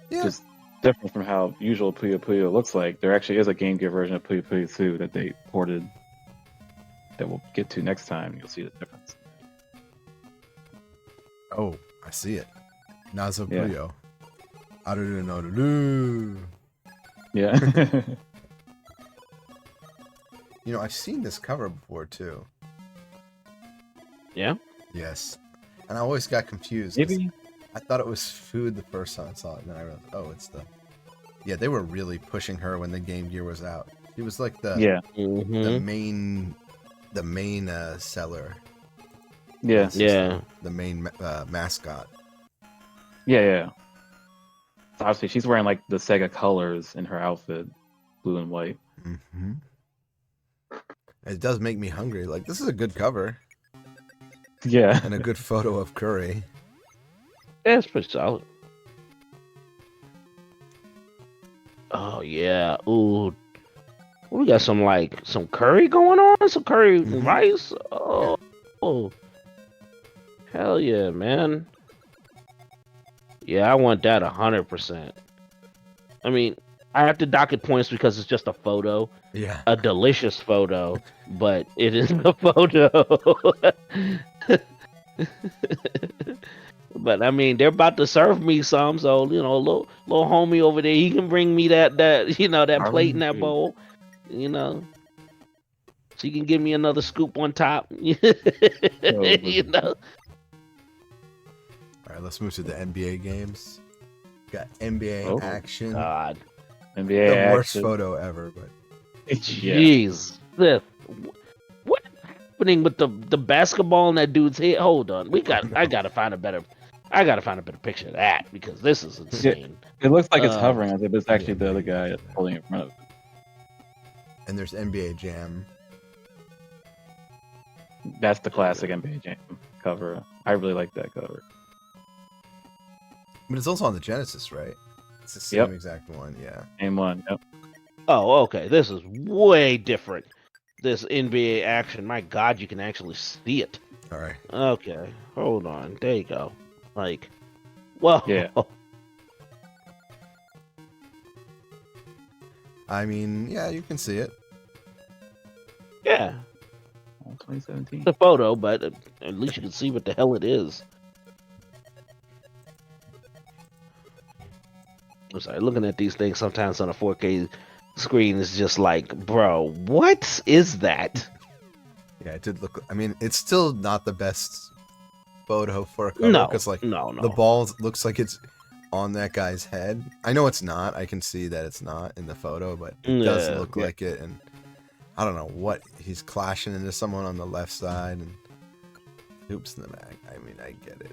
Yeah. Just different from how usual Puyo Puyo looks like. There actually is a Game Gear version of Puyo Puyo 2 that they ported that we'll get to next time. You'll see the difference. Oh, I see it. Nazo Yeah. Puyo. Aru-ru-no-ru-ru. Yeah. You know, I've seen this cover before too. Yeah. Yes, and I always got confused. 'Cause Maybe. I thought it was food the first time I saw it, and then I realized, oh, it's the. Yeah, they were really pushing her when the Game Gear was out. She was like the the main seller. Yeah. Yeah. The main mascot. Yeah. So obviously, she's wearing like the Sega colors in her outfit, blue and white. Mm-hmm. It does make me hungry. Like, this is a good cover Yeah. and a good photo of Curry. Yeah, it's pretty solid. Oh yeah. Ooh. We got some curry going on, some curry rice. Oh, hell yeah, man. Yeah, I want that 100%. I mean, I have to dock it points because it's just a photo, Yeah. a delicious photo, but it is a photo. But I mean, they're about to serve me some, so little homie over there, he can bring me that plate and that bowl, She can give me another scoop on top, All right, let's move to the NBA games. Got NBA action. God, NBA The worst action. photo ever, but jeez, what is happening with the basketball in that dude's head? Hold on, I gotta find a better picture of that because this is insane. It looks like it's hovering as if it's actually the other guy yeah. holding it in front of it. And there's NBA Jam. That's the classic NBA Jam cover. I really like that cover. But it's also on the Genesis, right? It's the same exact one, yeah. Same one. Yep. Oh, okay, this is way different. This NBA action, my God, you can actually see it. All right. Okay, hold on. There you go. Whoa. Yeah. I mean, yeah, you can see it. Yeah. 2017. It's a photo, but at least you can see what the hell it is. I'm sorry, looking at these things sometimes on a 4K screen is just like, bro, what is that? Yeah, it did look. I mean, it's still not the best photo for a cover No, because no. the ball looks like it's on that guy's head. I know it's not. I can see that it's not in the photo, but it does look like it. And I don't know what he's clashing into someone on the left side and hoops in the back. I mean, I get it.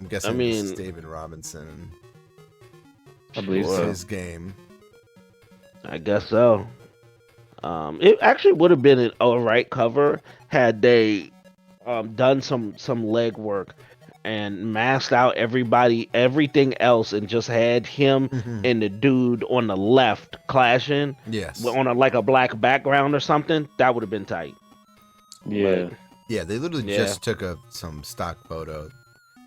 I'm guessing it's David Robinson. I believe It's so. his game. I guess so. It actually would have been an alright cover had they done some legwork and masked out everything else, and just had him and the dude on the left clashing. Yes. On a black background or something. That would have been tight. Yeah. Yeah, they literally just took some stock photo.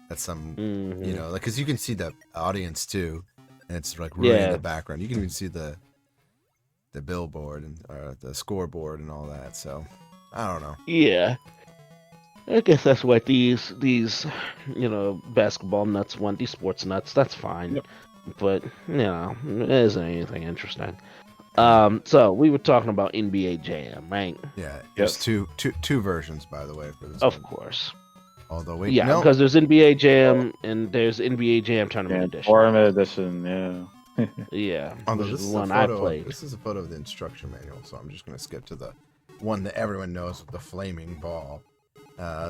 That's some, because you can see the audience too, and it's like right in the background. You can even see the billboard and the scoreboard and all that. So I don't know. Yeah, I guess that's what these basketball nuts want. These sports nuts. That's fine, but it isn't anything interesting. So we were talking about NBA Jam, right? Yeah, there's two versions, by the way, for this. Of course. Although wait, yeah, no. because there's NBA Jam and there's NBA Jam Tournament Edition. Tournament Edition, yeah. Yeah, Although which this is is the one a I photo. played. This is a photo of the instruction manual, so I'm just gonna skip to the one that everyone knows with the flaming ball.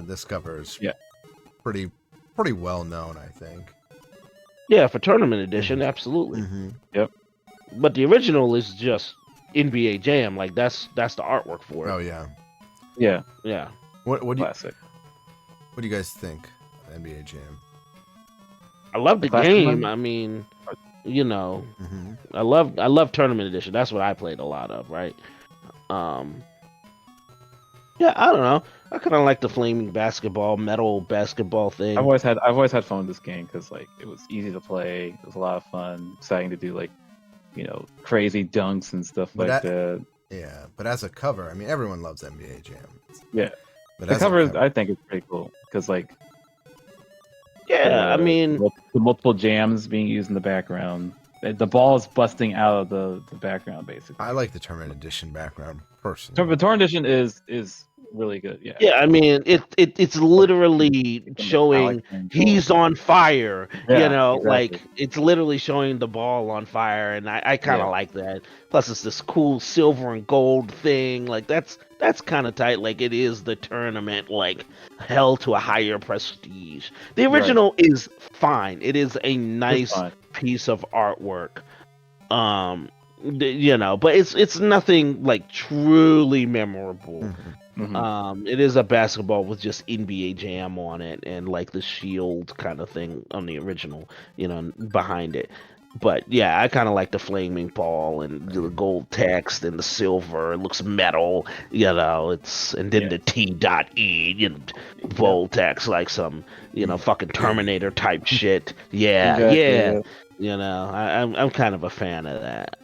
This cover is pretty well known, I think. Yeah, for Tournament Edition, absolutely. Yep. But the original is just NBA Jam. Like that's the artwork for it. Oh yeah. Yeah. Yeah. What do you? Classic. What do you guys think of NBA Jam? I love the Classic game. one? I mean, you know, Mm-hmm. I love Tournament Edition. That's what I played a lot of, right? Um, yeah, I don't know. I kind of like the flaming basketball, metal basketball thing. I've always had fun with this game because like it was easy to play. It was a lot of fun, exciting to do like crazy dunks and stuff But like that. Yeah, but as a cover, I mean, everyone loves NBA Jam. Yeah, But the as cover a cover, I think is pretty cool because like Yeah, I mean, the multiple jams being used in the background. The ball is busting out of the background basically. I like the Tournament Edition background personally. The Torn Edition is really good. Yeah. yeah, I mean, it's literally It's a showing metallic green he's ball. on fire. Yeah, Like exactly. it's literally showing the ball on fire, and I kind of Yeah. like that. Plus, it's this cool silver and gold thing. Like that's kind of tight. Like it is the tournament, like held to a higher prestige. The Right. original is fine. It is a It's nice fine. piece of artwork. But it's nothing like truly memorable. Mhm. Mhm. It is a basketball with just NBA Jam on it and like the shield kind of thing on the original, behind it. But yeah, I kind of like the flaming ball and the gold text and the silver. It looks metal, and then Yeah. the T.E, bold text like some, fucking Terminator type shit. Yeah, Exactly, yeah. I'm kind of a fan of that.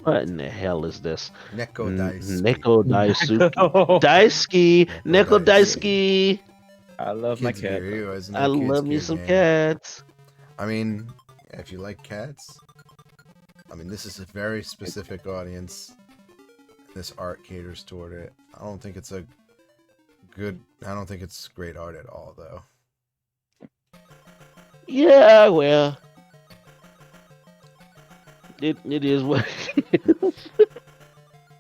What in the hell is this? Neko Daisuke. Neko Daisuke. Oh, Daisuke. Neko Neko Daisuke. I love my Kids cat. Gear Hero, isn't it? I Kids love me Gear some game. cats. I mean, yeah, if you like cats, I mean, this is a very specific audience. This art caters toward it. I don't think it's great art at all, though. Yeah, well. It is what it is.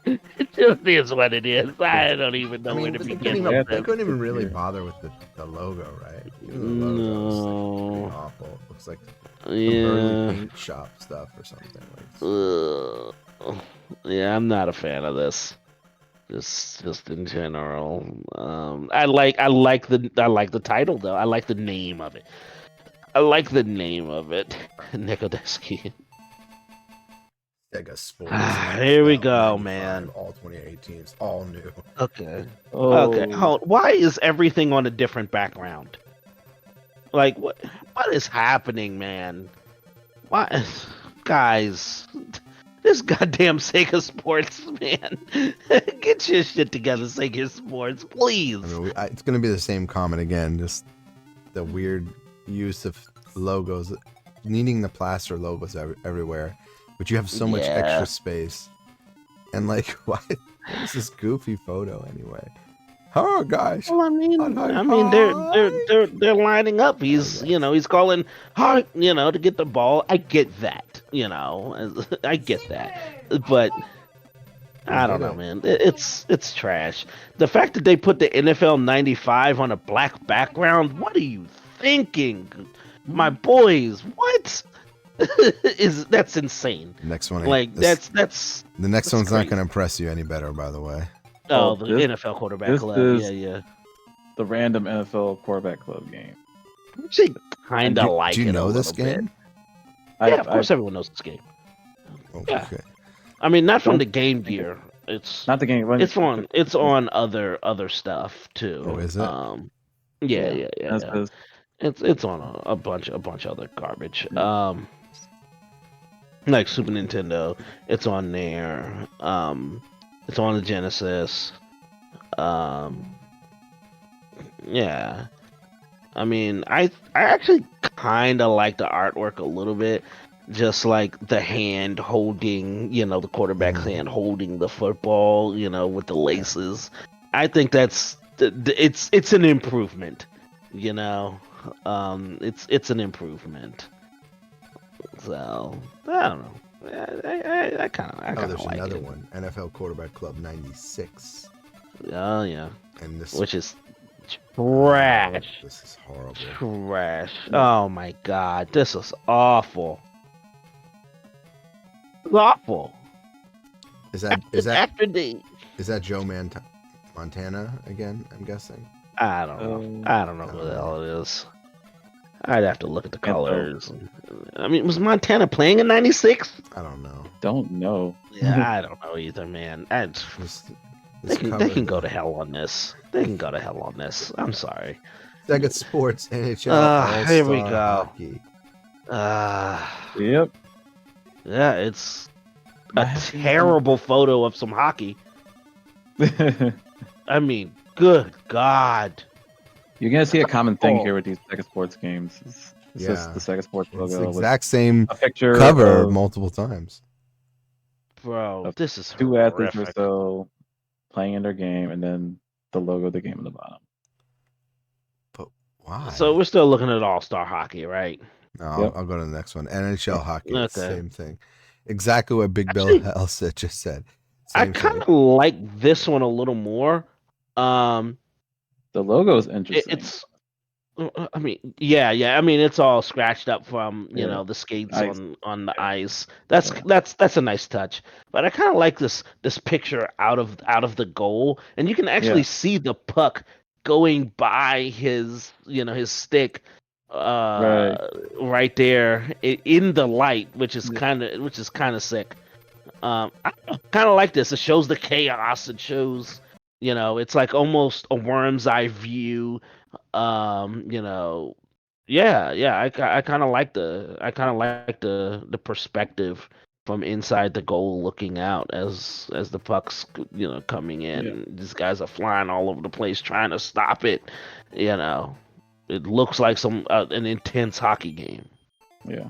It just is what it is. I don't even know where to they begin couldn't with this. even really bother with the logo, right? Even the logo's like, pretty awful. It looks like some early paint shop stuff or something. Yeah, I'm not a fan of this. Just in general. I like the title though. I like the name of it. Nikodeski. Sega Sports. Here we NFL go, 95, man. All 28 teams, all new. Okay. Oh. Okay. Hold. Why is everything on a different background? Like what is happening, man? Why, guys? This goddamn Sega Sports, man. Get your shit together, Sega Sports, please. I mean, it's going to be the same comment again. Just the weird use of logos, needing the plaster logos everywhere, but you have so much extra space. And like, why is this goofy photo anyway? Oh, guys. Well, I mean, they're lining up. He's calling hard, to get the ball. I get that, I get that, but I don't know, man. It's trash. The fact that they put the NFL 95 on a black background. What are you thinking, my boys? What? That's insane. Next one, like that's the next one's crazy. not going to impress you any better, by the way. Oh, the NFL quarterback club. Yeah. The random NFL quarterback club game. Actually, kind of like it. Do you know this bit. game? Yeah, of course everyone knows this game. Okay. Yeah. I mean, not from the Game Gear. It's not the game. It's on other stuff too. Oh, is it? Yeah. It's on a bunch of other garbage. Like Super Nintendo, it's on there. It's on the Genesis. Yeah. I mean, I actually kind of like the artwork a little bit. Just like the hand holding, the quarterback's hand holding the football, with the laces. I think it's an improvement, it's an improvement. So I don't know. I kind of there's like another it. one, NFL Quarterback Club 96. Oh yeah, and this, which is trash. This is horrible. Trash. Oh my god, this is awful. It's awful. Is that after the is that Joe Montana again, I'm guessing. I don't know. I don't know what the hell it is. I'd have to look at the colors. I mean, was Montana playing in '96? I don't know. Don't know. Yeah, I don't know either, man. They can go to hell on this. They can go to hell on this. I'm sorry. Sega Sports NHL All-Star Here we go. Hockey. Yep. Yeah, it's a terrible photo of some hockey. I mean, good God. You're gonna see a common thing here with these Sega Sports games. It's just the Sega Sports It's logo. the exact same a picture cover of multiple times. Bro, this is two athletes or horrific. so playing in their game, and then the logo of the game on the bottom. But why? So we're still looking at All-Star Hockey, right? No, Yep. I'll go to the next one. NHL Hockey. Okay. It's the same thing. Exactly what Big Actually, Bill Elsa just said. I Same kind thing. of like this one a little more. The logo is interesting. It's, I mean, yeah. I mean, it's all scratched up from the skates Ice. on the ice. That's a nice touch. But I kind of like this picture out of the goal, and you can actually see the puck going by his his stick, right there in the light, which is kind of sick. I kind of like this. It shows the chaos. It shows, it's like almost a worm's eye view. I kind of like the perspective from inside the goal looking out as the puck's coming in. Yeah. These guys are flying all over the place trying to stop it. It looks like an intense hockey game. Yeah.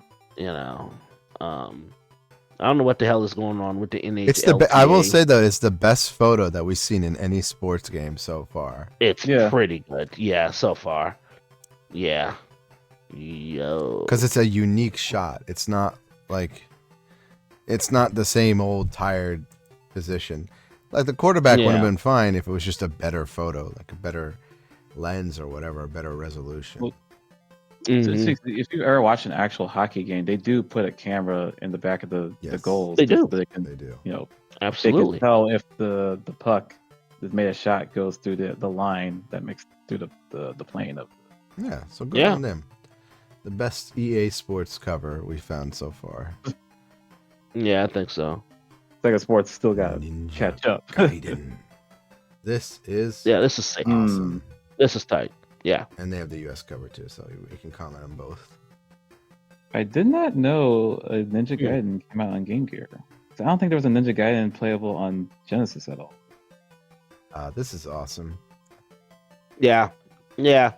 I don't know what the hell is going on with the NHL. I will say though, it's the best photo that we've seen in any sports game so far. It's pretty good. Yeah, so far. Yeah. Yo. Because it's a unique shot. It's not the same old tired position. Like the quarterback would have been fine if it was just a better photo, like a better lens or whatever, a better resolution. Well, if you ever watch an actual hockey game, they do put a camera in the back of the goals. They do. So they do. Absolutely. They can tell if the puck that made a shot goes through the line that makes through the plane of. Yeah, so good on them. The best EA Sports cover we found so far. Yeah, I think so. Sega Sports still got to catch up. Gaiden. This is sick. Awesome. This is tight. Yeah. And they have the US cover too, so we can comment on both. I did not know a Ninja Gaiden came out on Game Gear. So I don't think there was a Ninja Gaiden playable on Genesis at all. This is awesome. Yeah. These are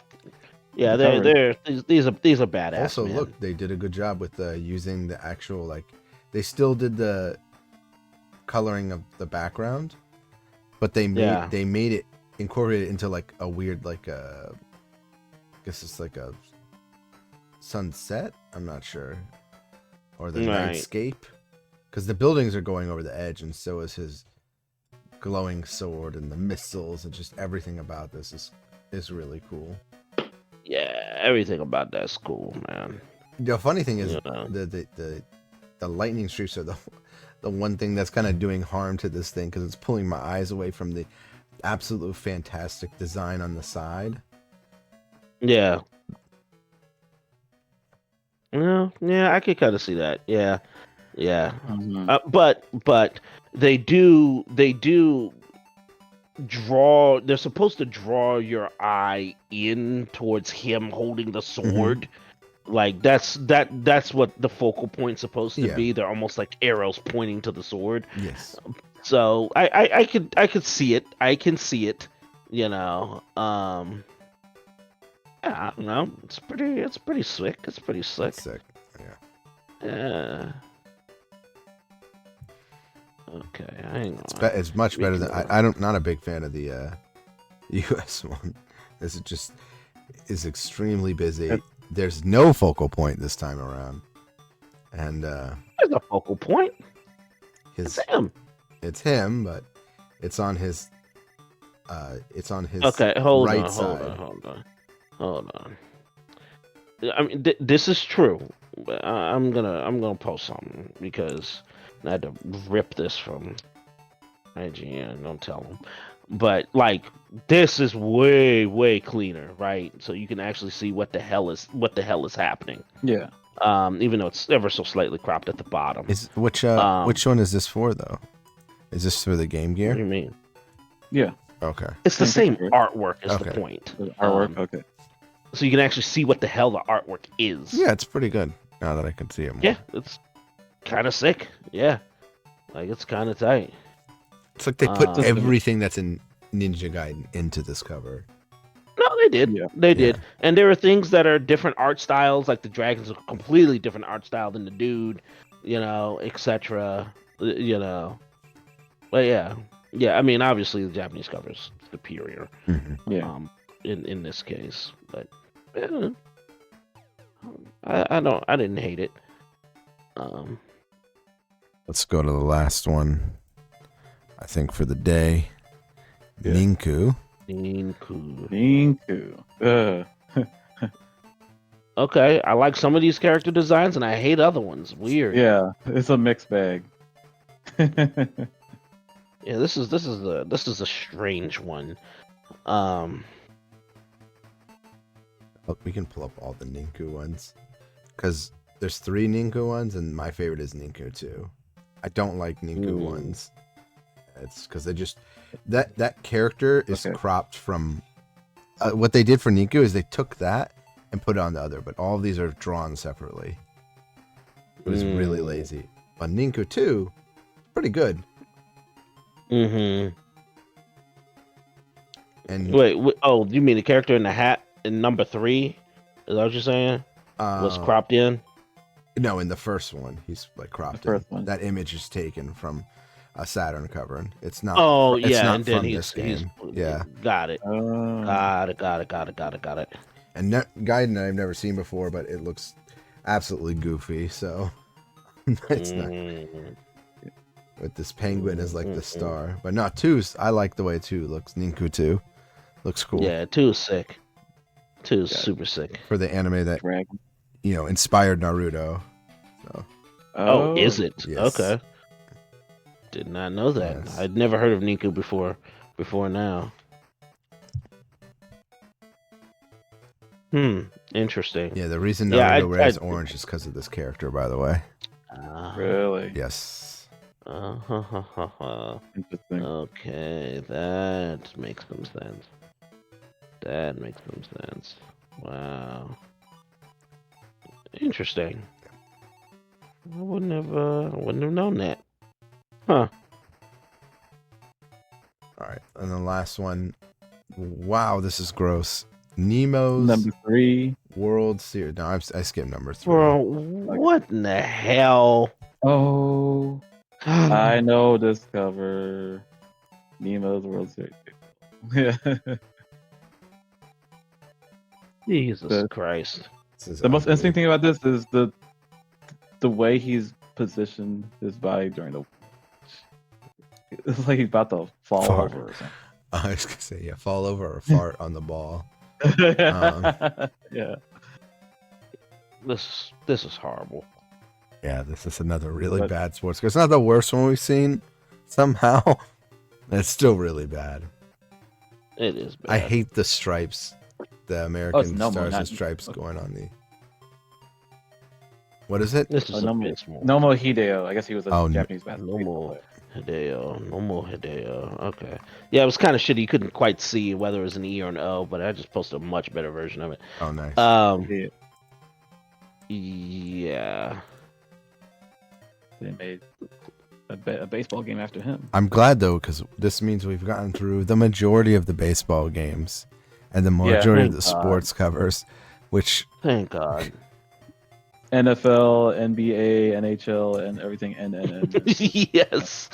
badass. Also, man. look, they did a good job with using the actual they still did the coloring of the background, but they made it incorporated into like a weird I guess it's like a sunset. I'm not sure, or the nightscape, because the buildings are going over the edge, and so is his glowing sword and the missiles, and just everything about this is really cool. Yeah, everything about that's cool, man. The funny thing is the lightning streaks are the one thing that's kind of doing harm to this thing, because it's pulling my eyes away from the absolute fantastic design on the side. Yeah, I could kind of see that. Yeah. Mm-hmm. But they do draw. They're supposed to draw your eye in towards him holding the sword. Like that's what the focal point's supposed to be. They're almost like arrows pointing to the sword. Yes. So I could see it. I can see it. I don't know. It's pretty sick. It's pretty sick. It's sick. Yeah. Yeah. Okay. Hang on. It's much better than I'm not a big fan of the US one. This is extremely busy. There's no focal point this time around. And there's a focal point. It's him. It's him, but it's on his okay, hold right on, side. Hold on. I mean, this is true. I'm gonna post something because I had to rip this from IGN. Don't tell them. But like this is way cleaner, right? So you can actually see what the hell is happening. Yeah. Even though it's ever so slightly cropped at the bottom. Which one is this for though? Is this for the Game What do Gear? you mean? Yeah. Okay. It's the same picture. artwork is the Okay. point. The artwork. Okay. So you can actually see what the hell the artwork is. Yeah, it's pretty good now that I can see it more. Yeah, it's kind of sick. Yeah, like it's kind of tight. It's like they put Um, everything that's in Ninja Gaiden into this cover. No, they did. Yeah. They did. And there are things that are different art styles, like the dragon's a completely different art style than the dude, etc. But yeah. I mean, obviously the Japanese cover is superior. Mm-hmm. Yeah. In this case, but yeah, I didn't hate it. Let's go to the last one. I think for the day, Yeah. Ninku. Ninku. Okay, I like some of these character designs, and I hate other ones. Weird. Yeah, it's a mixed bag. Yeah, this is a strange one. We can pull up all the Ninku ones because there's 3 Ninku ones, and my favorite is Ninku 2. I don't like Ninku ones. It's because they just that character is cropped from. What they did for Ninku is they took that and put it on the other, but all of these are drawn separately. It was really lazy. But Ninku 2, pretty good. Mm-hmm. And Wait, oh, you mean the character in the hat in number 3? Is that what you're saying? Was cropped in? No, in the first one, he's like cropped. The first in. one. That image is taken from a Saturn cover, and it's not. Oh it's yeah, not and then from he's this game. Yeah, got it. Got it. and Gaiden I've never seen before, but it looks absolutely goofy. So it's not. With this penguin as like the star, but not 2's. I like the way 2 looks. Ninku 2 looks cool. Yeah, 2 is sick. 2 is super sick. For the anime that Dragon. inspired Naruto. So Oh, is it? Yes. Okay. Did not know that. Yes. I'd never heard of Ninku before now. Interesting. yeah, the reason Yeah, Naruto wears orange is because of this character, by the way. Really? Yes. Interesting. Okay, that makes some sense. Wow. Interesting. I wouldn't have known that. Huh. All right, and the last one. Wow, this is gross. Nemo's Number 3. World Series. No, I skipped number 3. Bro, what in the hell? Oh, I know this cover. Nemo's World Series. Yeah. Jesus Christ. The most interesting thing about this is the way he's positioned his body during the. It's like he's about to fall Fart. over or something. I was gonna say, yeah, fall over or fart on the ball. Yeah. This is horrible. Yeah, this is another really But- bad sports. It's not the worst one we've seen. Somehow, it's still really bad. It is bad. I hate the stripes, the American Nomo, stars and not- stripes going on the. What is it? This is a Nomo- bit small. Nomo Hideo. I guess he was a Oh, Japanese basketball Nomo. player. Hideo. Okay. Yeah, it was kind of shitty. You couldn't quite see whether it was an E or an O, but I just posted a much better version of it. Oh, nice. Yeah. Yeah. They made a baseball game after him. I'm glad though, because this means we've gotten through the majority of the baseball games and the majority of the thank God. sports covers, which Thank God. NFL, NBA, NHL, and everything. And Yes.